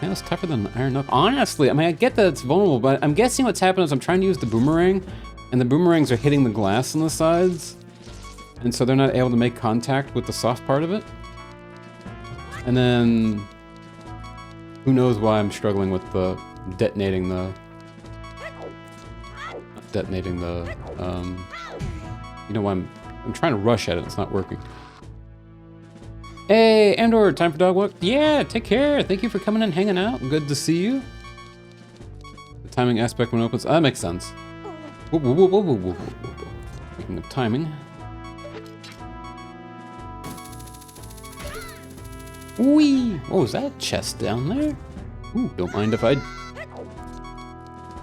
Man, it's tougher than iron knuckle. Honestly, I mean, I get that it's vulnerable, but I'm guessing what's happening is I'm trying to use the boomerang, and the boomerangs are hitting the glass on the sides, and so they're not able to make contact with the soft part of it. And then... who knows why I'm struggling with the detonating the... Not detonating the... you know why I'm trying to rush at it, it's not working. Hey, Andor, time for dog walk? Yeah, take care. Thank you for coming and hanging out. Good to see you. The timing aspect when it opens, that makes sense. Whoa, whoa, whoa, whoa, whoa, whoa, whoa, whoa. Speaking of timing. Whee! Oh, is that a chest down there? Ooh, don't mind if I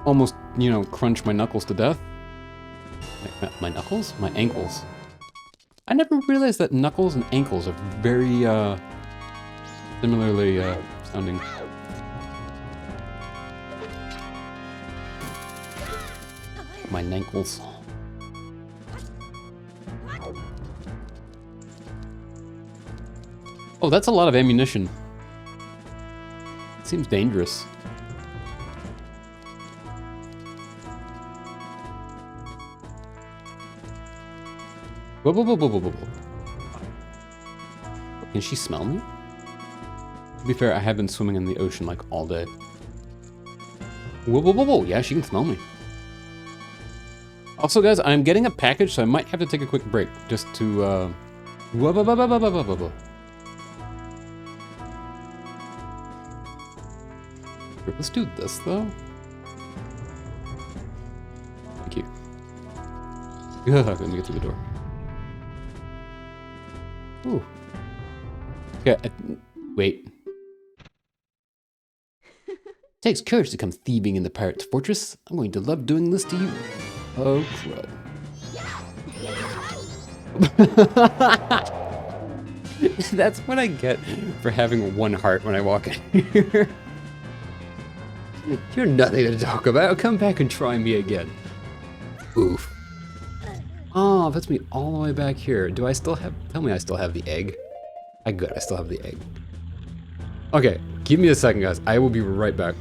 Almost, you know, crunch my knuckles to death. my knuckles? My ankles. I never realized that knuckles and ankles are very, similarly, sounding. My nankles. Oh, that's a lot of ammunition. Seems dangerous. Whoa, whoa, whoa, whoa, whoa, whoa. Can she smell me? To be fair, I have been swimming in the ocean like all day. Whoa, whoa, whoa, whoa. Yeah, she can smell me. Also, guys, I'm getting a package, so I might have to take a quick break just to, whoa, whoa, whoa, whoa, whoa, whoa, whoa, whoa. Let's do this, though. Thank you. Let me get through the door. Ooh. Okay, wait. Takes courage to come thieving in the pirate's fortress. I'm going to love doing this to you. Oh, crud. That's what I get for having one heart when I walk in here. You're nothing to talk about. Come back and try me again. Oof. Oh, that's me all the way back here. Do I still have... Tell me I still have the egg. Good, I still have the egg. Okay, give me a second, guys. I will be right back.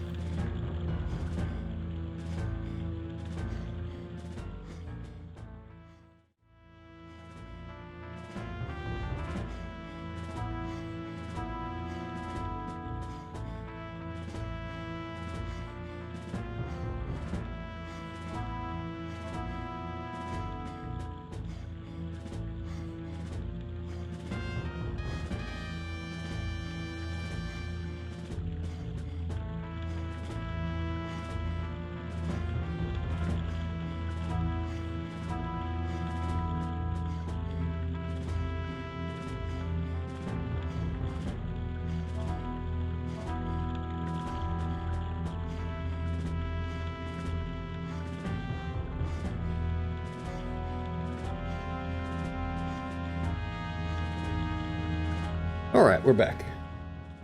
Alright, we're back.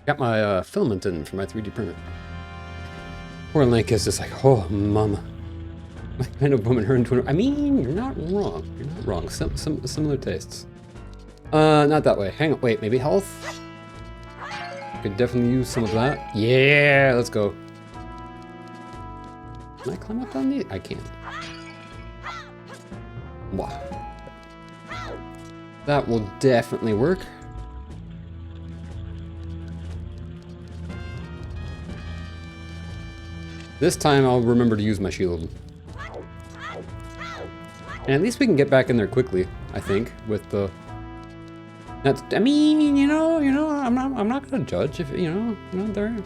Got my filament in for my 3D printer. Poor Link is just like, oh, mama. What kind of woman her into an... I mean, you're not wrong. You're not wrong. Similar tastes. Not that way. Hang on. Wait, maybe health? Could definitely use some of that. Yeah, let's go. Can I climb up on these? I can't. Wow. That will definitely work. This time I'll remember to use my shield. And at least we can get back in there quickly, I think, with the... That's, I mean, you know, I'm not gonna judge if, they're...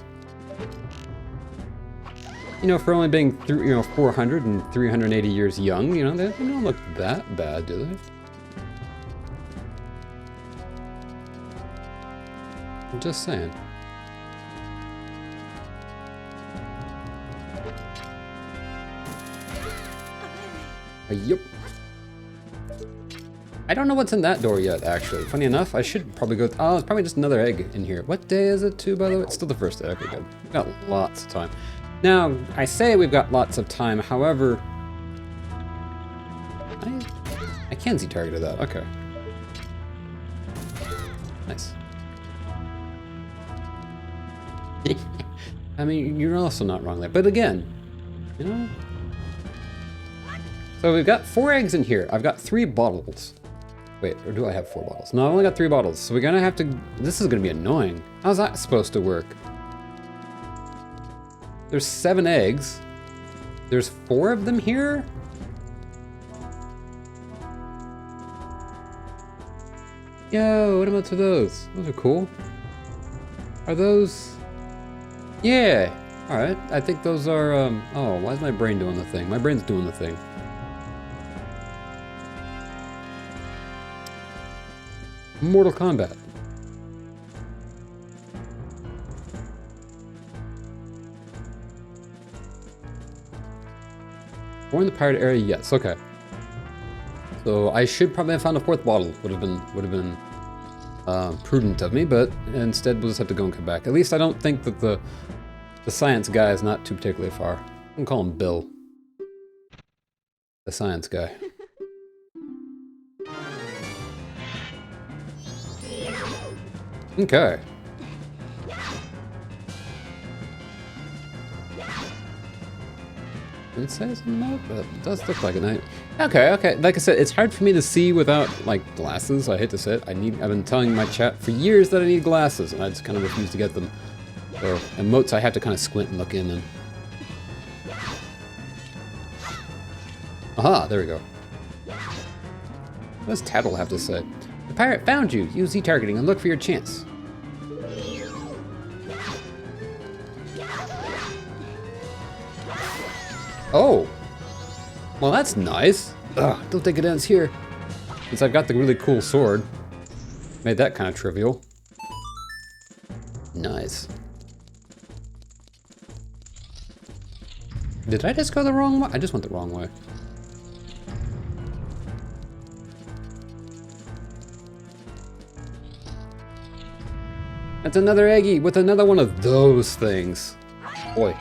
For only being, 400 and 380 years young, they don't look that bad, do they? I'm just saying. Yep. I don't know what's in that door yet, actually. Funny enough, I should probably go... Oh, it's probably just another egg in here. What day is it, too, by the way? It's still the first day. Okay, good. We've got lots of time. Now, I say we've got lots of time, however... I can see targeted that. Okay. Nice. I mean, you're also not wrong there. But again, So we've got 4 eggs in here. I've got 3 bottles. Wait, or do I have 4 bottles? No, I've only got 3 bottles. So we're gonna have to... This is gonna be annoying. How's that supposed to work? There's 7 eggs. There's 4 of them here? Yo, what about those? Those are cool. Are those... Yeah. Alright, I think those are, Oh, why is my brain doing the thing? My brain's doing the thing. Mortal Kombat. Exploring the pirate area, yes. Okay. So I should probably have found a 4th bottle. Would have been prudent of me, but instead we'll just have to go and come back. At least I don't think that the science guy is not too particularly far. I can call him Bill. The science guy. Okay. Didn't say something about it, but it does look like a night. Okay, okay. Like I said, it's hard for me to see without, like, glasses. I hate to say it. I've been telling my chat for years that I need glasses, and I just kind of refuse to get them. So, emotes, I have to kind of squint and look in and... Aha, there we go. What does Tattle have to say? The pirate found you. Use Z-targeting and look for your chance. Oh. Well, that's nice. Ugh, don't think it ends here. Since I've got the really cool sword. Made that kind of trivial. Nice. Did I just go the wrong way? I just went the wrong way. That's another Eggy with another one of those things. Boy.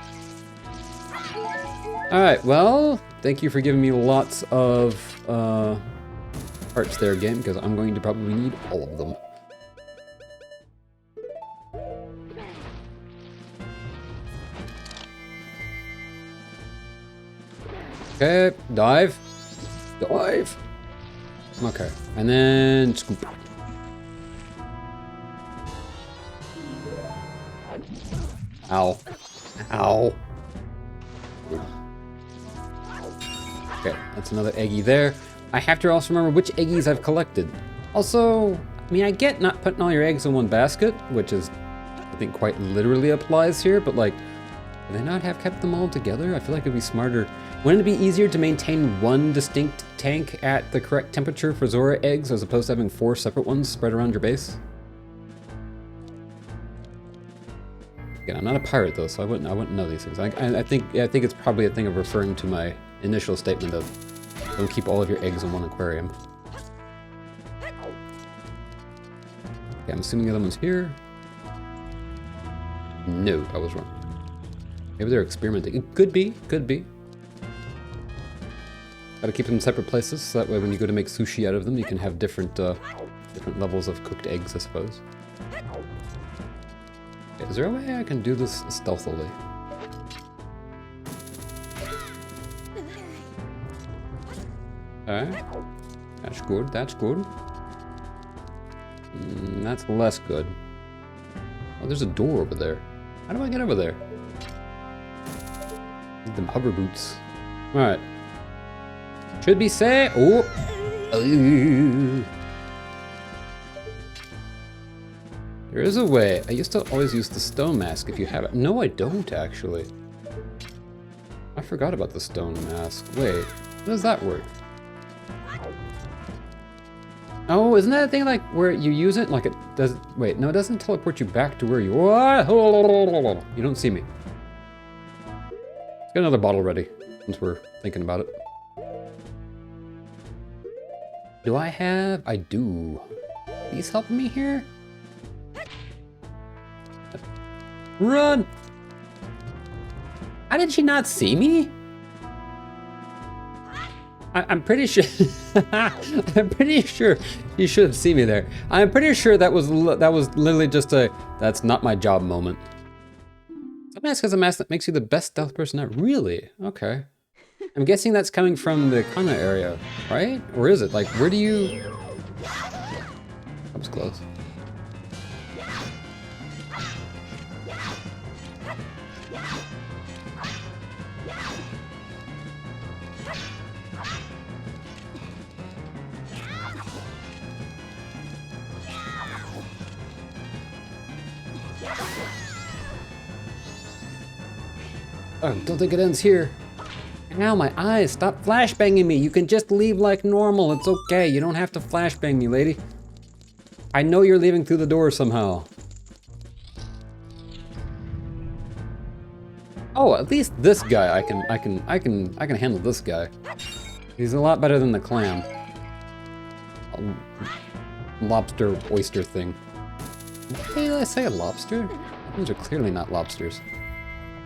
Alright, well, thank you for giving me lots of parts there, game, because I'm going to probably need all of them. Okay, dive. Dive. Okay, and then scoop. Ow. Ow. Okay, that's another Eggy there. I have to also remember which Eggies I've collected. Also, I mean, I get not putting all your eggs in one basket, which is, I think, quite literally applies here, but like, do they not have kept them all together? I feel like it'd be smarter. Wouldn't it be easier to maintain one distinct tank at the correct temperature for Zora eggs as opposed to having 4 separate ones spread around your base? Again, I'm not a pirate though, so I wouldn't know these things. I think it's probably a thing of referring to my initial statement of don't keep all of your eggs in one aquarium. Okay, I'm assuming the other one's here. No, I was wrong. Maybe they're experimenting. It could be, could be. Gotta keep them in separate places, so that way when you go to make sushi out of them, you can have different different levels of cooked eggs, I suppose. Okay, is there a way I can do this stealthily? Okay. That's good, that's good. That's less good. Oh, there's a door over there. How do I get over there? Need them hover boots. Alright. Should be safe. Oh! There is a way. I used to always use the stone mask if you have it. No, I don't actually. I forgot about the stone mask. Wait, how does that work? Oh, isn't that a thing like where you use it? Like it does. Wait, no, it doesn't teleport you back to where you are. You don't see me. Let's get another bottle ready since we're thinking about it. Do I have? I do. These helping me here? Run! How did she not see me? I'm pretty sure. I'm pretty sure you should have seen me there. I'm pretty sure that was literally just a "that's not my job" moment. Some mask has a mask that makes you the best stealth person out. Really? Okay. I'm guessing that's coming from the Kana area, right? Or is it? Like, where do you? That was close. Oh, don't think it ends here. Ow, my eyes, stop flashbanging me. You can just leave like normal. It's okay. You don't have to flashbang me, lady. I know you're leaving through the door somehow. Oh, at least this guy I can handle this guy. He's a lot better than the clam. Lobster oyster thing. Did I say a lobster? Those are clearly not lobsters.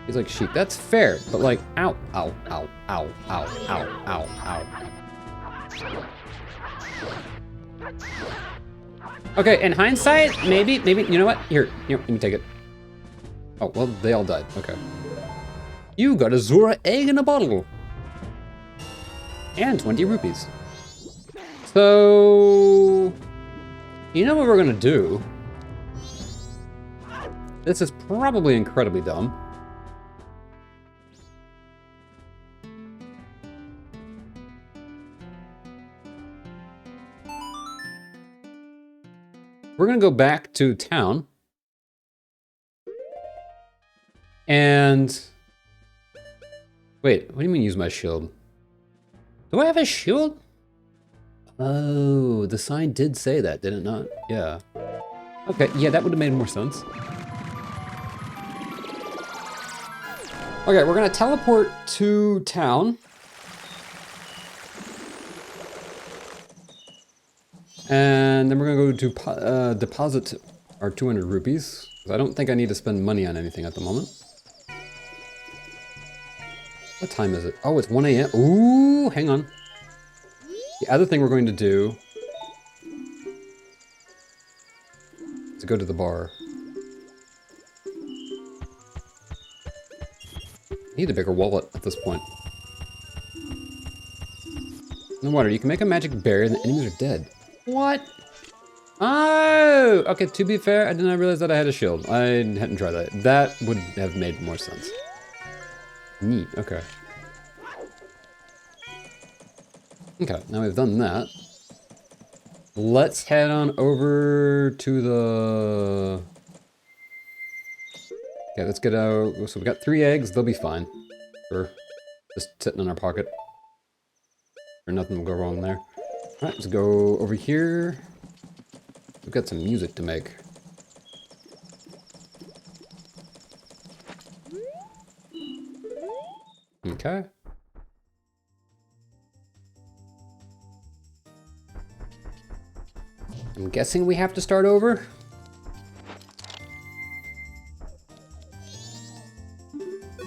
He's like sheep. That's fair, but like, ow, ow, ow, ow, ow, ow, ow, ow. Okay, in hindsight, maybe, you know what? Here, let me take it. Oh, well, they all died. Okay. You got a Zora egg in a bottle. And 20 rupees. So, you know what we're gonna do? This is probably incredibly dumb. We're gonna go back to town. And wait, what do you mean use my shield? Do I have a shield? Oh, the sign did say that, did it not? Yeah. Okay, yeah, that would have made more sense. Okay, we're gonna teleport to town. And then we're gonna go to deposit our 200 rupees. I don't think I need to spend money on anything at the moment. What time is it? Oh, it's 1 a.m. Ooh, hang on. The other thing we're going to do is go to the bar. I need a bigger wallet at this point. No wonder, you can make a magic berry and the enemies are dead. What? Oh! Okay, to be fair, I did not realize that I had a shield. I hadn't tried that. That would have made more sense. Neat, okay. Okay, now we've done that. Let's head on over to the... Okay, let's get out. So we got 3 eggs, they'll be fine. Or just sitting in our pocket. Or nothing will go wrong there. Alright, let's go over here. We've got some music to make. Okay. I'm guessing we have to start over.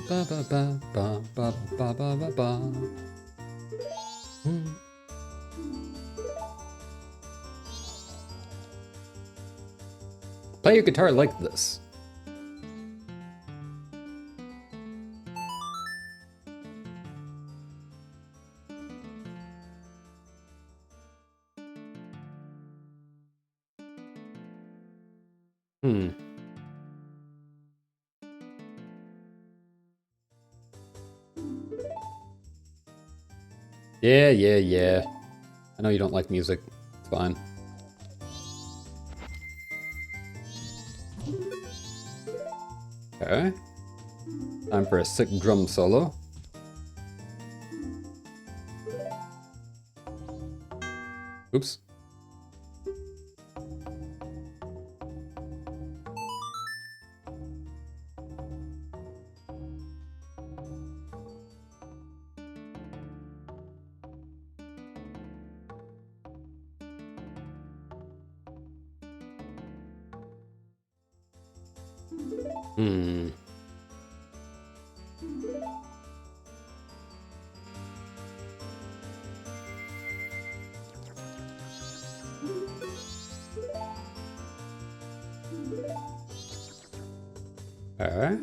Ba ba ba ba ba ba ba ba ba. Play your guitar like this. Yeah. I know you don't like music. It's fine. Okay. Time for a sick drum solo. Oops. Okay.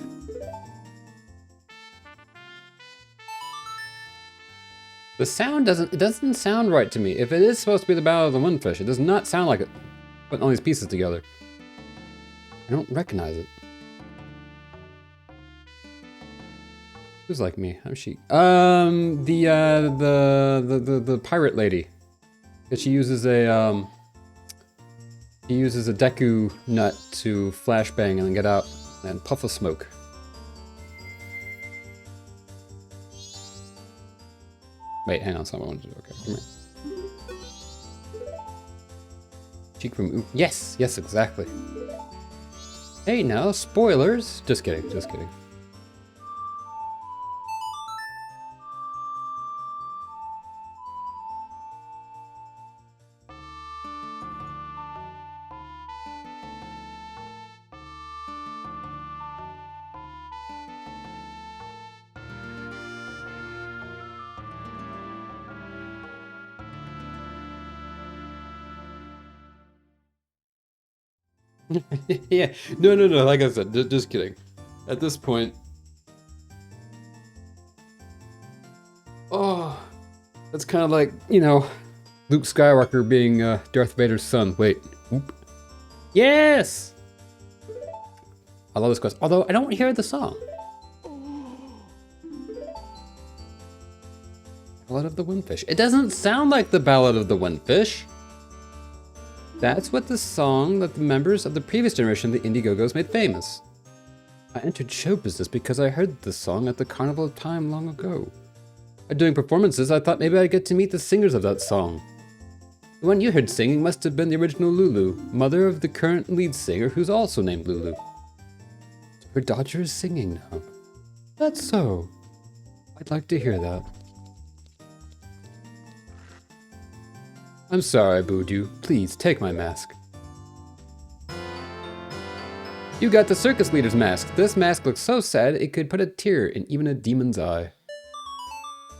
The sound doesn't sound right to me. If it is supposed to be the Battle of the Windfish, it does not sound like it. Putting all these pieces together. I don't recognize it. Who's like me? I'm she. The pirate lady. That she uses a Deku nut to flashbang and then get out and puff of smoke. Wait, hang on, that's not what I wanted to do. Okay, come here. Cheek from Oop. Yes, exactly. Hey now, spoilers. Just kidding. Yeah, no, like I said, just kidding. At this point... Oh, that's kind of like, you know, Luke Skywalker being Darth Vader's son. Wait, whoop. Yes! I love this quest, although I don't hear the song. Ballad of the Windfish. It doesn't sound like the Ballad of the Windfish. That's what the song that the members of the previous generation of the Indiegogos made famous. I entered show business because I heard this song at the Carnival of Time long ago. By doing performances, I thought maybe I'd get to meet the singers of that song. The one you heard singing must have been the original Lulu, mother of the current lead singer who's also named Lulu. So her daughter is singing now. That's so. I'd like to hear that. I'm sorry I booed you. Please, take my mask. You got the circus leader's mask. This mask looks so sad it could put a tear in even a demon's eye.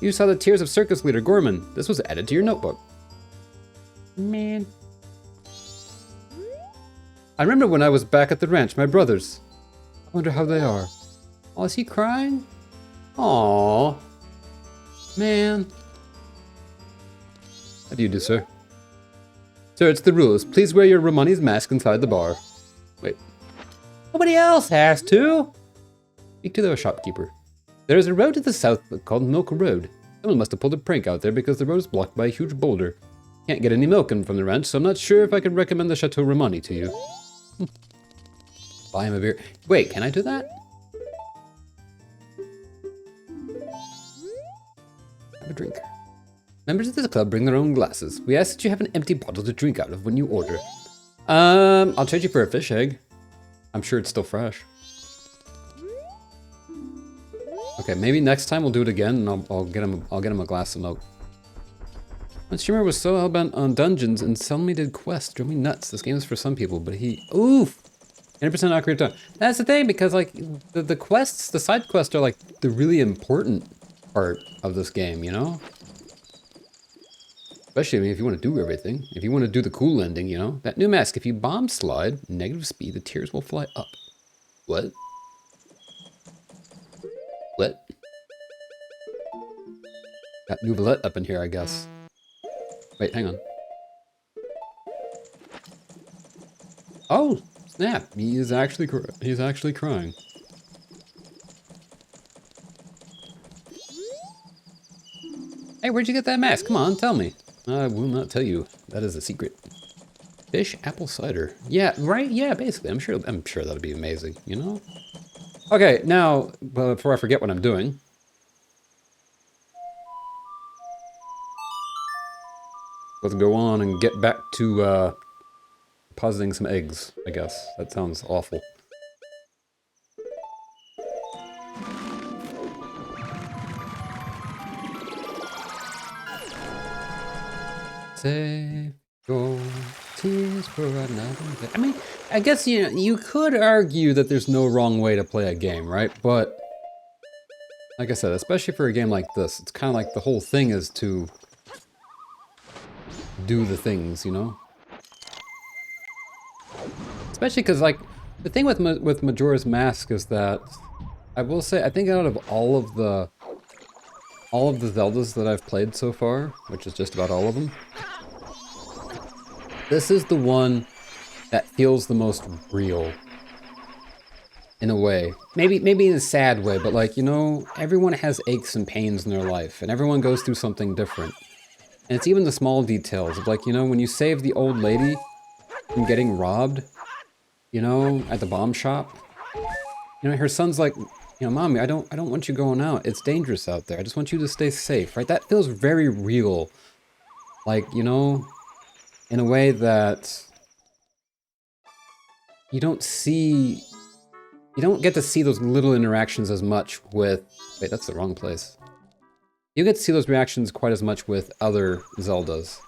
You saw the tears of circus leader Gorman. This was added to your notebook. Man. I remember when I was back at the ranch, my brothers. I wonder how they are. Oh, is he crying? Aww. Man. How do you do, sir? Sir, it's the rules. Please wear your Romani's mask inside the bar. Wait. Nobody else has to. Speak to the shopkeeper. There is a road to the south called Milk Road. Someone must have pulled a prank out there because the road is blocked by a huge boulder. Can't get any milk in from the ranch, so I'm not sure if I can recommend the Chateau Romani to you. Buy him a beer. Wait, can I do that? Have a drink. Members of this club bring their own glasses. We ask that you have an empty bottle to drink out of when you order. I'll trade you for a fish egg. I'm sure it's still fresh. Okay, maybe next time we'll do it again, and I'll get him a glass of milk. My streamer was so hellbent on dungeons and suddenly did quests. Drove me nuts. This game is for some people, but he... Oof! 100% accurate time. That's the thing, because like the quests, the side quests are like the really important part of this game, you know? Especially, I mean, if you want to do everything. If you want to do the cool ending, you know? That new mask, if you bomb slide, negative speed, the tears will fly up. What? What? Got Nouvellette up in here, I guess. Wait, hang on. Oh, snap. He's actually crying. Hey, where'd you get that mask? Come on, tell me. I will not tell you. That is a secret. Fish apple cider. Yeah, right? Yeah, basically. I'm sure that'll be amazing, you know? Okay, now, before I forget what I'm doing. Let's go on and get back to depositing some eggs, I guess. That sounds awful. Save your tears for another day. I mean, I guess, you know, you could argue that there's no wrong way to play a game, right? But, like I said, especially for a game like this, it's kind of like the whole thing is to do the things, you know? Especially because, like, the thing with Majora's Mask is that, I will say, I think out of all of the Zeldas that I've played so far, which is just about all of them, this is the one that feels the most real. In a way. Maybe in a sad way, but like, you know, everyone has aches and pains in their life, and everyone goes through something different. And it's even the small details of like, you know, when you save the old lady from getting robbed, you know, at the bomb shop. You know, her son's like, you know, Mommy, I don't want you going out. It's dangerous out there. I just want you to stay safe, right? That feels very real. Like, you know, in a way that you don't get to see those little interactions as much with, wait, that's the wrong place. You get to see those reactions quite as much with other Zeldas.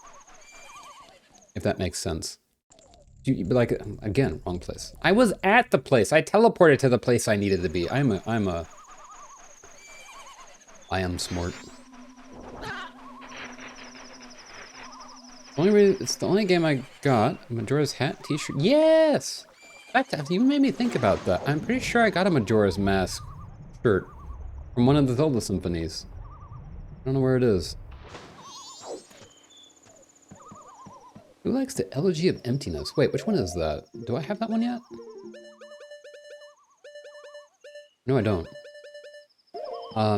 If that makes sense. You like, again, wrong place. I was at the place. I teleported to the place I needed to be. I am smart. It's the only game I got. Majora's hat, t-shirt. Yes! In fact, you made me think about that. I'm pretty sure I got a Majora's Mask shirt from one of the Zelda symphonies. I don't know where it is. Who likes the Elegy of Emptiness? Wait, which one is that? Do I have that one yet? No, I don't.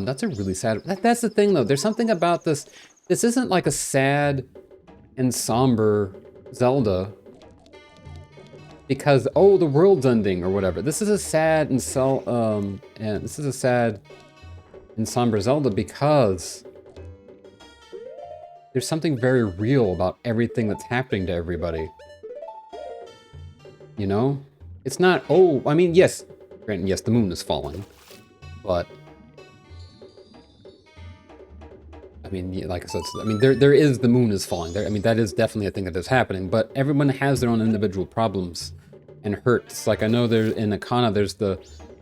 That's a really sad... That's the thing, though. There's something about this. This isn't like a sad and somber Zelda. Because, oh, the world's ending or whatever. This is a sad and this is a sad and somber Zelda because there's something very real about everything that's happening to everybody. You know? It's not, oh, I mean, yes, granted, yes, the moon is falling, but I mean, yeah, like I said, I mean, there is the moon is falling. I mean, that is definitely a thing that is happening, but everyone has their own individual problems and hurts. Like I know there in Akana, there's the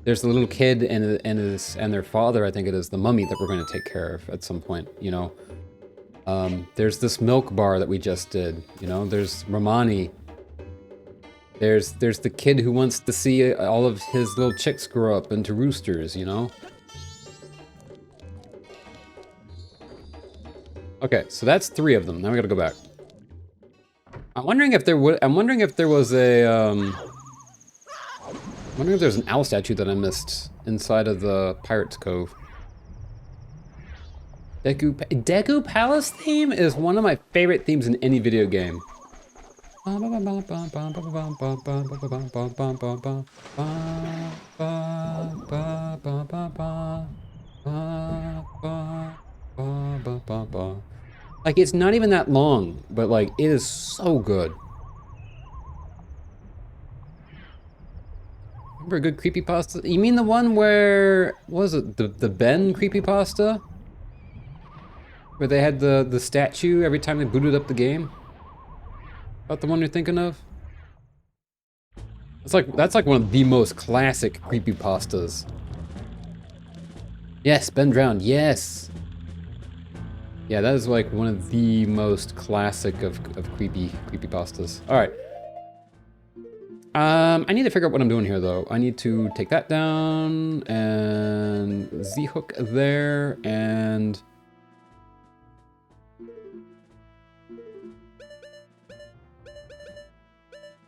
little kid and their father. I think it is the mummy that we're going to take care of at some point. You know, there's this milk bar that we just did. You know, there's Romani. There's the kid who wants to see all of his little chicks grow up into roosters. You know. Okay, so that's 3 of them. Now we gotta go back. I'm wondering if there was a, I'm wondering if there's an owl statue that I missed inside of the Pirate's Cove. Deku Palace theme is one of my favorite themes in any video game. Like, it's not even that long, but like, it is so good. Remember a good creepypasta? You mean the one where, what was it, the Ben creepypasta? Where they had the statue every time they booted up the game? About the one you're thinking of? That's like one of the most classic creepypastas. Yes, Ben drowned, yes! Yeah, that is like one of the most classic of creepypastas. Alright. I need to figure out what I'm doing here though. I need to take that down and Z-hook there and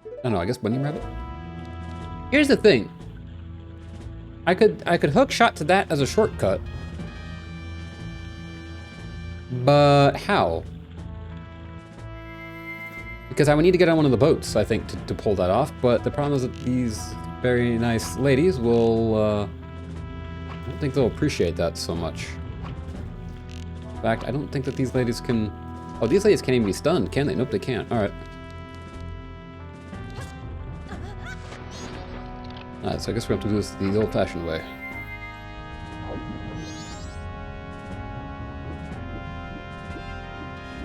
I don't know, I guess bunny rabbit. Here's the thing. I could hook shot to that as a shortcut. But how? Because I would need to get on one of the boats, I think, to pull that off. But the problem is that these very nice ladies will, I don't think they'll appreciate that so much. In fact, I don't think that these ladies can... Oh, these ladies can't even be stunned, can they? Nope, they can't. Alright. Alright, so I guess we have to do this the old-fashioned way.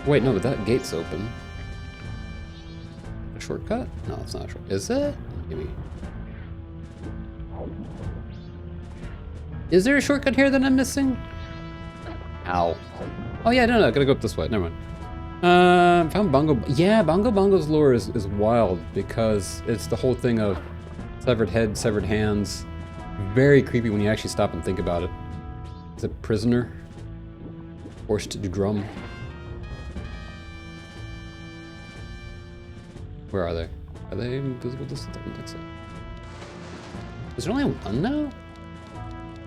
Wait, no, but that gate's open. A shortcut? No, it's not a shortcut. Is it? Maybe. Is there a shortcut here that I'm missing? Ow. Oh yeah, no, gotta go up this way. Never mind. Found Bongo. Yeah, Bongo's lore is wild because it's the whole thing of severed head, severed hands. Very creepy when you actually stop and think about it. Is it prisoner? Forced to drum. Where are they? Are they invisible distance? I don't think so. Is there only one now?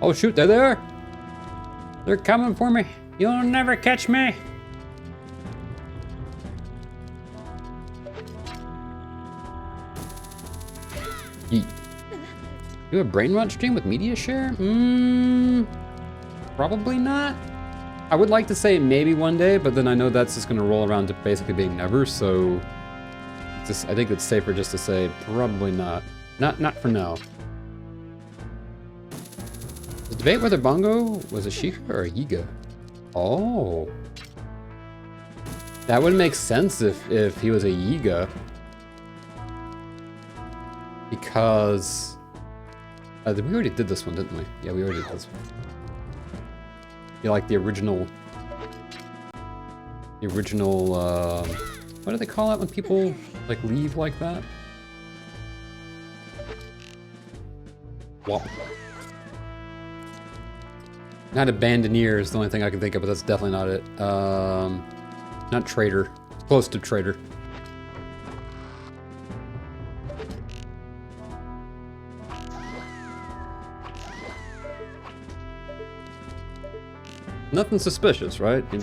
Oh shoot, they're there! They're coming for me! You'll never catch me! Yeet. Do a brain rot stream with media share? Probably not. I would like to say maybe one day, but then I know that's just gonna roll around to basically being never, so... I think it's safer just to say probably not. Not for now. The debate whether Bongo was a Sheikah or a Yiga. Oh. That would make sense if he was a Yiga. Because... we already did this one, didn't we? Yeah, we already did this one. Yeah, like the original... what do they call it when people, like, leave like that? Wop. Not Abandoneer is the only thing I can think of, but that's definitely not it. Not Trader. It's close to Trader. Nothing suspicious, right? You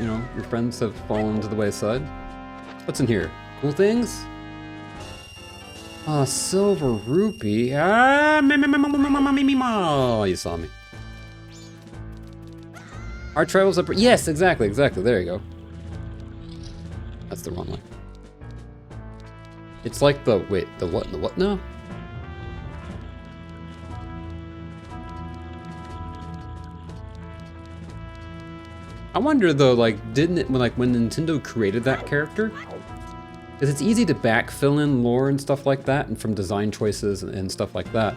know, your friends have fallen to the wayside. What's in here? Cool things? Silver rupee. You saw me. Our travels up. Yes, exactly. There you go. That's the wrong one. It's like the what now? I wonder though, like, didn't it when Nintendo created that character? Because it's easy to backfill in lore and stuff like that, and from design choices and stuff like that.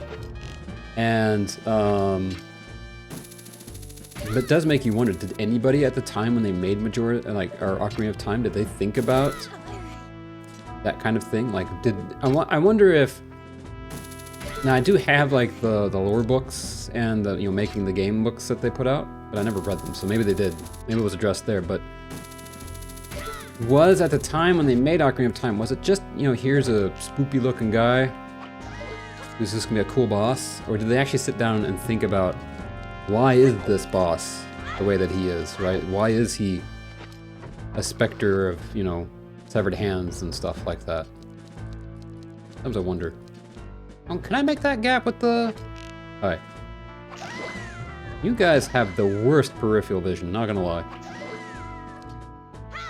And it does make you wonder, did anybody at the time when they made Majora, or Ocarina of Time, did they think about that kind of thing? Like, I wonder if, now I do have like the lore books and the, making the game books that they put out, but I never read them, so maybe they did. Maybe it was addressed there, but was at the time when they made Ocarina of Time, was it just, here's a spoopy looking guy who's just gonna be a cool boss? Or did they actually sit down and think about, why is this boss the way that he is, right? Why is he a specter of, severed hands and stuff like that? Sometimes I wonder. Oh, can I make that gap with the... Alright. You guys have the worst peripheral vision, not gonna lie.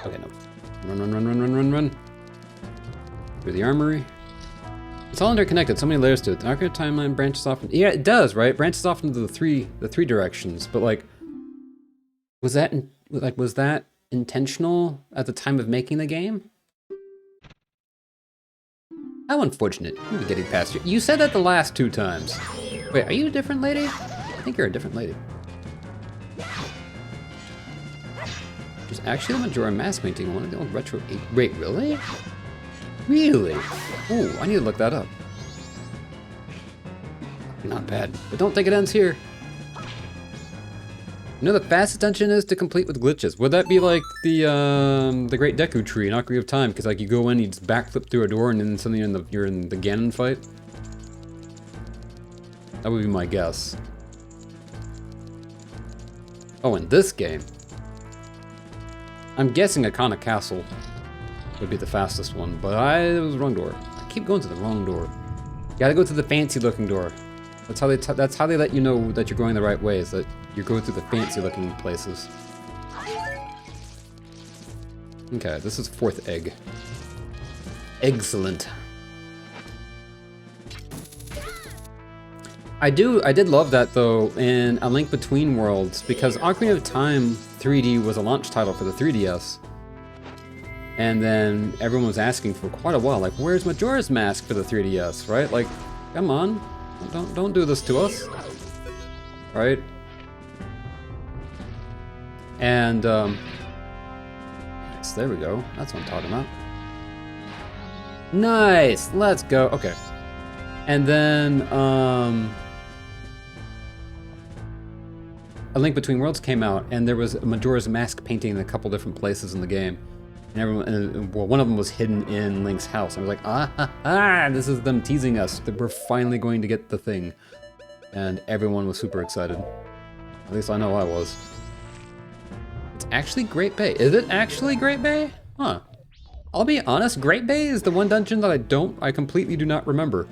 Okay, no. Run. Through the armory. It's all interconnected, so many layers to it. The Ocarina timeline branches off. Yeah, it does, right? It branches off into the three directions. But like, was that intentional at the time of making the game? How unfortunate. You'll be getting past you. You said that the last 2 times. Wait, are you a different lady? I think you're a different lady. There's actually a Majora mask painting one of the old retro. Wait, really? Really? Ooh, I need to look that up. Not bad, but don't think it ends here. You know the fastest dungeon is to complete with glitches. Would that be like the Great Deku Tree in Ocarina of Time? Because like you go in, you just backflip through a door, and then suddenly you're in the Ganon fight. That would be my guess. Oh, in this game, I'm guessing Akana Castle would be the fastest one, but it was the wrong door. I keep going to the wrong door. You gotta go to the fancy-looking door. That's how they let you know that you're going the right way, is that you go through the fancy-looking places. Okay, this is 4th egg. Excellent. I did love that though in A Link Between Worlds, because Ocarina of Time 3D was a launch title for the 3DS. And then everyone was asking for quite a while, like, where's Majora's Mask for the 3DS, right? Like, come on, don't do this to us, right? And yes, there we go. That's what I'm talking about. Nice, let's go. Okay, and then A Link Between Worlds came out, and there was a Majora's Mask painting in a couple different places in the game. And well, one of them was hidden in Link's house. I was like, this is them teasing us that we're finally going to get the thing. And everyone was super excited. At least I know I was. It's actually Great Bay. Is it actually Great Bay? Huh. I'll be honest, Great Bay is the one dungeon that I completely do not remember.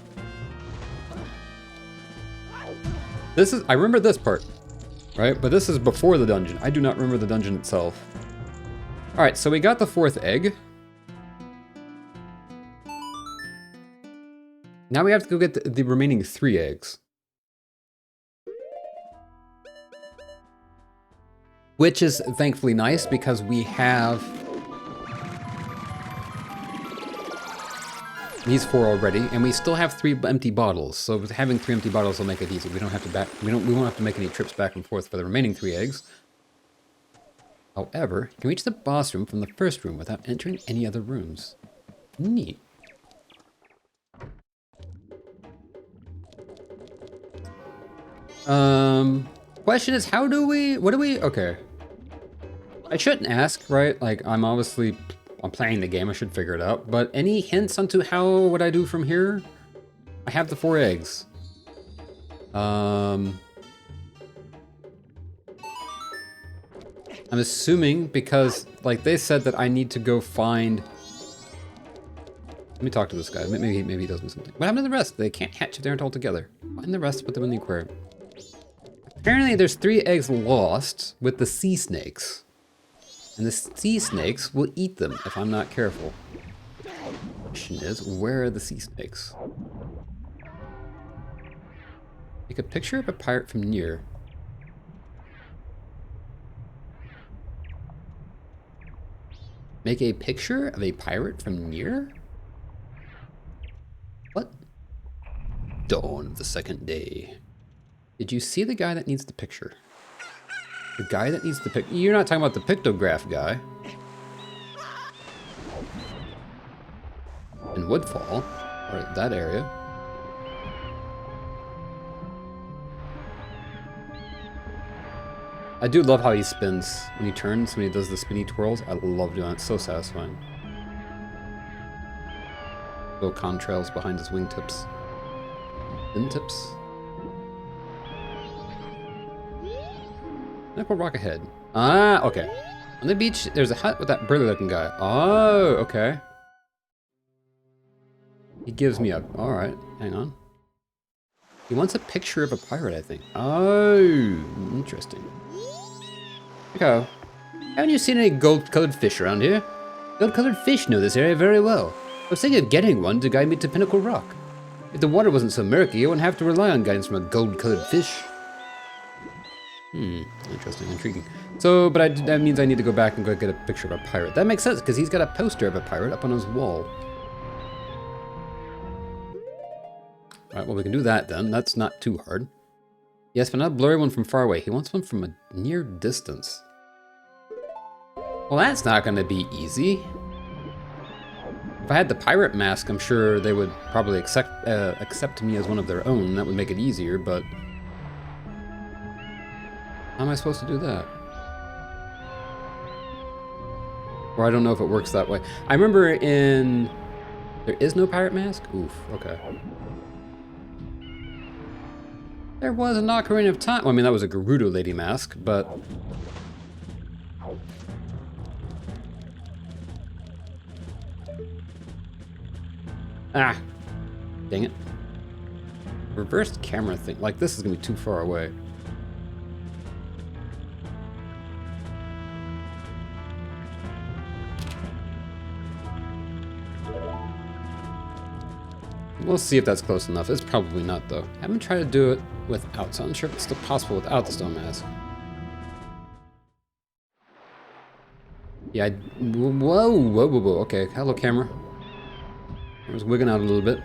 I remember this part, right? But this is before the dungeon. I do not remember the dungeon itself. All right, so we got the 4th egg. Now we have to go get the remaining 3 eggs. Which is thankfully nice because we have these 4 already, and we still have 3 empty bottles. So having 3 empty bottles will make it easy. We won't have to make any trips back and forth for the remaining 3 eggs. However, you can reach the boss room from the first room without entering any other rooms. Neat. Question is, what do we, okay. I shouldn't ask, right? Like, I'm playing the game, I should figure it out. But any hints onto what I do from here? I have the 4 eggs. I'm assuming because, like, they said that I need to go find... Let me talk to this guy. Maybe he does me something. What happened to the rest? They can't hatch if they aren't all together. Find the rest, put them in the aquarium. Apparently there's 3 eggs lost with the sea snakes. And the sea snakes will eat them if I'm not careful. The question is, where are the sea snakes? Take a picture of a pirate from near. Make a picture of a pirate from near? What? Dawn of the second day. Did you see the guy that needs the picture? The guy that needs the picture? You're not talking about the pictograph guy. In Woodfall, or that area. I do love how he spins when he turns, when he does the spinny twirls. I love doing it, it's so satisfying. Little contrails behind his wingtips. Fin tips. Nickel rock ahead. Ah, okay. On the beach, there's a hut with that burly looking guy. Oh, okay. He gives me a... Alright, hang on. He wants a picture of a pirate, I think. Oh, interesting. Okay. Haven't you seen any gold-colored fish around here? Gold-colored fish know this area very well. I was thinking of getting one to guide me to Pinnacle Rock. If the water wasn't so murky, I wouldn't have to rely on guidance from a gold-colored fish. Interesting, intriguing. So, but that means I need to go back and go get a picture of a pirate. That makes sense, because he's got a poster of a pirate up on his wall. Alright, well we can do that then. That's not too hard. Yes, but not a blurry one from far away. He wants one from a near distance. Well, that's not going to be easy. If I had the pirate mask, I'm sure they would probably accept me as one of their own. That would make it easier, but... How am I supposed to do that? Or I don't know if it works that way. I remember in... There is no pirate mask? Oof, okay. There was an Ocarina of Time. Well, I mean, that was a Gerudo Lady mask, but... Ah! Dang it. Reversed camera thing. Like, this is gonna be too far away. We'll see if that's close enough. It's probably not, though. I haven't tried to do it without, so I'm not sure if it's still possible without the stone mask. Yeah, whoa. Okay, hello, camera. I was wigging out a little bit.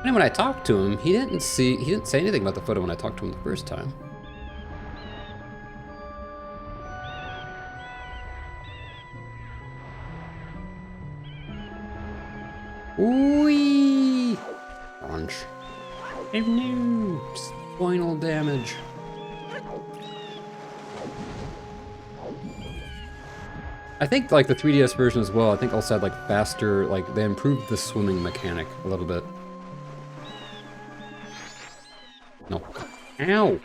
And when I talked to him, he didn't say anything about the photo when I talked to him the first time. Whee! Launch. Oh no! Spinal damage. I think like the 3DS version as well, I think also had like faster, like they improved the swimming mechanic a little bit. No. Ow!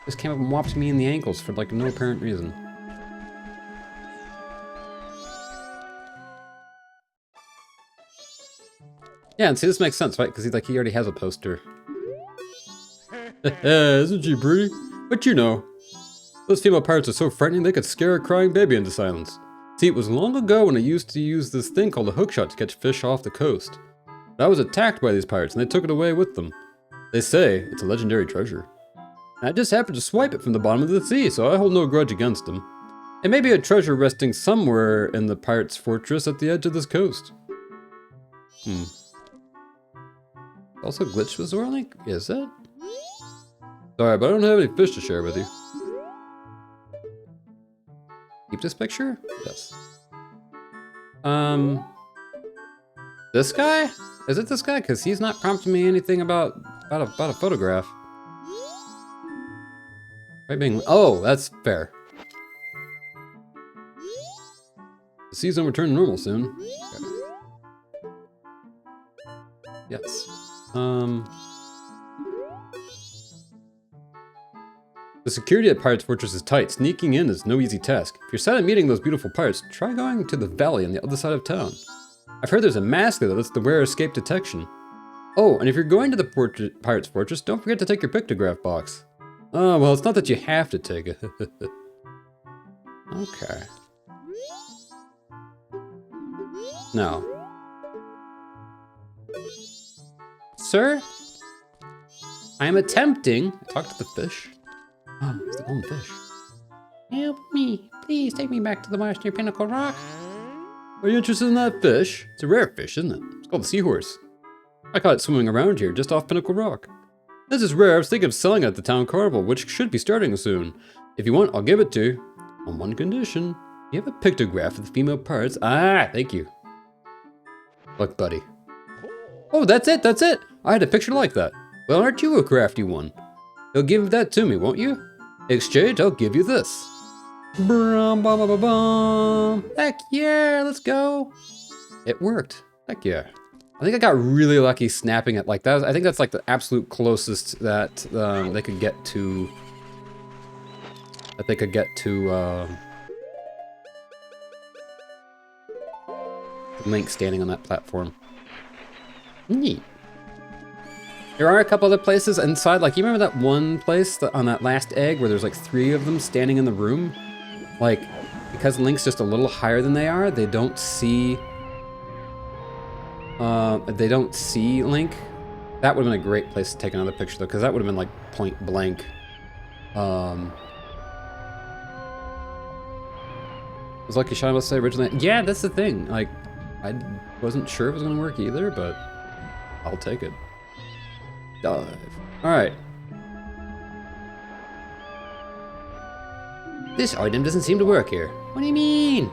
This came up and whopped me in the ankles for like no apparent reason. Yeah, and see, this makes sense, right? Because he already has a poster. Isn't she pretty? But you know, those female pirates are so frightening they could scare a crying baby into silence. See, it was long ago when I used to use this thing called a hookshot to catch fish off the coast. But I was attacked by these pirates and they took it away with them. They say it's a legendary treasure. And I just happened to swipe it from the bottom of the sea, so I hold no grudge against them. It may be a treasure resting somewhere in the pirate's fortress at the edge of this coast. Also glitched with Zora Link? Is it? Sorry, but I don't have any fish to share with you. Keep this picture? Yes. This guy? Is it this guy? Because he's not prompting me anything about a photograph. Right being, oh, that's fair. The season will return to normal soon. Okay. Yes. The security at Pirate's Fortress is tight. Sneaking in is no easy task. If you're sad at meeting those beautiful pirates, try going to the valley on the other side of town. I've heard there's a mask there that lets the wearer escape detection. Oh, and if you're going to the Pirate's Fortress, don't forget to take your pictograph box. Oh, well, it's not that you have to take it. Okay. No. Sir? I am attempting... Talk to the fish. Oh, it's the golden fish. Help me. Please take me back to the marsh near Pinnacle Rock. Are you interested in that fish? It's a rare fish, isn't it? It's called the seahorse. I caught it swimming around here, just off Pinnacle Rock. This is rare. I was thinking of selling it at the town carnival, which should be starting soon. If you want, I'll give it to you. On one condition. You have a pictograph of the female pirates. Ah, thank you. Look, buddy. Oh, that's it, that's it. I had a picture like that. Well, aren't you a crafty one? You'll give that to me, won't you? In exchange, I'll give you this. Brum, bum, bum, bum, bum. Heck yeah, let's go. It worked. Heck yeah. I think I got really lucky snapping it like that. I think that's like the absolute closest that they could get to. Link standing on that platform. Neat. There are a couple other places inside. Like, you remember that one place on that last egg where there's like 3 of them standing in the room? Like, because Link's just a little higher than they are, they don't see. Link. That would have been a great place to take another picture though, because that would have been like point blank. Was Lucky Shine about to say originally? Yeah, that's the thing. Like, I wasn't sure if it was gonna work either, but I'll take it. Dive. All right. This item doesn't seem to work here. What do you mean?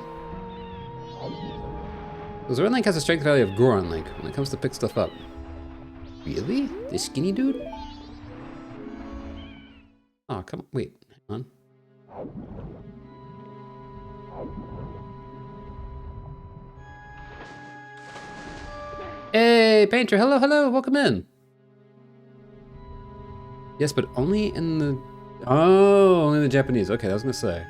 Zora Link has a strength value of Goron Link when it comes to pick stuff up. Really? This skinny dude? Oh, come on. Wait, hang on. Hey, Painter, hello, hello, welcome in. Yes, but only in the... Oh, only in the Japanese. Okay, I was gonna say.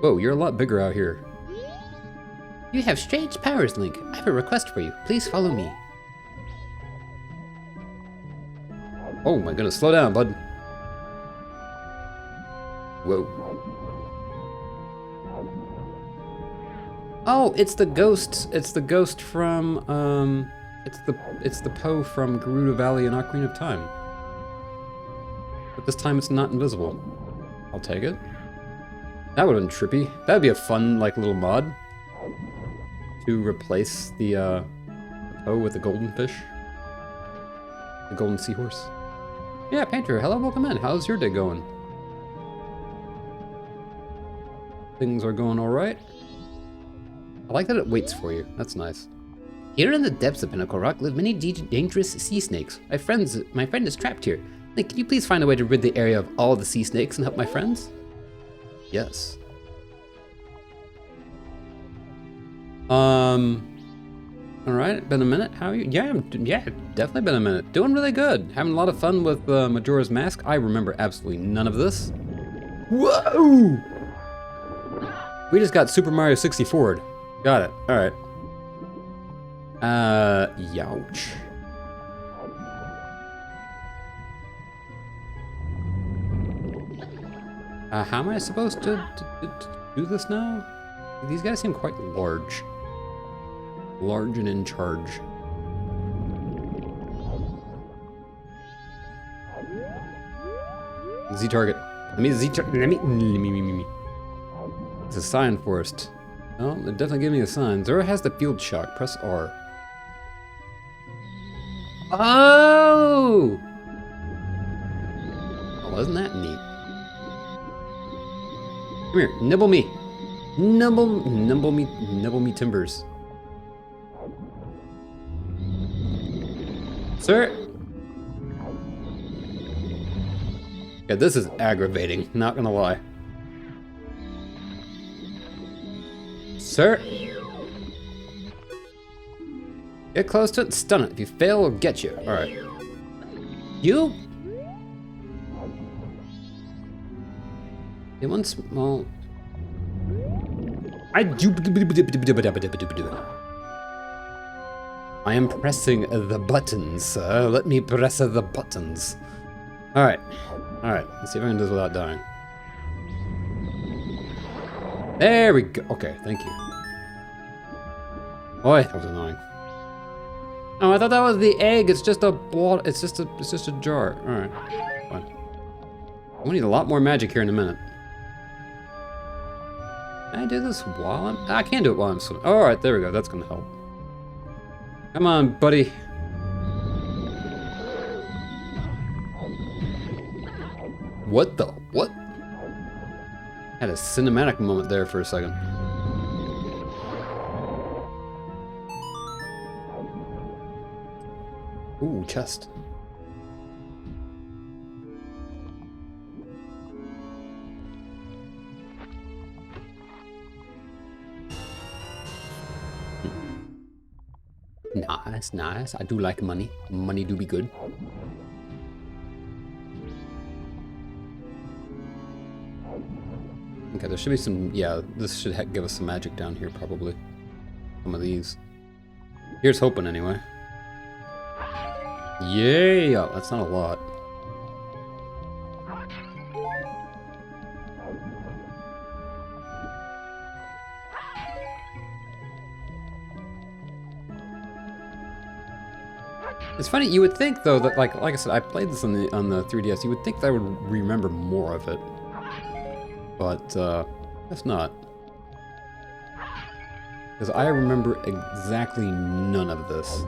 Whoa, you're a lot bigger out here. You have strange powers, Link. I have a request for you. Please follow me. Oh my goodness, slow down, bud. Whoa. Oh, it's the ghost. It's the ghost from, it's the Poe from Gerudo Valley and Ocarina of Time. But this time it's not invisible. I'll take it. That would have been trippy. That would be a fun, like, little mod. To replace the Poe with the golden fish. The golden seahorse. Yeah, Painter, hello, welcome in. How's your day going? Things are going alright. I like that it waits for you. That's nice. Here in the depths of Pinnacle Rock live many dangerous sea snakes. My friend is trapped here. Link, can you please find a way to rid the area of all the sea snakes and help my friends? Yes. Alright, been a minute. How are you? Yeah, definitely been a minute. Doing really good. Having a lot of fun with Majora's Mask. I remember absolutely none of this. Whoa! We just got Super Mario 64'd. Got it. Alright. Youch. How am I supposed to do this now? These guys seem quite large. Large and in charge. Z target. Let me Z target. Let me. It's a sign forest. Oh, they're definitely giving me a sign. Zora has the field shock. Press R. Oh! Oh, wasn't that neat? Come here, nibble me. Nibble me timbers. Sir? Yeah, this is aggravating, not gonna lie. Sir? Get close to it, stun it. If you fail, it'll get you. Alright. You? It one small... I am pressing the buttons, sir. Let me press the buttons. Alright. Alright, let's see if I can do this without dying. There we go. Okay, thank you. Boy, that was annoying. Oh, I thought that was the egg. It's just a ball. It's just a jar. Alright. Fine. We need a lot more magic here in a minute. Can I do this while I'm... I can't do it while I'm swimming. Alright, there we go. That's gonna help. Come on, buddy. What the... What? Had a cinematic moment there for a second. Ooh, chest. Nice, nice. I do like money. Money do be good. Okay, there should be some... Yeah, this should give us some magic down here, probably. Some of these. Here's hoping, anyway. Yeah, that's not a lot. It's funny, you would think though that like I said, I played this on the 3DS. You would think that I would remember more of it, but that's not. Because I remember exactly none of this.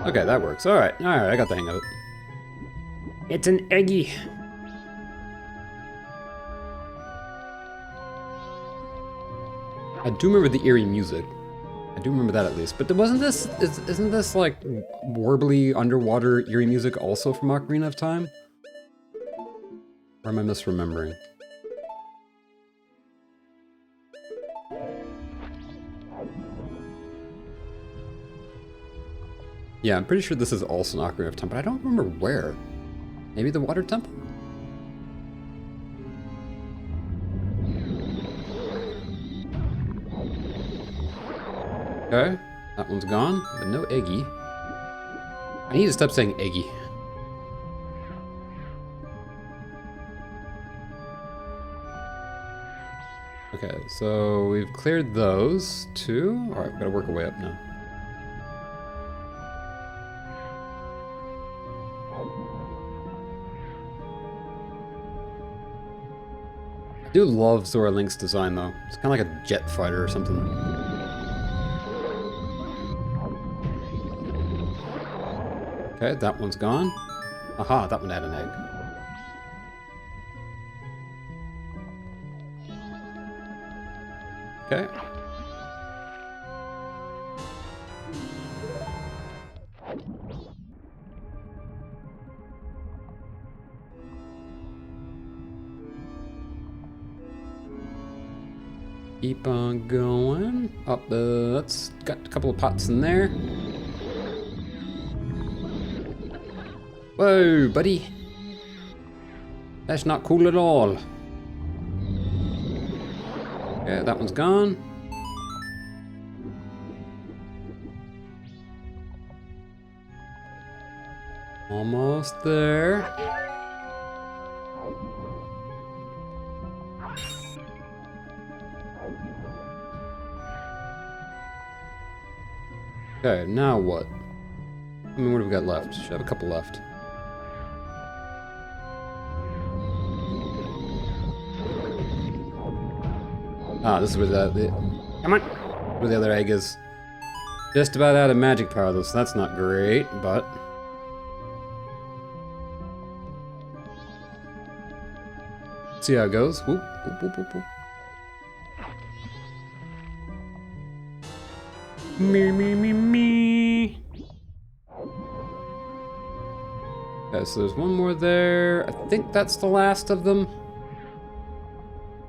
Okay, that works. All right, I got the hang of it. It's an eggy. I do remember the eerie music. I do remember that at least. But wasn't this... Isn't this like warbly underwater eerie music also from Ocarina of Time? Or am I misremembering? Yeah, I'm pretty sure this is also an Ocarina of Time, but I don't remember where. Maybe the water temple? Okay, that one's gone, but no eggy. I need to stop saying eggy. Okay, so we've cleared those two. Alright, gotta work our way up now. I do love Zora Link's design though. It's kind of like a jet fighter or something. Okay, that one's gone. Aha, that one had an egg. Okay. Keep on going. Up that's got a couple of pots in there. Whoa, buddy. That's not cool at all. Okay, that one's gone. Almost there. Okay, now what? I mean, what have we got left? Should have a couple left. Ah, this is where come on! Where the other egg is. Just about out of magic power though, so that's not great, but... See how it goes. Whoop, whoop, whoop, whoop, whoop. Me, me, me, me. Okay, so there's one more there. I think that's the last of them.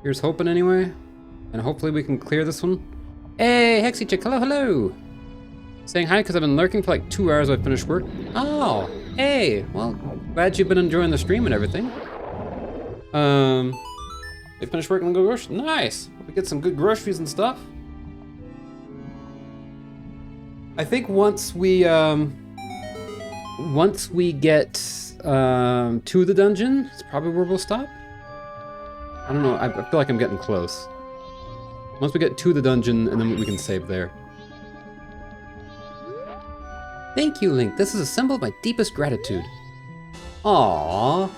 Here's hoping anyway. And hopefully we can clear this one. Hey, Hexy Chick, hello, hello. Saying hi because I've been lurking for like 2 hours. I finished work. Oh, hey, well, glad you've been enjoying the stream and everything. They finished work and go groceries. Nice. Hope we get some good groceries and stuff. I think once we get to the dungeon, it's probably where we'll stop. I don't know. I feel like I'm getting close. Once we get to the dungeon, and then we can save there. Thank you, Link. This is a symbol of my deepest gratitude. Aww.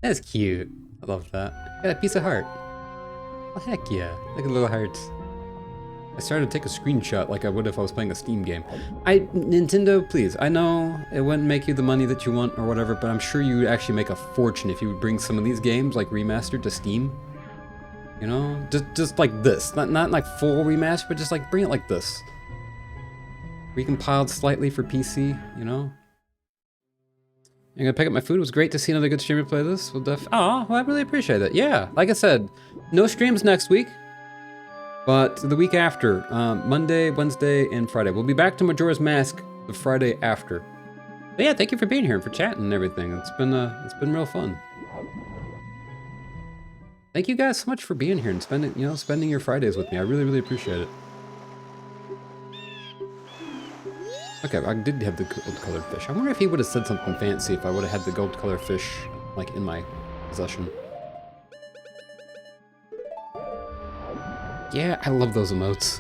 That's cute. I love that. Got a piece of heart. Oh, heck yeah. Look at the little hearts. I started to take a screenshot like I would if I was playing a Steam game. Nintendo, please. I know it wouldn't make you the money that you want or whatever, but I'm sure you would actually make a fortune if you would bring some of these games like remastered to Steam. You know, just like this, not like full remaster, but just like bring it like this. Recompiled slightly for PC, you know. I'm gonna pick up my food. It was great to see another good streamer play this. Well, well, I really appreciate it. Yeah, like I said, no streams next week, but the week after, Monday, Wednesday, and Friday. We'll be back to Majora's Mask the Friday after. But yeah, thank you for being here and for chatting and everything. It's been real fun. Thank you guys so much for being here and spending your Fridays with me. I really, really appreciate it. Okay, I did have the gold-colored fish. I wonder if he would have said something fancy if I would have had the gold-colored fish, like, in my possession. Yeah, I love those emotes.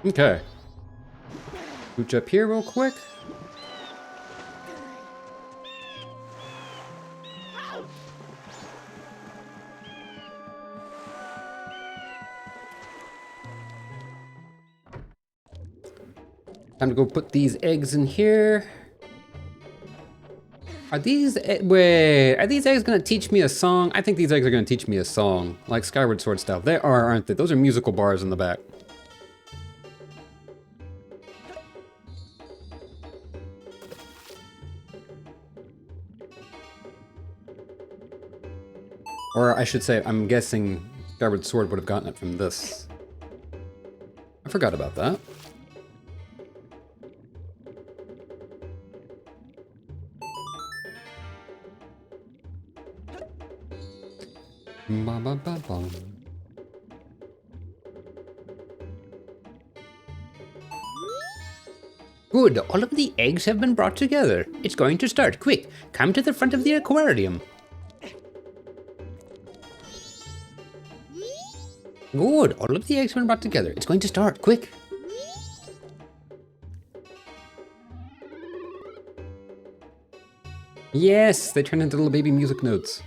Okay. Scooch up here real quick. Time to go put these eggs in here. Are these eggs gonna teach me a song? I think these eggs are gonna teach me a song, like Skyward Sword style. They are, aren't they? Those are musical bars in the back. Or I should say, I'm guessing Skyward Sword would have gotten it from this. I forgot about that. Ba, ba, ba, ba. Good, all of the eggs have been brought together. It's going to start. Quick, come to the front of the aquarium. Good, all of the eggs have been brought together. It's going to start. Quick. Yes, they turn into little baby music notes.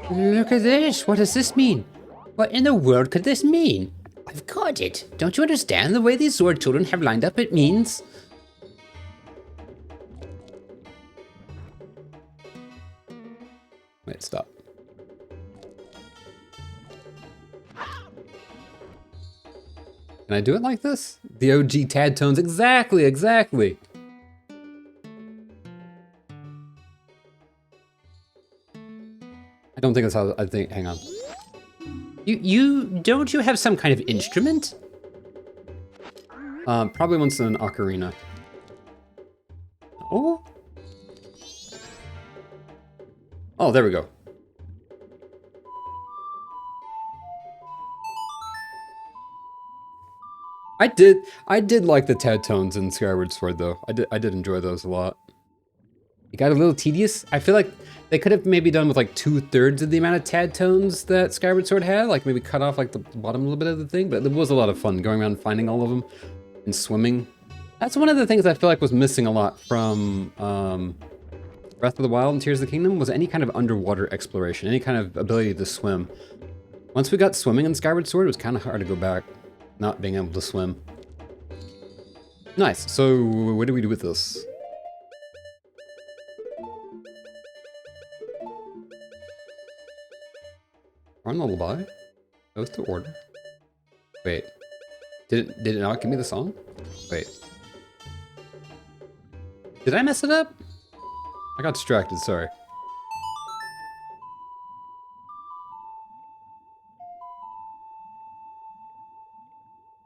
Look at this. What does this mean? What in the world could this mean? I've got it. Don't you understand the way these Zora children have lined up? It means... Wait, stop. Can I do it like this? The OG Tad tones. Exactly, exactly. I don't think that's how I think. Hang on. Don't you have some kind of instrument? Probably once in an ocarina. Oh? Oh, there we go. I did like the Tad tones in Skyward Sword though. I did enjoy those a lot. It got a little tedious. I feel like they could have maybe done with like 2/3 of the amount of Tad tones that Skyward Sword had. Like maybe cut off like the bottom little bit of the thing, but it was a lot of fun going around finding all of them and swimming That's one of the things I feel like was missing a lot from Breath of the Wild and Tears of the Kingdom, was any kind of underwater exploration, any kind of ability to swim. Once we got swimming in Skyward Sword, it was kind of hard to go back, not being able to swim. Nice, so what do we do with this? Run lullaby? Goes to order. Wait. Did it not give me the song? Wait. Did I mess it up? I got distracted, sorry.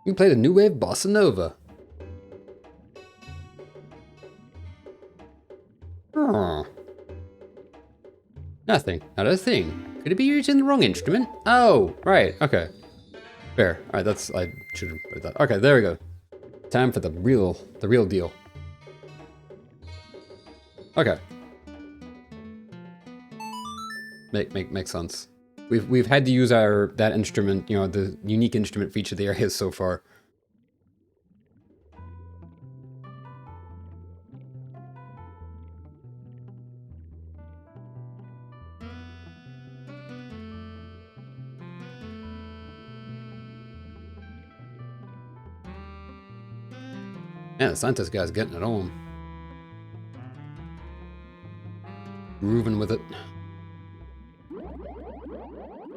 You played a new wave bossa nova. Oh. Nothing. Not a thing. Could it be using the wrong instrument? Oh, right. Okay. Fair. All right. That's. I should have read that. Okay. There we go. Time for the real deal. Okay. Makes sense. We've had to use that instrument, you know, the unique instrument for each of the areas so far. Yeah, the scientist guy's getting it on. Grooving with it.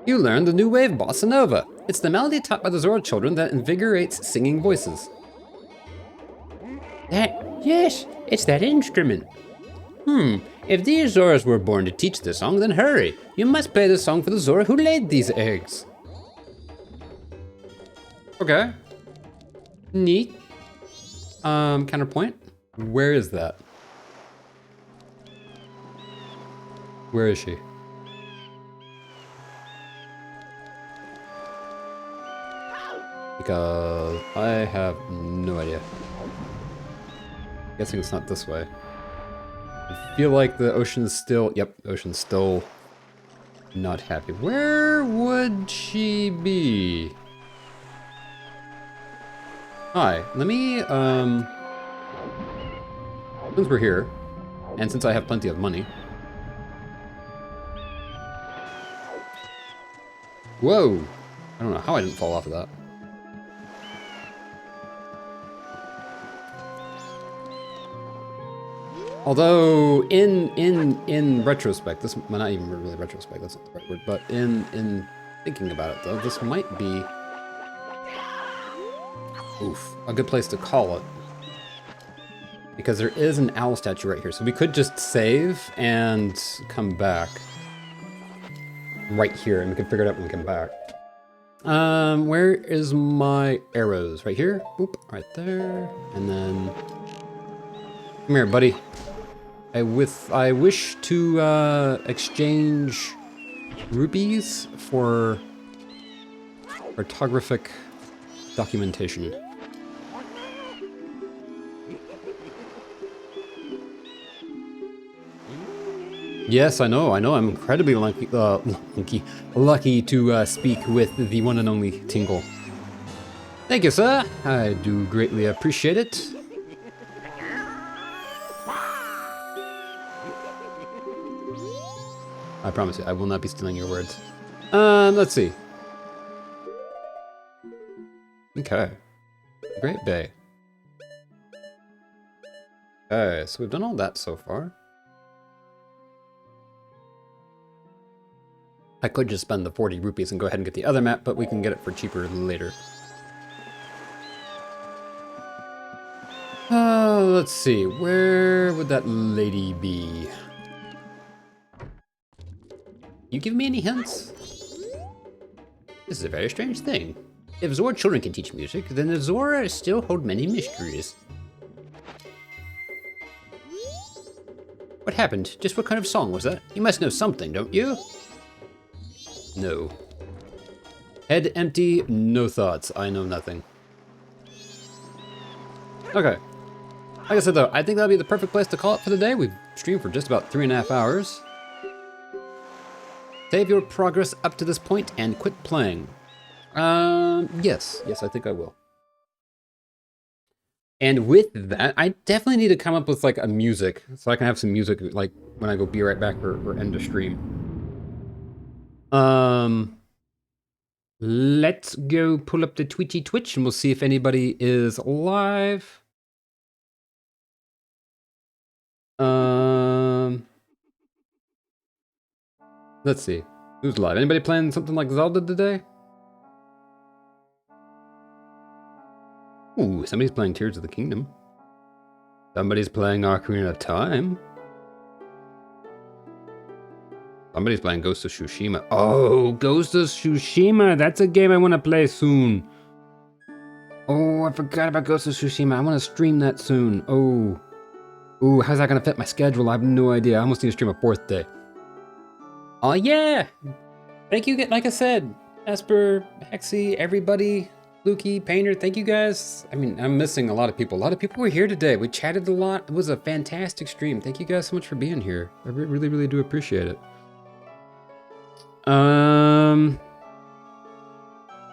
You learned the new wave bossa nova. It's the melody taught by the Zora children that invigorates singing voices. Yes, it's that instrument. If these Zoras were born to teach this song, then hurry. You must play the song for the Zora who laid these eggs. Okay. Neat. Counterpoint. Where is that? Where is she? Because I have no idea. Guessing it's not this way. I feel like the ocean's still, yep, the ocean's still not happy. Where would she be? Hi, let me, since we're here, and since I have plenty of money. Whoa! I don't know how I didn't fall off of that. Although, in retrospect, this, well, not even really retrospect, that's not the right word, but in thinking about it though, this might be, oof, a good place to call it. Because there is an owl statue right here, so we could just save and come back. Right here, and we can figure it out when we come back. Where is my arrows? Right here? Oop, right there. And then, come here, buddy. I wish to exchange rupees for cartographic documentation. Yes, I know. I'm incredibly lucky to speak with the one and only Tingle. Thank you, sir. I do greatly appreciate it. I promise you, I will not be stealing your words. Let's see. Okay. Great Bay. Okay, so we've done all that so far. I could just spend the 40 rupees and go ahead and get the other map, but we can get it for cheaper later. Let's see, where would that lady be? You give me any hints? This is a very strange thing. If Zora children can teach music, then the Zora still hold many mysteries. What happened? Just what kind of song was that? You must know something, don't you? No. Head empty, no thoughts. I know nothing. Okay. Like I said though, I think that'll be the perfect place to call it for the day. We've streamed for just about 3.5 hours. Save your progress up to this point and quit playing. Yes, I think I will. And with that, I definitely need to come up with like a music so I can have some music like when I go be right back or end the stream. Let's go pull up the Twitch and we'll see if anybody is live. Let's see. Who's live? Anybody playing something like Zelda today? Ooh, somebody's playing Tears of the Kingdom. Somebody's playing Ocarina of Time. Somebody's playing Ghost of Tsushima. Oh, Ghost of Tsushima. That's a game I want to play soon. Oh, I forgot about Ghost of Tsushima. I want to stream that soon. Oh. Ooh, how's that going to fit my schedule? I have no idea. I almost need to stream a 4th day. Oh, yeah. Thank you, like I said, Esper, Hexy, everybody, Lukey, Painter, thank you guys. I mean, I'm missing a lot of people. A lot of people were here today. We chatted a lot. It was a fantastic stream. Thank you guys so much for being here. I really, really do appreciate it.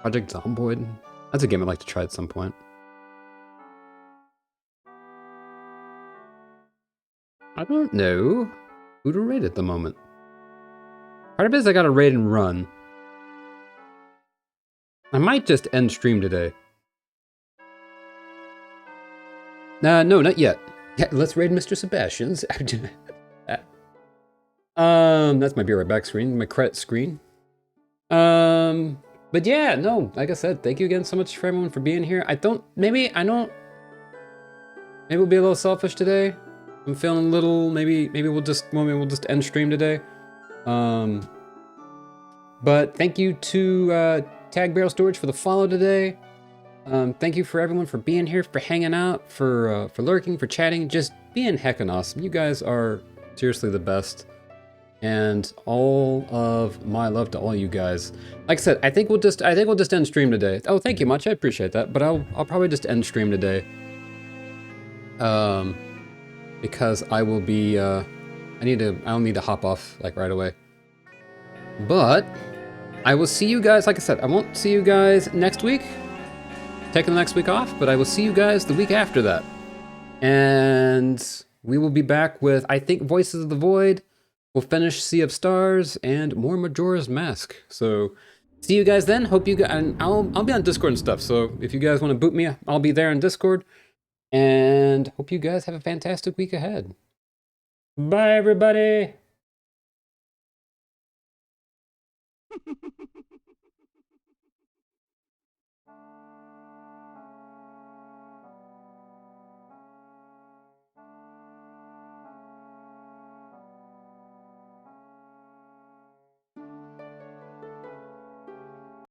Project Zomboid. That's a game I'd like to try at some point. I don't know who to rate at the moment. Part of it is I gotta raid and run. I might just end stream today. No, not yet. Yeah, let's raid Mr. Sebastian's. That's my be right back screen, my credit screen. But yeah, no, like I said, thank you again so much for everyone for being here. Maybe we'll be a little selfish today. I'm feeling a little, maybe we'll just end stream today. But thank you to Tag Barrel Storage for the follow today. Thank you for everyone for being here, for hanging out, for lurking, for chatting, just being heckin' awesome. You guys are seriously the best. And all of my love to all you guys. Like I said, I think we'll just end stream today. Oh, thank you much. I appreciate that. But I'll probably just end stream today. Because I will be I'll need to hop off like right away. But I will see you guys, like I said, I won't see you guys next week. Taking the next week off, but I will see you guys the week after that. And we will be back with, I think, Voices of the Void. We'll finish Sea of Stars and more Majora's Mask. So see you guys then. Hope you guys, and I'll be on Discord and stuff. So if you guys want to boot me, I'll be there on Discord. And hope you guys have a fantastic week ahead. Bye, everybody.